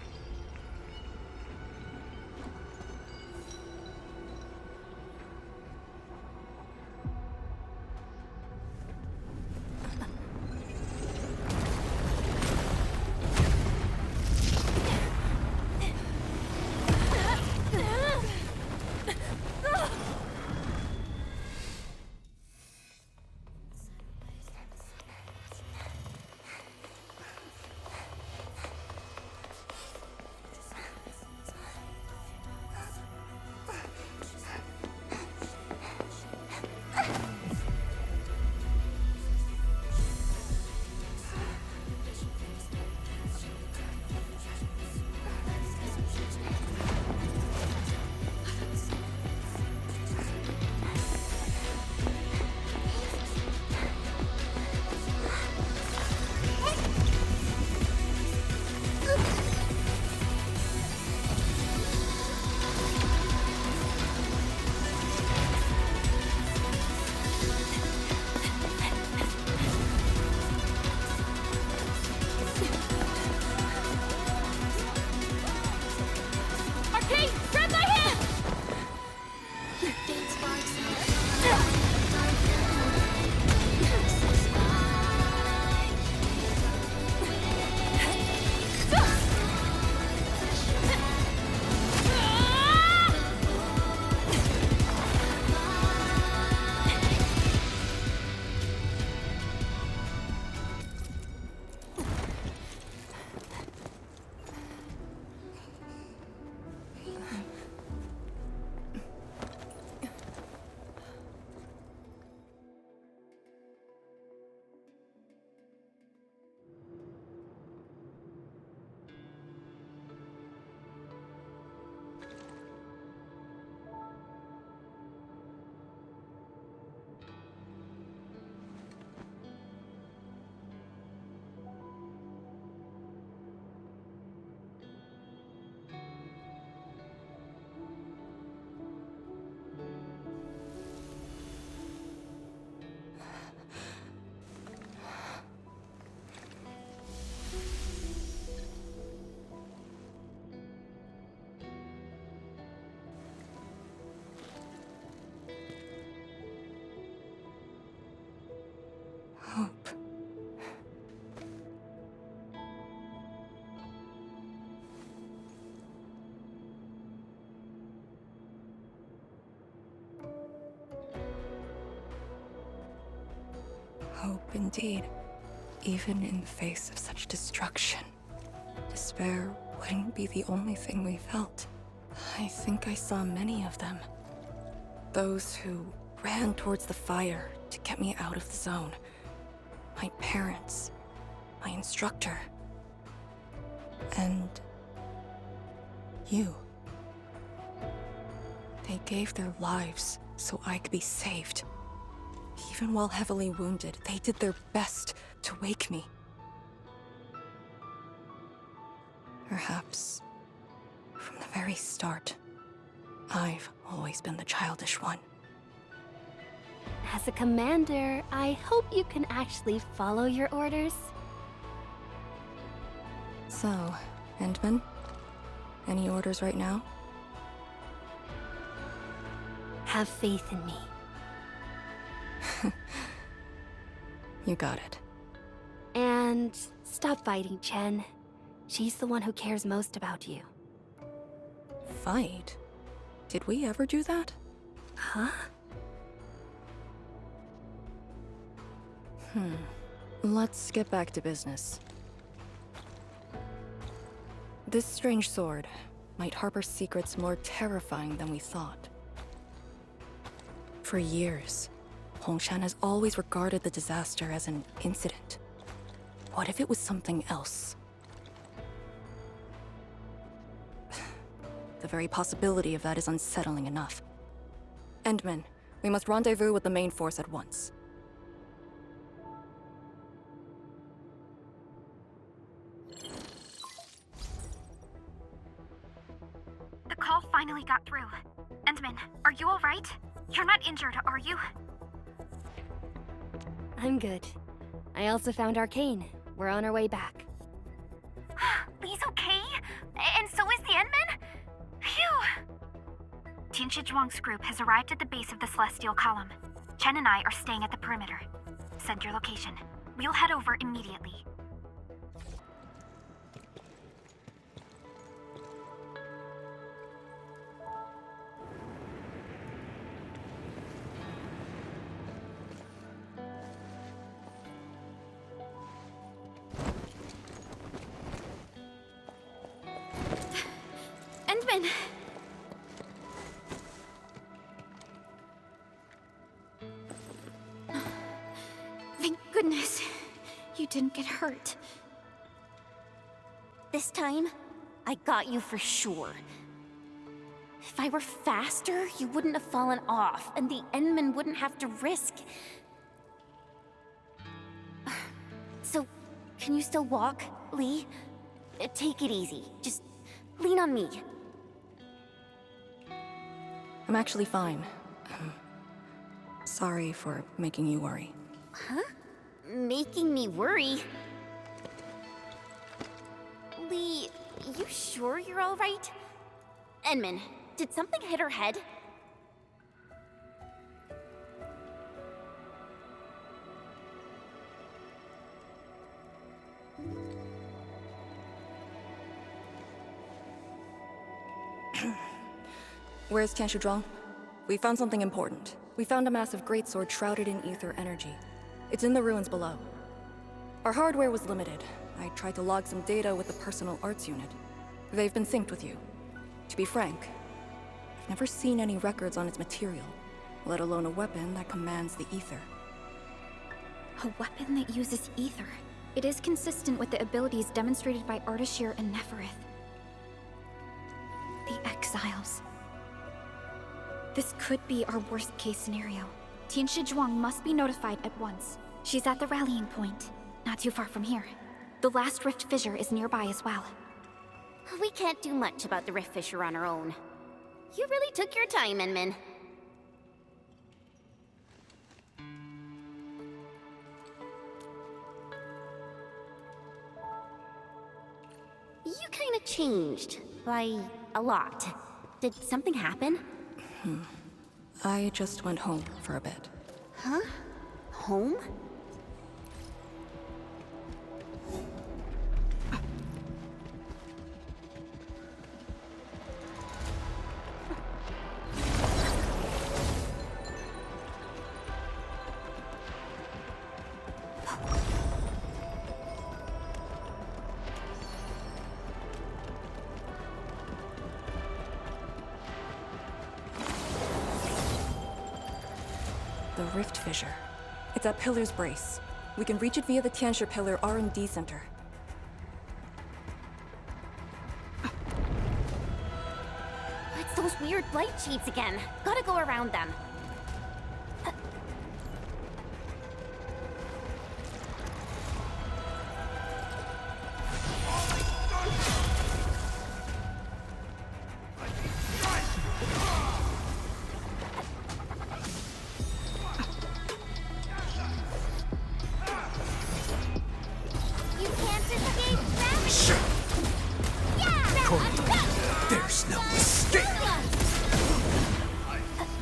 Hope. Hope indeed. Even in the face of such destruction, despair wouldn't be the only thing we felt. I think I saw many of them. Those who ran towards the fire to get me out of the zone. My parents, my instructor, and you. They gave their lives so I could be saved. Even while heavily wounded, they did their best to wake me. Perhaps, from the very start, I've always been the childish one. As a commander, I hope you can actually follow your orders. So, Endmin? Any orders right now? Have faith in me. You got it. And stop fighting, Chen. She's the one who cares most about you. Fight? Did we ever do that? Huh? Let's get back to business. This strange sword might harbor secrets more terrifying than we thought. For years, Hongshan has always regarded the disaster as an incident. What if it was something else? The very possibility of that is unsettling enough. Endmin, we must rendezvous with the main force at once. The call finally got through. Endmin, are you alright? You're not injured, are you? I'm good. I also found Arcane. We're on our way back. Lee's okay? And so is the Endmin? Phew! Tianshi Zhuang's group has arrived at the base of the Celestial Column. Chen and I are staying at the perimeter. Send your location. We'll head over immediately. Endmin! Thank goodness you didn't get hurt. This time, I got you for sure. If I were faster, you wouldn't have fallen off, and the Endmen wouldn't have to risk. So, can you still walk, Lee? Take it easy. Just lean on me. I'm actually fine. Sorry for making you worry. Huh? Making me worry? Lee, you sure you're all right? Endmin, did something hit her head? Where's Tianshi Zhuang? We found something important. We found a massive greatsword shrouded in ether energy. It's in the ruins below. Our hardware was limited. I tried to log some data with the personal arts unit. They've been synced with you. To be frank, I've never seen any records on its material, let alone a weapon that commands the ether. A weapon that uses ether. It is consistent with the abilities demonstrated by Ardashir and Neferith. The Exiles. This could be our worst-case scenario. Tianshi Zhuang must be notified at once. She's at the rallying point, not too far from here. The last rift fissure is nearby as well. We can't do much about the rift fissure on our own. You really took your time, Endmin. You kinda changed. By a lot. Did something happen? I just went home for a bit. Huh? Home? rift fissure. It's at Pillar's Brace. We can reach it via the Tianshi Pillar R&D Center. It's those weird blight shades again. Gotta go around them.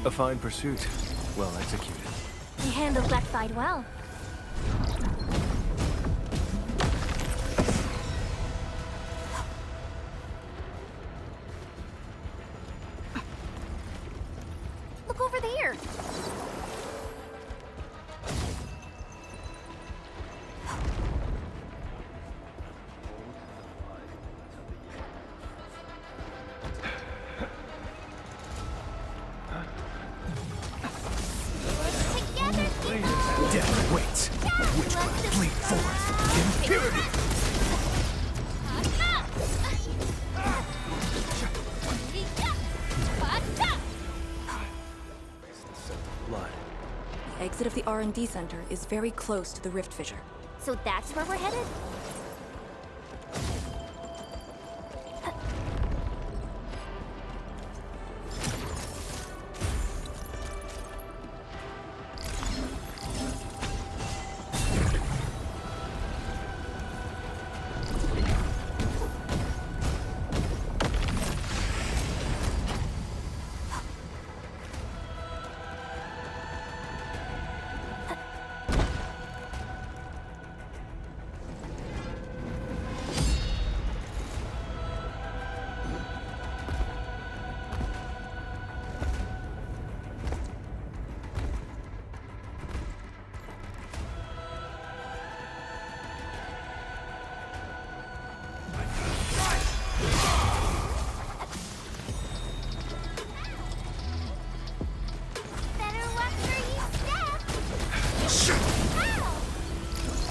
A fine pursuit. Well executed. You handled that fight well. Look over there. Death waits. Which will bleed forth in purity. Blood. The exit of the R&D Center is very close to the rift fissure. So that's where we're headed?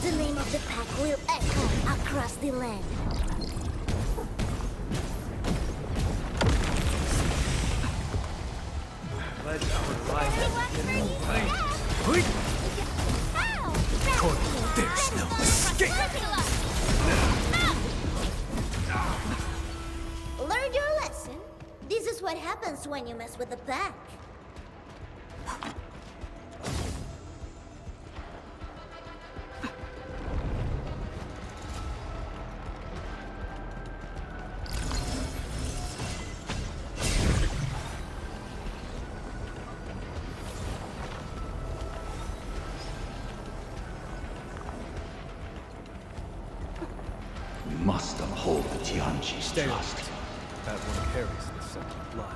The name of the pack will echo across the land. Let our life there's no escape. Learned your lesson. This is what happens when you mess with the pack. We must uphold the Tianqi's trust. That one carries the scent of blood.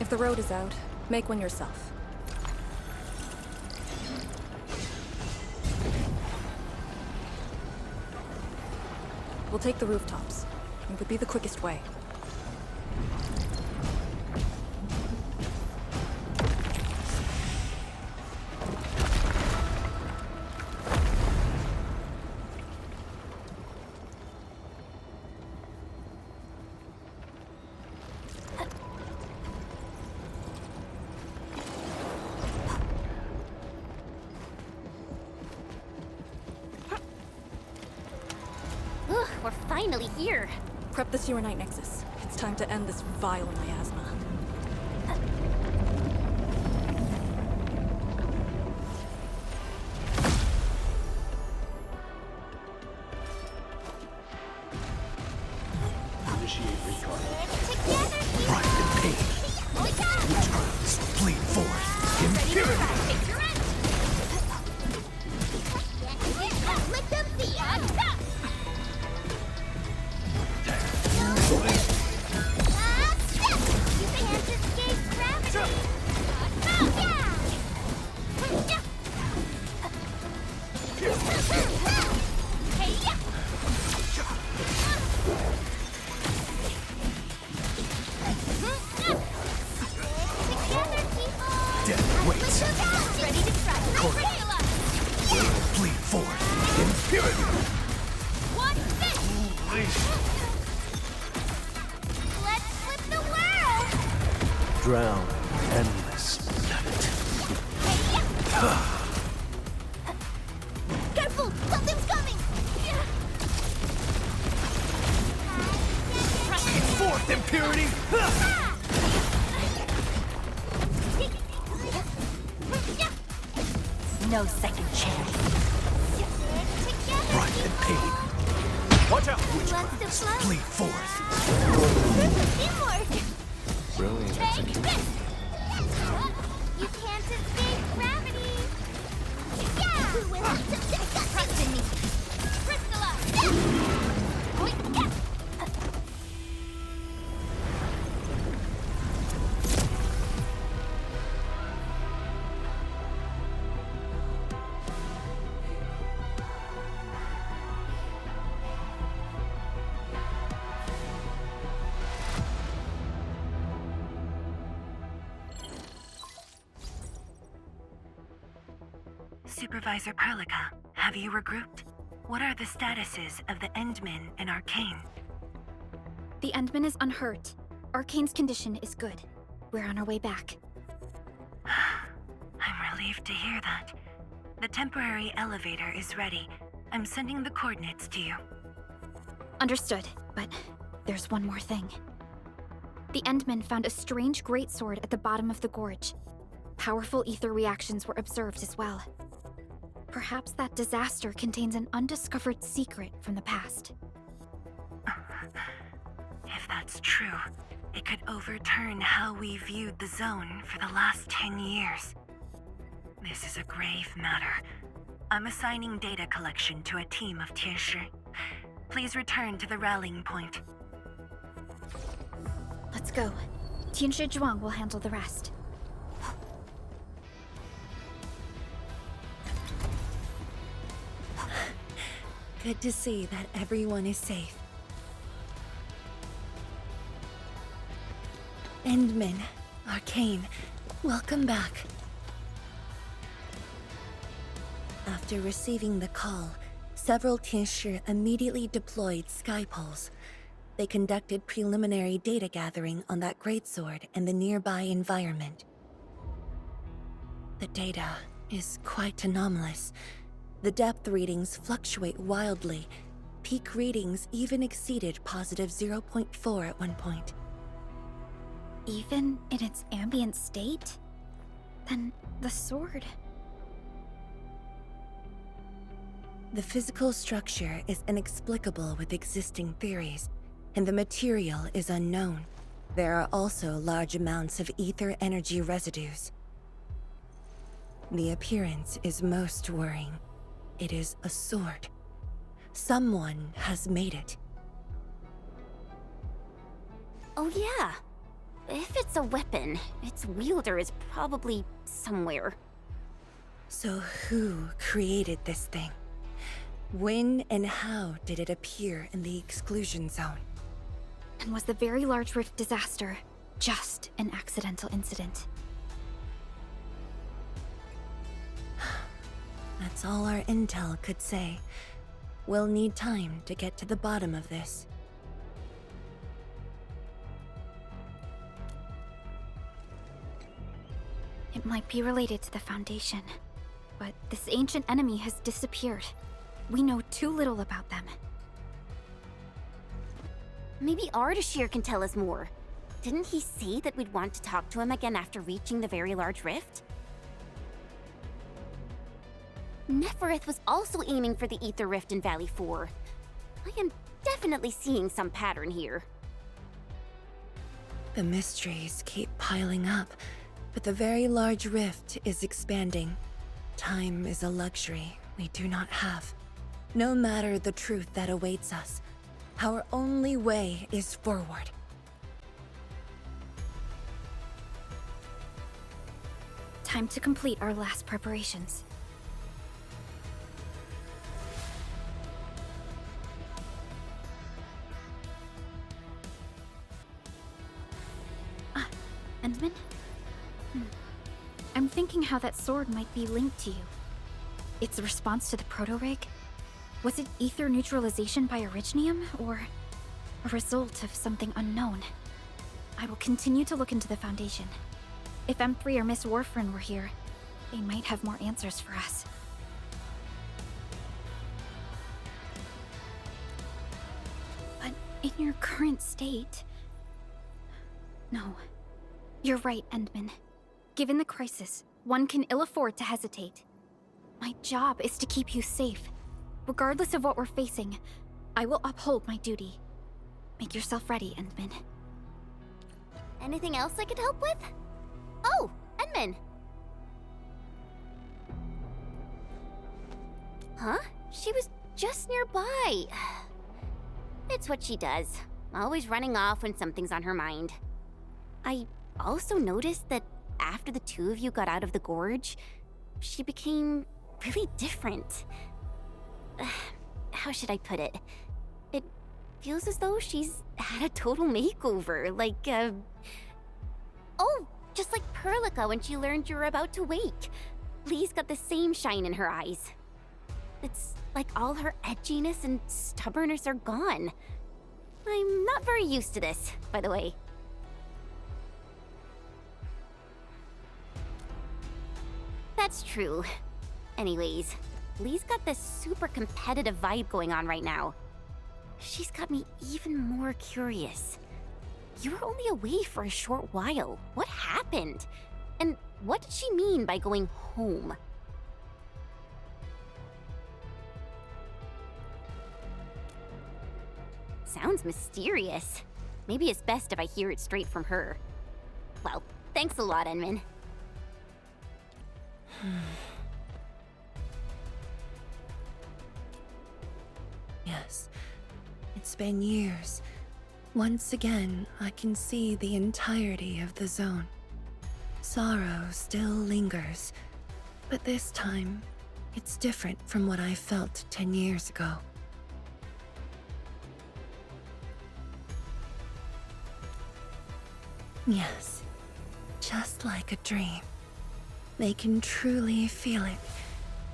If the road is out, make one yourself. We'll take the rooftops. It would be the quickest way. We're finally here. Prep the Serenite Nexus. It's time to end this vile miasma. Initiate recon. Right in pain. Witchcrafts, bleed forth. Impurity. Let them see us! Death waits. Ready to try. Bleed forth. Impurity. What's this? Let's flip the world! Drown. Endless. Careful! Something's coming! Bleed forth, impurity. No second chance. Right in pain. Watch out! Witchcrafts, bleed forth. This is teamwork! Brilliant Take execution. this! You can't escape gravity! Yeah! Who will trust in me? Crystallize! Yeah! Supervisor Perlica, have you regrouped? What are the statuses of the Endmin and Arcane? The Endmin is unhurt. Arcane's condition is good. We're on our way back. I'm relieved to hear that. The temporary elevator is ready. I'm sending the coordinates to you. Understood, but there's one more thing. The Endmin found a strange greatsword at the bottom of the gorge. Powerful ether reactions were observed as well. Perhaps that disaster contains an undiscovered secret from the past. If that's true, it could overturn how we viewed the zone for the last 10 years. This is a grave matter. I'm assigning data collection to a team of Tianshi. Please return to the rallying point. Let's go. Tianshi Zhuang will handle the rest. Good to see that everyone is safe. Endmin, Arcane, welcome back. After receiving the call, several Tianshi immediately deployed skypoles. They conducted preliminary data gathering on that greatsword and the nearby environment. The data is quite anomalous. The depth readings fluctuate wildly. Peak readings even exceeded positive 0.4 at one point. Even in its ambient state? Then the sword... The physical structure is inexplicable with existing theories, and the material is unknown. There are also large amounts of ether energy residues. The appearance is most worrying. It is a sword. Someone has made it. Oh yeah. if it's a weapon, its wielder is probably somewhere. So who created this thing? When and how did it appear in the exclusion zone? And was the Very Large Rift disaster just an accidental incident? That's all our intel could say. We'll need time to get to the bottom of this. It might be related to the Foundation, but this ancient enemy has disappeared. We know too little about them. Maybe Ardashir can tell us more. Didn't he say that we'd want to talk to him again after reaching the Very Large Rift? Neferith was also aiming for the Ether Rift in Valley 4. I am definitely seeing some pattern here. The mysteries keep piling up, but the Very Large Rift is expanding. Time is a luxury we do not have. No matter the truth that awaits us, our only way is forward. Time to complete our last preparations. Endmin? I'm thinking how that sword might be linked to you. Its response to the proto-rig? Was it ether neutralization by Originium, or a result of something unknown? I will continue to look into the Foundation. If M3 or Miss Warfrin were here, they might have more answers for us. But in your current state... No. You're right, Endmin. Given the crisis, one can ill afford to hesitate. My job is to keep you safe. Regardless of what we're facing, I will uphold my duty. Make yourself ready, Endmin. Anything else I could help with? Oh, Endmin! Huh? She was just nearby. It's what she does. Always running off when something's on her mind. I also noticed that after the two of you got out of the gorge, she became really different. How should I put it? It feels as though she's had a total makeover, like, Oh, just like Perlica when she learned you were about to wake. Lee's got the same shine in her eyes. It's like all her edginess and stubbornness are gone. I'm not very used to this, by the way. That's true. Anyways, Lee's got this super competitive vibe going on right now. She's got me even more curious. You were only away for a short while. What happened? And what did she mean by going home? Sounds mysterious. Maybe it's best if I hear it straight from her. Well, thanks a lot, Endmin. Yes, it's been years. Once again, I can see the entirety of the zone. Sorrow still lingers, but this time, it's different from what I felt 10 years ago. Yes, just like a dream. They can truly feel it,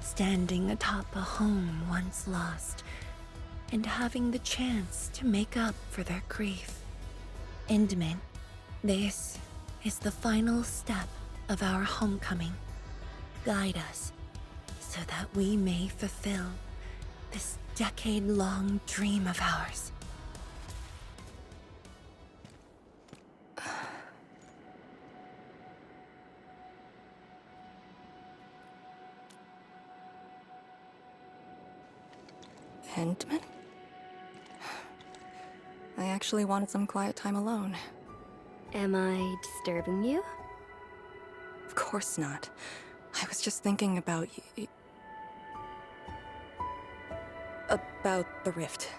standing atop a home once lost, and having the chance to make up for their grief. Endmin, this is the final step of our homecoming. Guide us, so that we may fulfill this decade-long dream of ours. Endmin? I actually wanted some quiet time alone. Am I disturbing you? Of course not. I was just thinking about about the rift.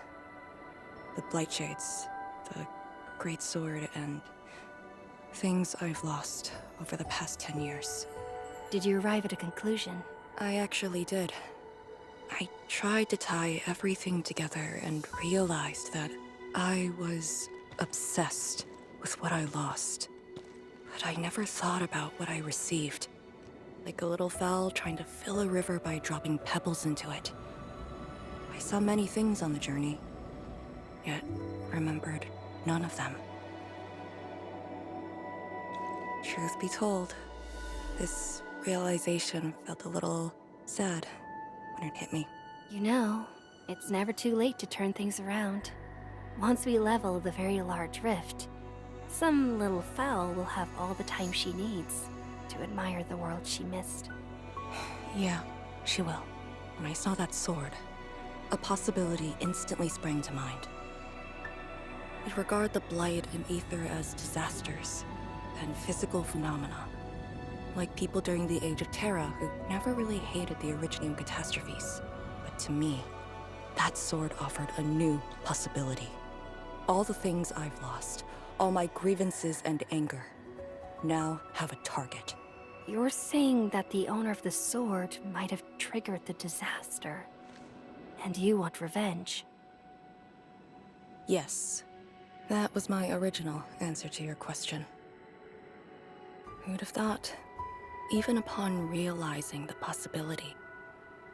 The Blightshades, the Great Sword, and... Things I've lost over the past 10 years. Did you arrive at a conclusion? I actually did. I tried to tie everything together and realized that I was obsessed with what I lost. But I never thought about what I received. Like a little fowl trying to fill a river by dropping pebbles into it. I saw many things on the journey, yet remembered none of them. Truth be told, this realization felt a little sad when it hit me. You know, it's never too late to turn things around. Once we level the very large rift, some little fowl will have all the time she needs to admire the world she missed. Yeah, she will. When I saw that sword, a possibility instantly sprang to mind. We'd regard the Blight and Aether as disasters and physical phenomena, like people during the Age of Terra who never really hated the Originium catastrophes. But to me, that sword offered a new possibility. All the things I've lost, all my grievances and anger, now have a target. You're saying that the owner of the sword might have triggered the disaster, and you want revenge? Yes, that was my original answer to your question. Who'd have thought? Even upon realizing the possibility,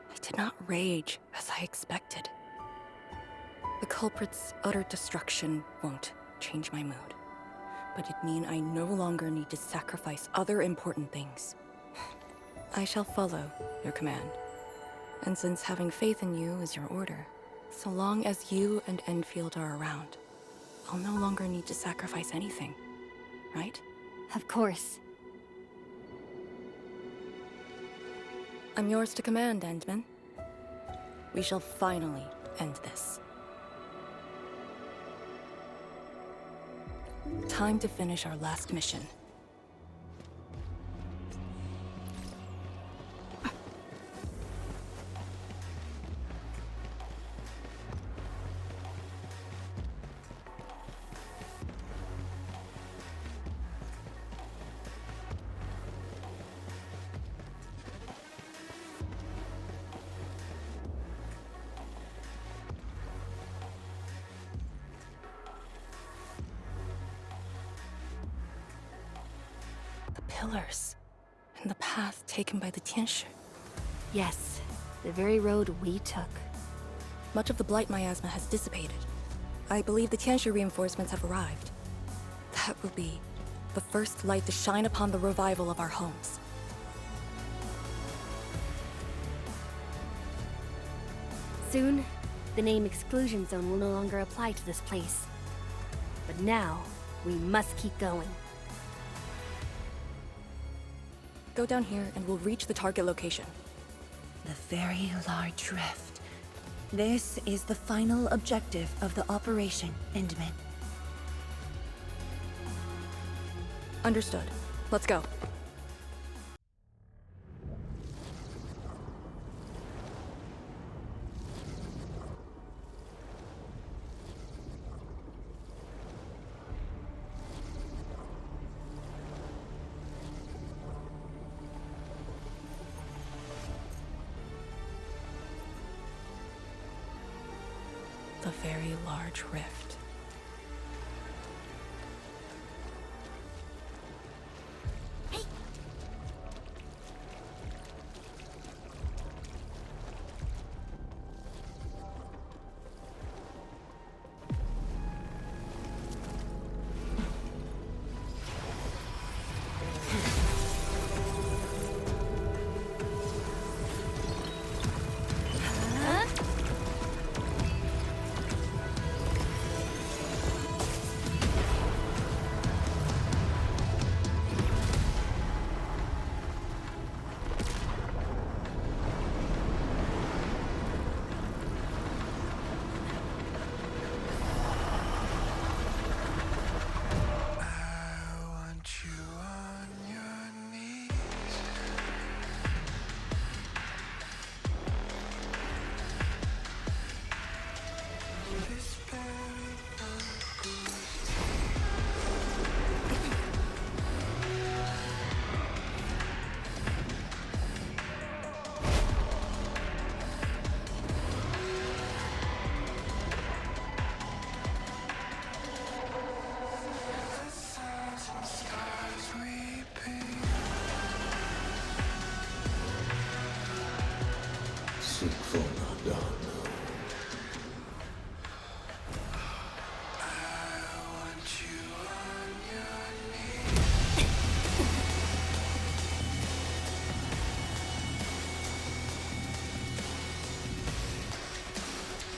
I did not rage as I expected. The culprit's utter destruction won't change my mood, but it'd mean I no longer need to sacrifice other important things. I shall follow your command, and since having faith in you is your order, so long as you and Endfield are around, I'll no longer need to sacrifice anything, right? Of course. I'm yours to command, Endmin. We shall finally end this. Time to finish our last mission. Pillars, and the path taken by the Tianshi. Yes, the very road we took. Much of the Blight miasma has dissipated. I believe the Tianshi reinforcements have arrived. That will be the first light to shine upon the revival of our homes. Soon, the name Exclusion Zone will no longer apply to this place. But now, we must keep going. Go down here and we'll reach the target location. The very large rift. This is the final objective of the operation, Endmin. Understood. Let's go. The very large rift.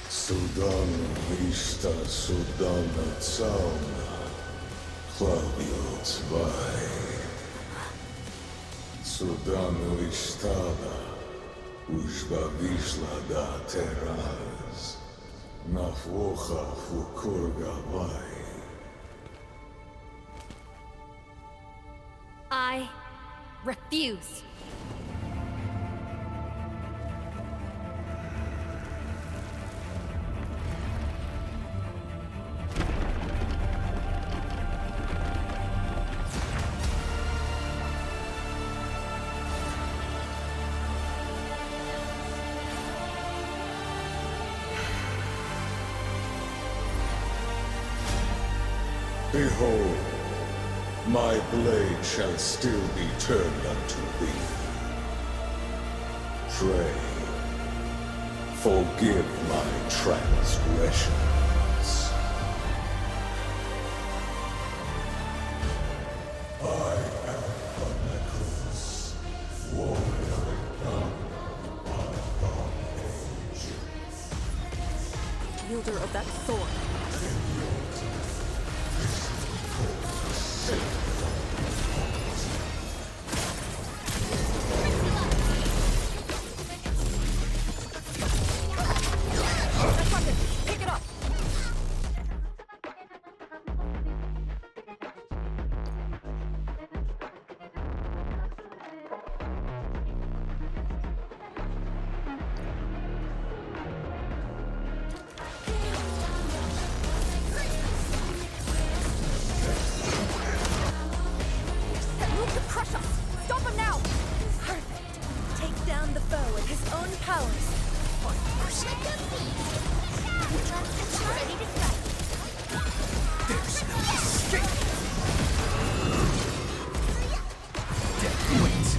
Sudana Vista Sudana Zauna Claudio Zwei Sudana Istada Ushba Vishla da Terraz Nafwocha Fukurga Vai. I refuse. Behold, my blade shall still be turned unto thee. Pray, forgive my transgressions. I am Necros, warrior of bygone ages. Wielder of that sword. Pick it up! Move to crush us! Stop him now! Perfect. Take down the foe with his own powers. Ready to strike. There's no escape! Death waits.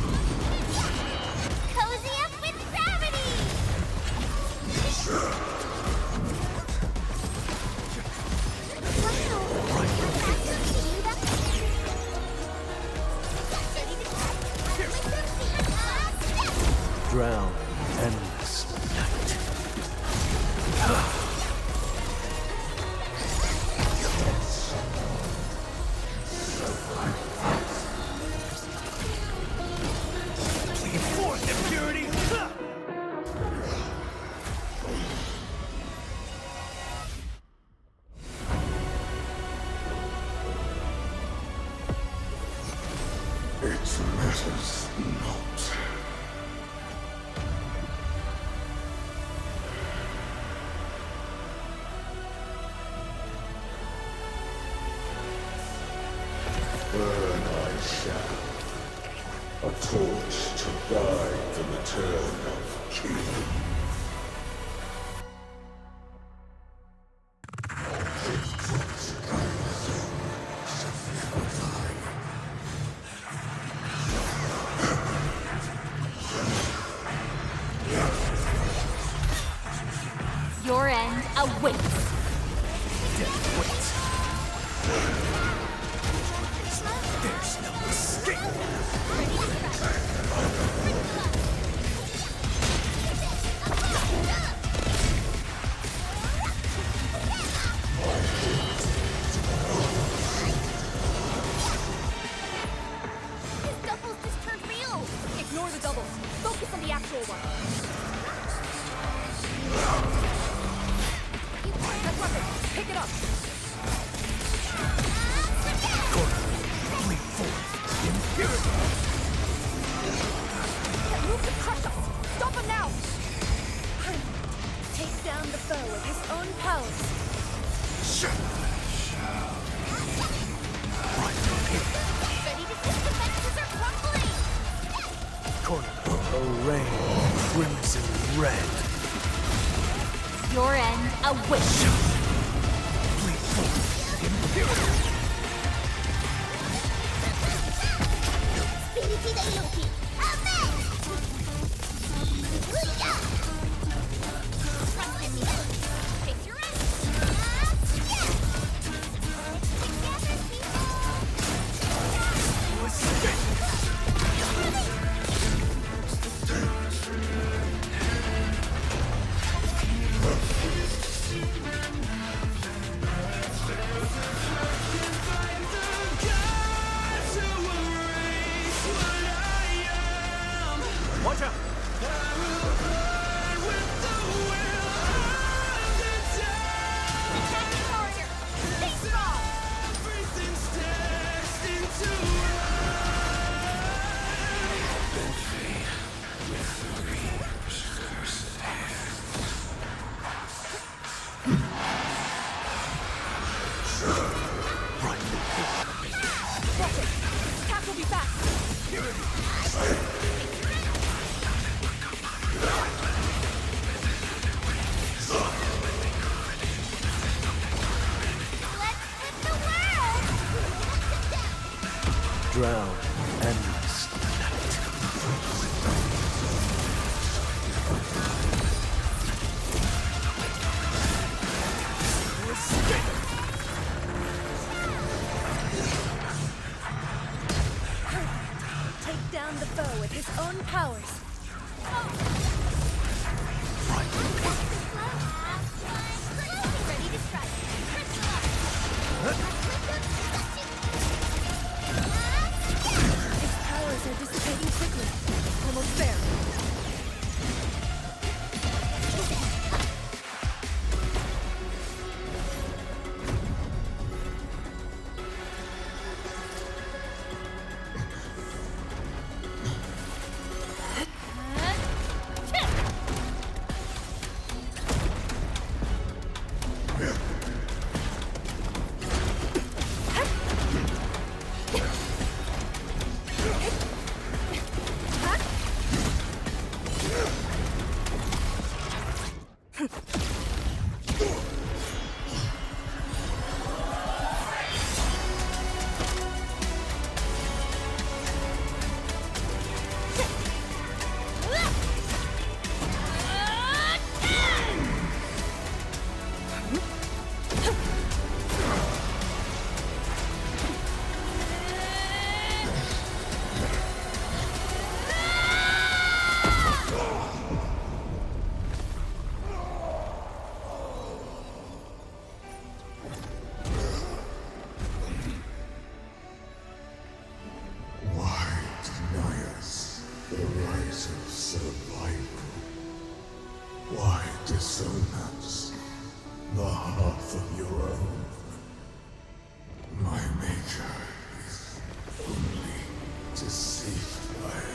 Cozy up with gravity! Drown in endless night. Plead forth, impurity! It matters not. Burn I shall, a torch to guide the return of King. Your end awaits. Death waits. There's no escape! His doubles just turned real. Ignore the doubles. Focus on the actual one. That weapon. Pick it up. Bleed forth, impurity! Move to crush us. Stop him now. Perfect. Take down the foe with his own powers. Ready to see the fences are crumbling. Corner, a rain, crimson red. Your end awaits. Bleed forth, impurity! Spiriti dei lupi. Amen. Cap will be fast! Drown endless. Take down the foe with his own powers. Ready to strike. His powers are dissipating quickly. Almost there. Why disown us? The hearth of your own. My maker is only deceived by her.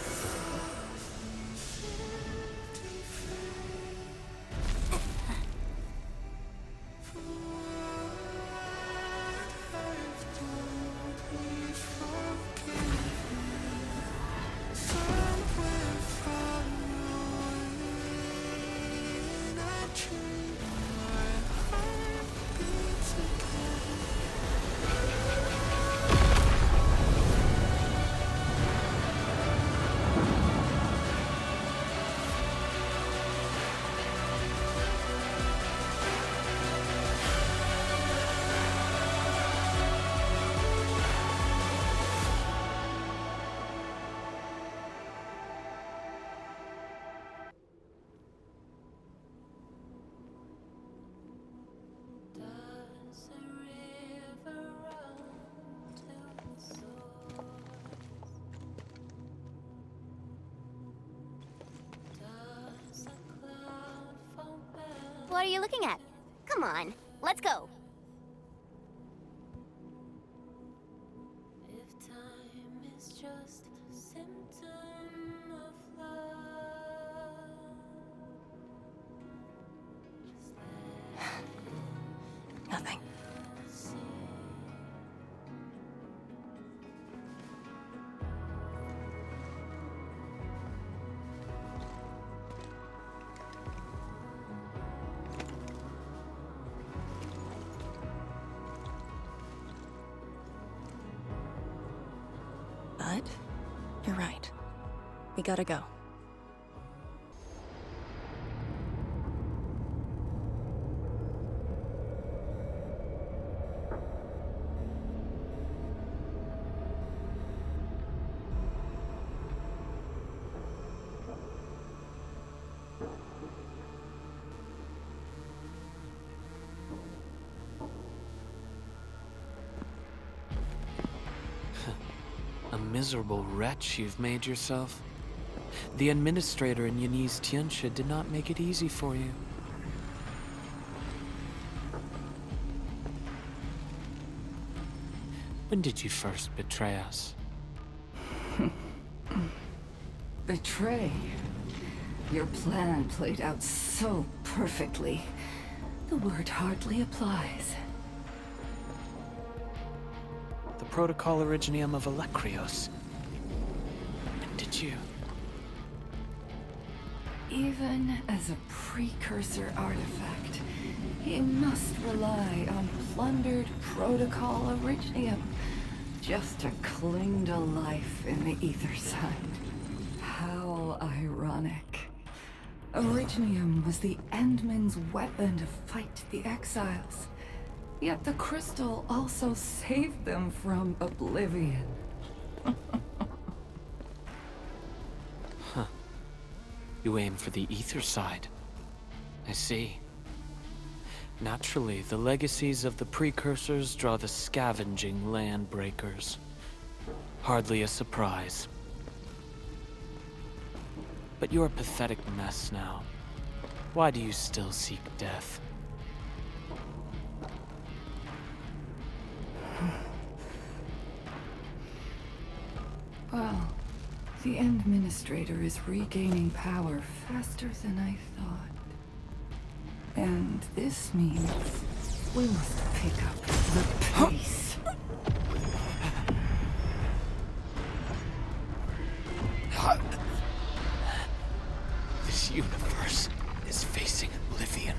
What are you looking at? Come on, let's go. If time is just a symptom of love. Nothing. But you're right. We gotta go. A miserable wretch you've made yourself. The Administrator in Yani's Tianxia did not make it easy for you. When did you first betray us? Betray? Your plan played out so perfectly. The word hardly applies. The Protocol Originium of Electrios. When did you? Even as a precursor artifact, he must rely on plundered Protocol Originium just to cling to life in the ether side. How ironic. Originium was the Endmin's weapon to fight the exiles. Yet the crystal also saved them from oblivion. Huh. You aim for the ether side. I see. Naturally, the legacies of the precursors draw the scavenging land breakers. Hardly a surprise. But you're a pathetic mess now. Why do you still seek death? Well, the Endministrator is regaining power faster than I thought. And this means we must pick up the pace. This universe is facing oblivion.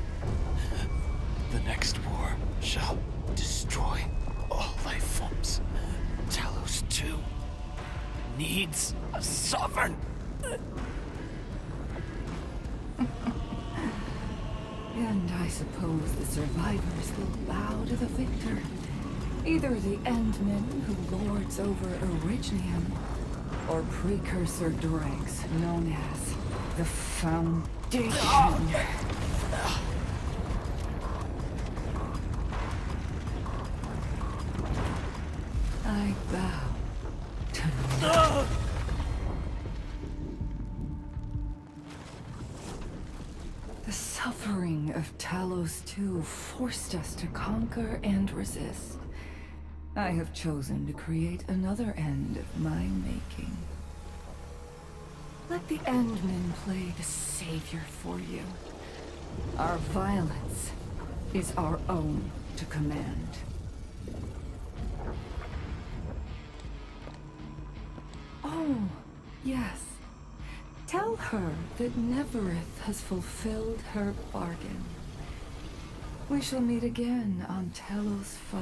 The next war shall destroy all life forms. Talos-II needs a sovereign. And I suppose the survivors will bow to the victor. Either the Endmin who lords over Originium, or precursor dregs known as the Foundation. I bow to none. The suffering of Talos-II forced us to conquer and resist. I have chosen to create another end of my making. Let the Endmin play the savior for you. Our violence is our own to command. Oh, yes. Tell her that Neverith has fulfilled her bargain. We shall meet again on Talos-V.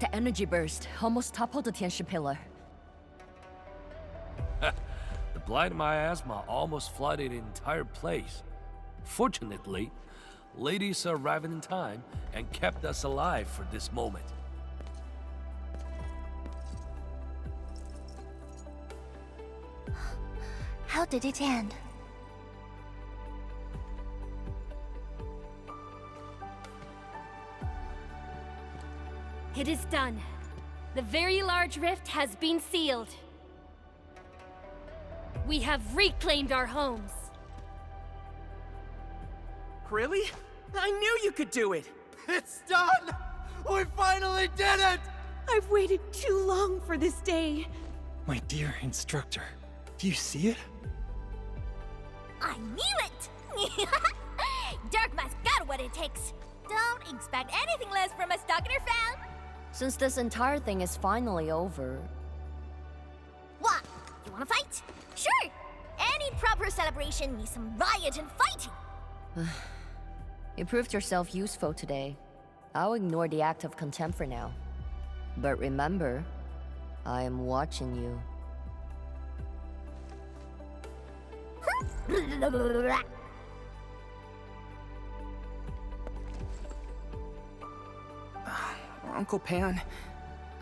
The energy burst almost toppled the Tianshi pillar. The blind miasma almost flooded the entire place. Fortunately, ladies arrived in time and kept us alive for this moment. How did it end? It is done. The very large rift has been sealed. We have reclaimed our homes. Really? I knew you could do it! It's done! We finally did it! I've waited too long for this day. My dear instructor, do you see it? I knew it! Darkmask got what it takes. Don't expect anything less from a Stalker fan. Since this entire thing is finally over... What? You wanna fight? Sure! Any proper celebration needs some riot and fighting! You proved yourself useful today. I'll ignore the act of contempt for now. But remember, I am watching you. Uncle Pan,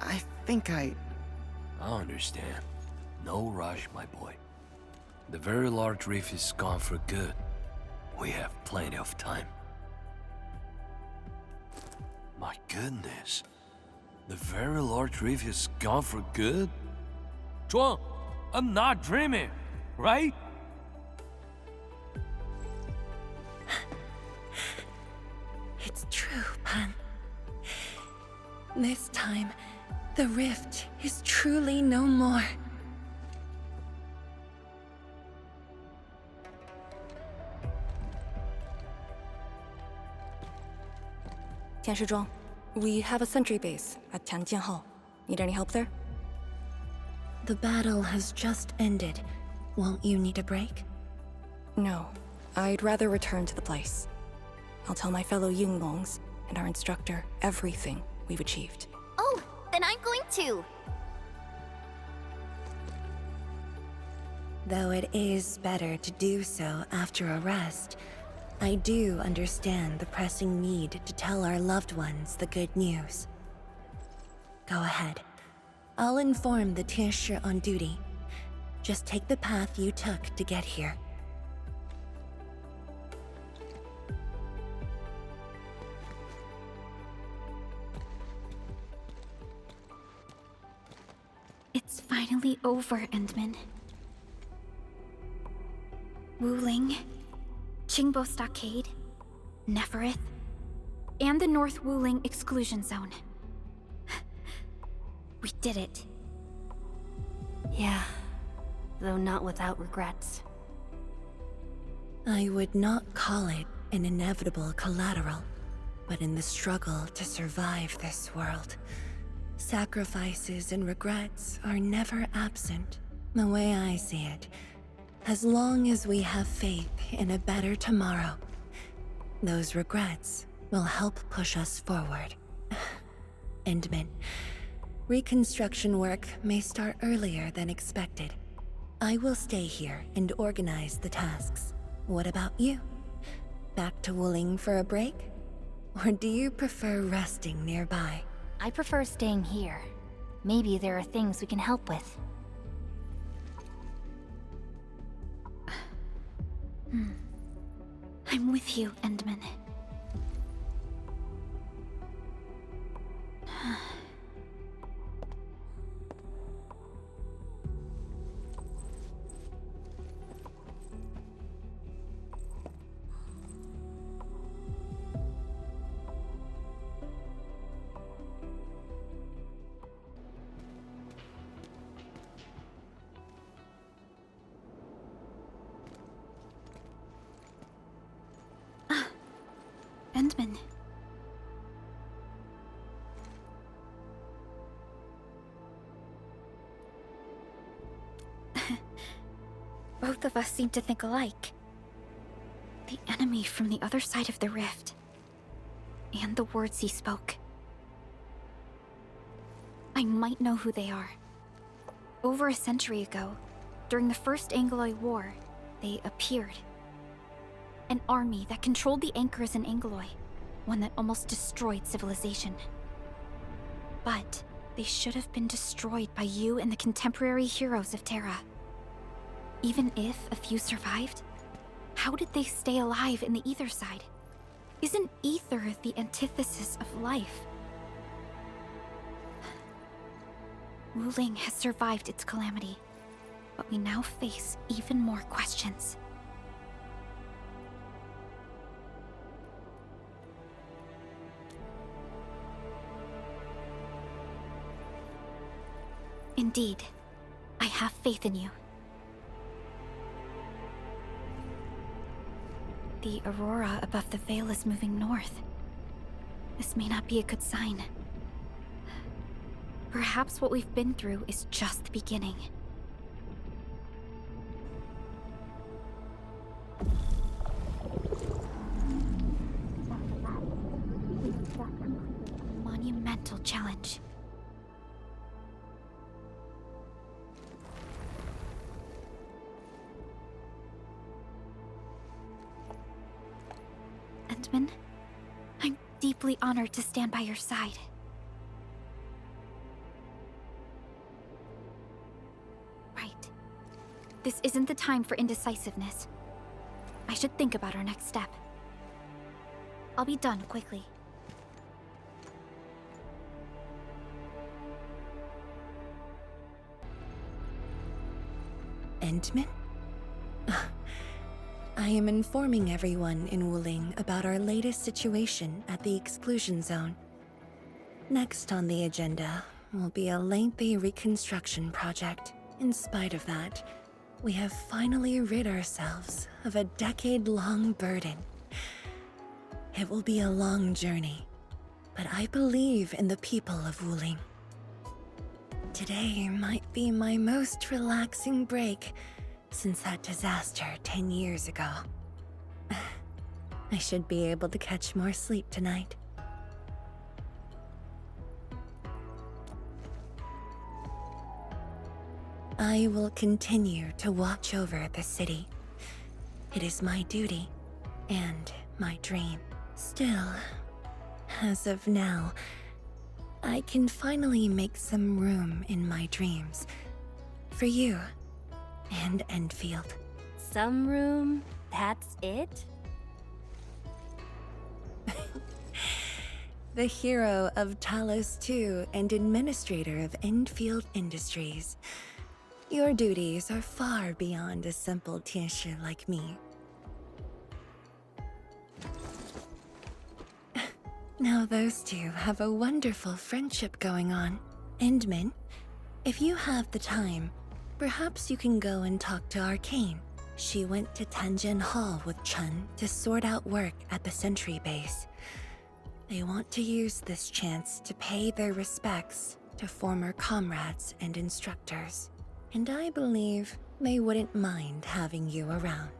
I think I understand. No rush, my boy. The very large reef is gone for good. We have plenty of time. My goodness. The very large reef is gone for good? Zhuang, I'm not dreaming, right? It's true, Pan. This time, the rift is truly no more. Tianshizhuang, we have a sentry base at Tianjianhao. Need any help there? The battle has just ended. Won't you need a break? No. I'd rather return to the place. I'll tell my fellow Yunglongs and our instructor everything we've achieved. Oh, then I'm going to. Though it is better to do so after a rest, I do understand the pressing need to tell our loved ones the good news. Go ahead. I'll inform the Tiershi on duty. Just take the path you took to get here. It's finally over, Endmin. Wuling, Qingbo Stockade, Neferith, and the North Wuling Exclusion Zone. We did it. Yeah, though not without regrets. I would not call it an inevitable collateral, but in the struggle to survive this world, sacrifices and regrets are never absent. The way I see it, as long as we have faith in a better tomorrow, those regrets will help push us forward. Endmin, reconstruction work may start earlier than expected. I will stay here and organize the tasks. What about you? Back to Wuling for a break? Or do you prefer resting nearby? I prefer staying here. Maybe there are things we can help with. I'm with you, Endmin. Endmin. Both of us seem to think alike. The enemy from the other side of the rift. And the words he spoke. I might know who they are. Over a century ago, during the First Angloy War, they appeared. An army that controlled the anchors in Angloy, one that almost destroyed civilization. But they should have been destroyed by you and the contemporary heroes of Terra. Even if a few survived, how did they stay alive in the Ether side? Isn't Ether the antithesis of life? Wuling has survived its calamity, but we now face even more questions. Indeed, I have faith in you. The aurora above the veil is moving north. This may not be a good sign. Perhaps what we've been through is just the beginning. Monumental challenge. Endmin, I'm deeply honored to stand by your side. This isn't the time for indecisiveness. I should think about our next step. I'll be done quickly. Endmin? I am informing everyone in Wuling about our latest situation at the exclusion zone. Next on the agenda will be a lengthy reconstruction project. In spite of that, we have finally rid ourselves of a decade-long burden. It will be a long journey, but I believe in the people of Wuling. Today might be my most relaxing break since that disaster 10 years ago. I should be able to catch more sleep tonight. I will continue to watch over the city. It is my duty and my dream. Still, as of now, I can finally make some room in my dreams for you and Endfield. Some room? That's it? The hero of Talos-II and Administrator of Endfield Industries. Your duties are far beyond a simple Tianshi like me. Now those two have a wonderful friendship going on. Endmin, if you have the time, perhaps you can go and talk to Arcane. She went to Tanjin Hall with Chun to sort out work at the Sentry base. They want to use this chance to pay their respects to former comrades and instructors. And I believe they wouldn't mind having you around.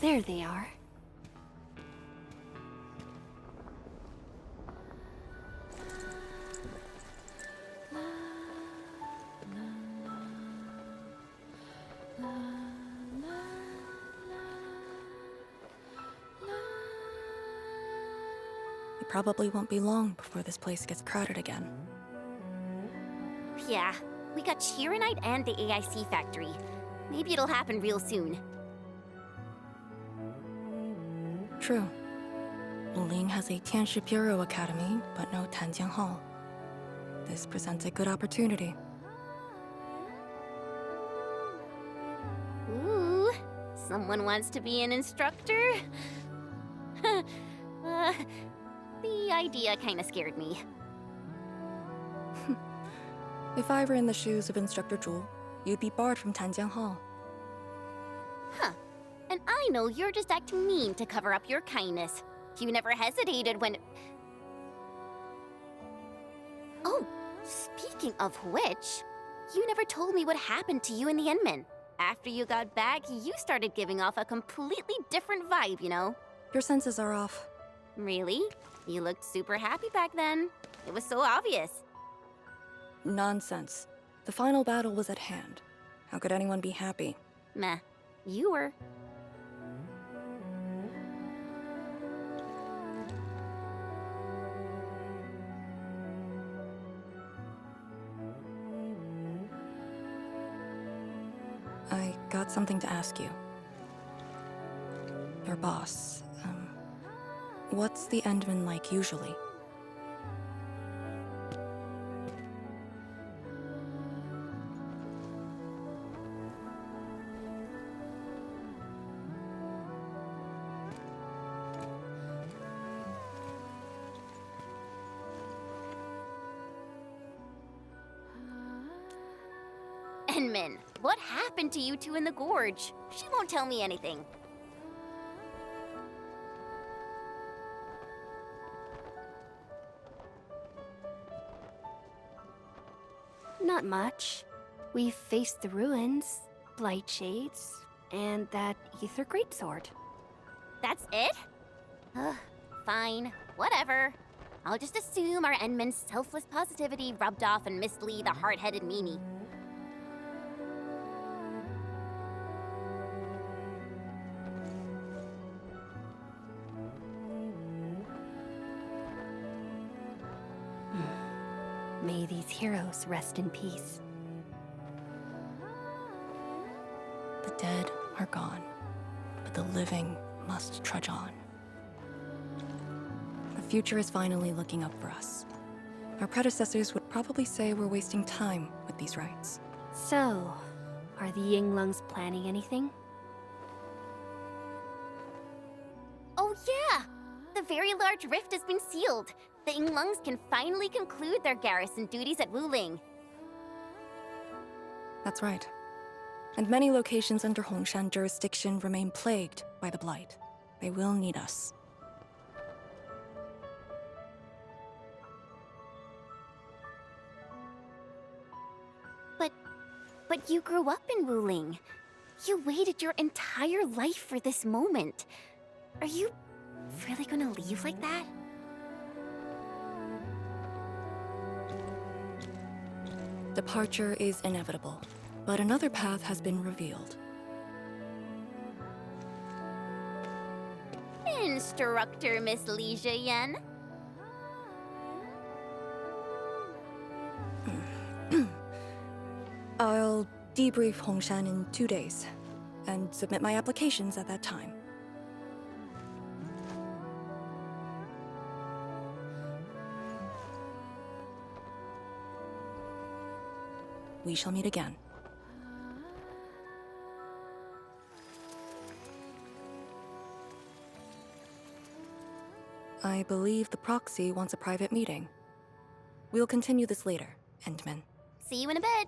There they are. It probably won't be long before this place gets crowded again. Yeah, we got Chironite and the AIC factory. Maybe it'll happen real soon. True. Wuling has a Tianshi Bureau Academy, but no Tanjiang Hall. This presents a good opportunity. Ooh, someone wants to be an instructor? The idea kinda scared me. If I were in the shoes of Instructor Zhu, you'd be barred from Tanjiang Hall. Huh. And I know you're just acting mean to cover up your kindness. You never hesitated when... Oh, speaking of which, you never told me what happened to you in the Endmin. After you got back, you started giving off a completely different vibe, you know? Your senses are off. Really? You looked super happy back then. It was so obvious. Nonsense. The final battle was at hand. How could anyone be happy? Meh. You were. I got something to ask you. Your boss, what's the Endmin like usually? Endmin, what happened to you two in the gorge? She won't tell me anything. Not much. We faced the ruins, blight shades, and that ether greatsword. That's it? Ugh, fine. Whatever. I'll just assume our Endmin's selfless positivity rubbed off on Miss Lee, the hard-headed meanie. these heroes rest in peace. The dead are gone, but the living must trudge on. The future is finally looking up for us. Our predecessors would probably say we're wasting time with these rites. So, are the Yinglungs planning anything? Oh yeah! The very large rift has been sealed. The Yinglungs can finally conclude their garrison duties at Wuling. That's right. And many locations under Hongshan jurisdiction remain plagued by the Blight. They will need us. But you grew up in Wuling. You waited your entire life for this moment. Are you really gonna leave like that? Departure is inevitable, but another path has been revealed. Instructor Miss Li Zheyan. I'll debrief Hongshan in 2 days, and submit my applications at that time. We shall meet again. I believe the proxy wants a private meeting. We'll continue this later, Endmin. See you in a bit.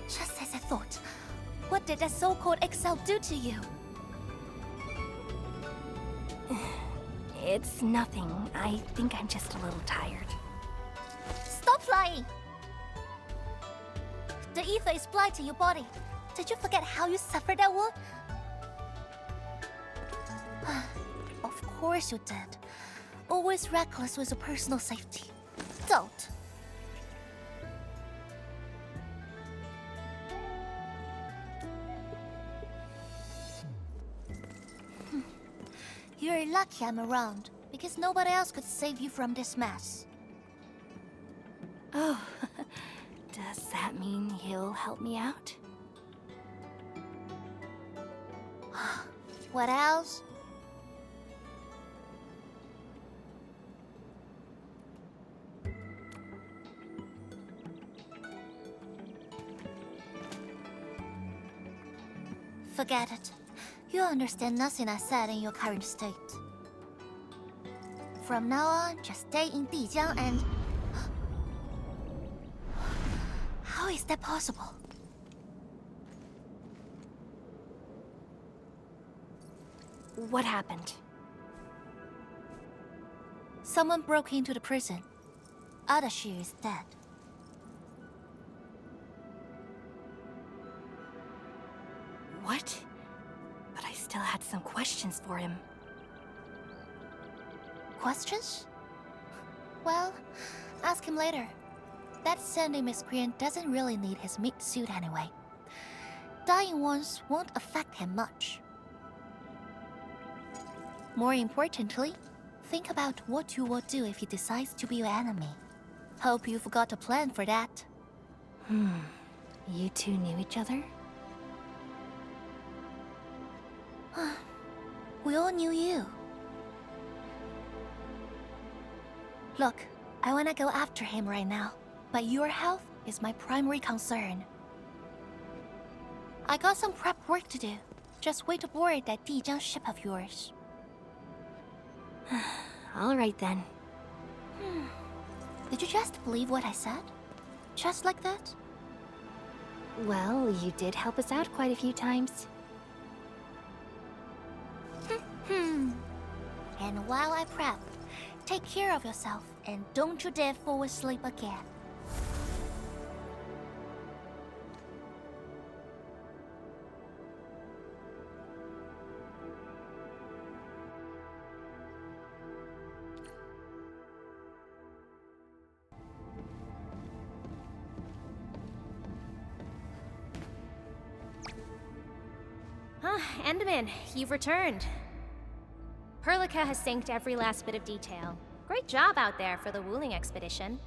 Just as I thought. What did that so-called Excel do to you? It's nothing. I think I'm just a little tired. Stop flying! The ether is blighting your body. Did you forget how you suffered that wound? Of course you did. Always reckless with your personal safety. Don't. You're lucky I'm around, because nobody else could save you from this mess. Oh, does that mean he'll help me out? What else? Forget it. You understand nothing I said in your current state. From now on, just stay in Dijiang and... How is that possible? What happened? Someone broke into the prison. Ardashir is dead. What? But I still had some questions for him. Questions? Well, ask him later. That sending miscreant doesn't really need his meat suit anyway. Dying ones won't affect him much. More importantly, think about what you will do if he decides to be your enemy. Hope you've got a plan for that. You two knew each other? we all knew you. Look, I wanna go after him right now, but your health is my primary concern. I got some prep work to do. Just wait aboard that Dijiang ship of yours. All right then. Did you just believe what I said? Just like that? Well, you did help us out quite a few times. And while I prep, take care of yourself and don't you dare fall asleep again. Endmin, you've returned. Perlica has synced every last bit of detail. Great job out there for the Wuling expedition.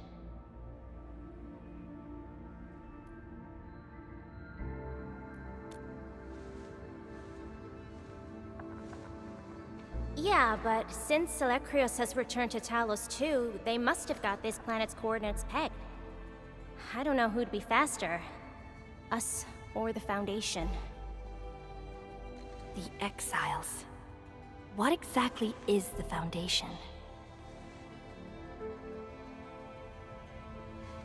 Yeah, but since Seleucus has returned to Talos-II, they must have got this planet's coordinates pegged. I don't know who'd be faster. Us or the Foundation. The Exiles. What exactly is the Foundation?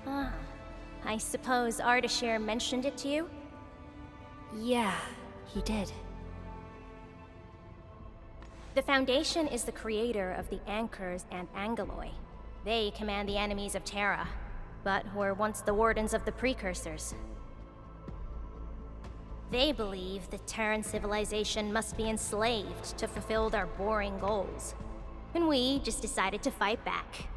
I suppose Ardashir mentioned it to you? Yeah, he did. The Foundation is the creator of the Anchors and Angeloi. They command the enemies of Terra, but were once the wardens of the Precursors. They believe the Terran civilization must be enslaved to fulfill their boring goals. And we just decided to fight back.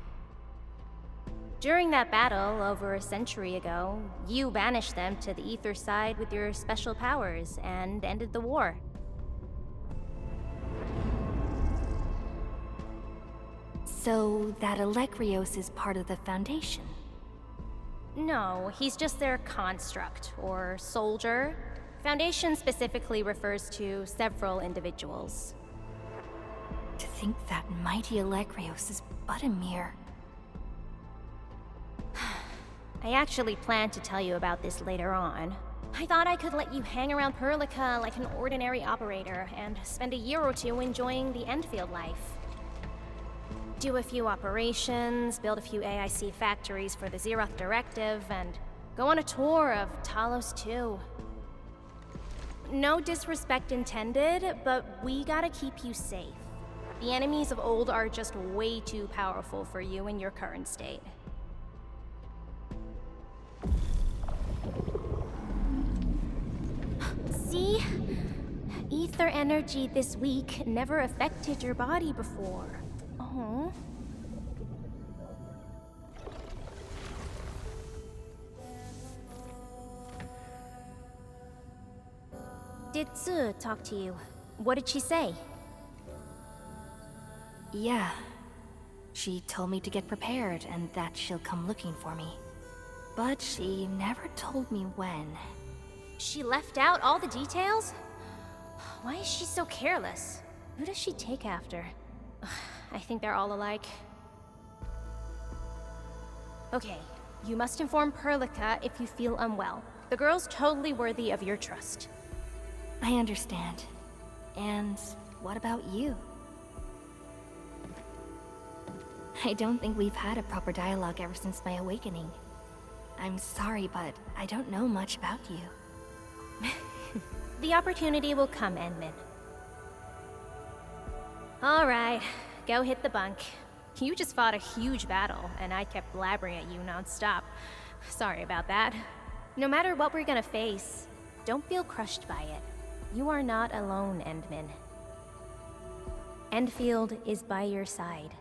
During that battle, over a century ago, you banished them to the Ether side with your special powers and ended the war. So that Alekrios is part of the Foundation? No, he's just their construct, or soldier. Foundation specifically refers to several individuals. To think that mighty Alekrios is but a mere... I actually planned to tell you about this later on. I thought I could let you hang around Perlica like an ordinary operator and spend a year or two enjoying the Endfield life. Do a few operations, build a few AIC factories for the Zeroth Directive, and go on a tour of Talos-II. No disrespect intended, but we gotta keep you safe. The enemies of old are just way too powerful for you in your current state. See? Ether energy this week never affected your body before. Oh. Did Tzu talk to you? What did she say? Yeah. She told me to get prepared and that she'll come looking for me. But she never told me when. She left out all the details? Why is she so careless? Who does she take after? I think they're all alike. Okay, you must inform Perlica if you feel unwell. The girl's totally worthy of your trust. I understand. And what about you? I don't think we've had a proper dialogue ever since my awakening. I'm sorry, but I don't know much about you. The opportunity will come, Endmin. Alright, go hit the bunk. You just fought a huge battle, and I kept blabbering at you non-stop. Sorry about that. No matter what we're gonna face, don't feel crushed by it. You are not alone, Endmin. Endfield is by your side.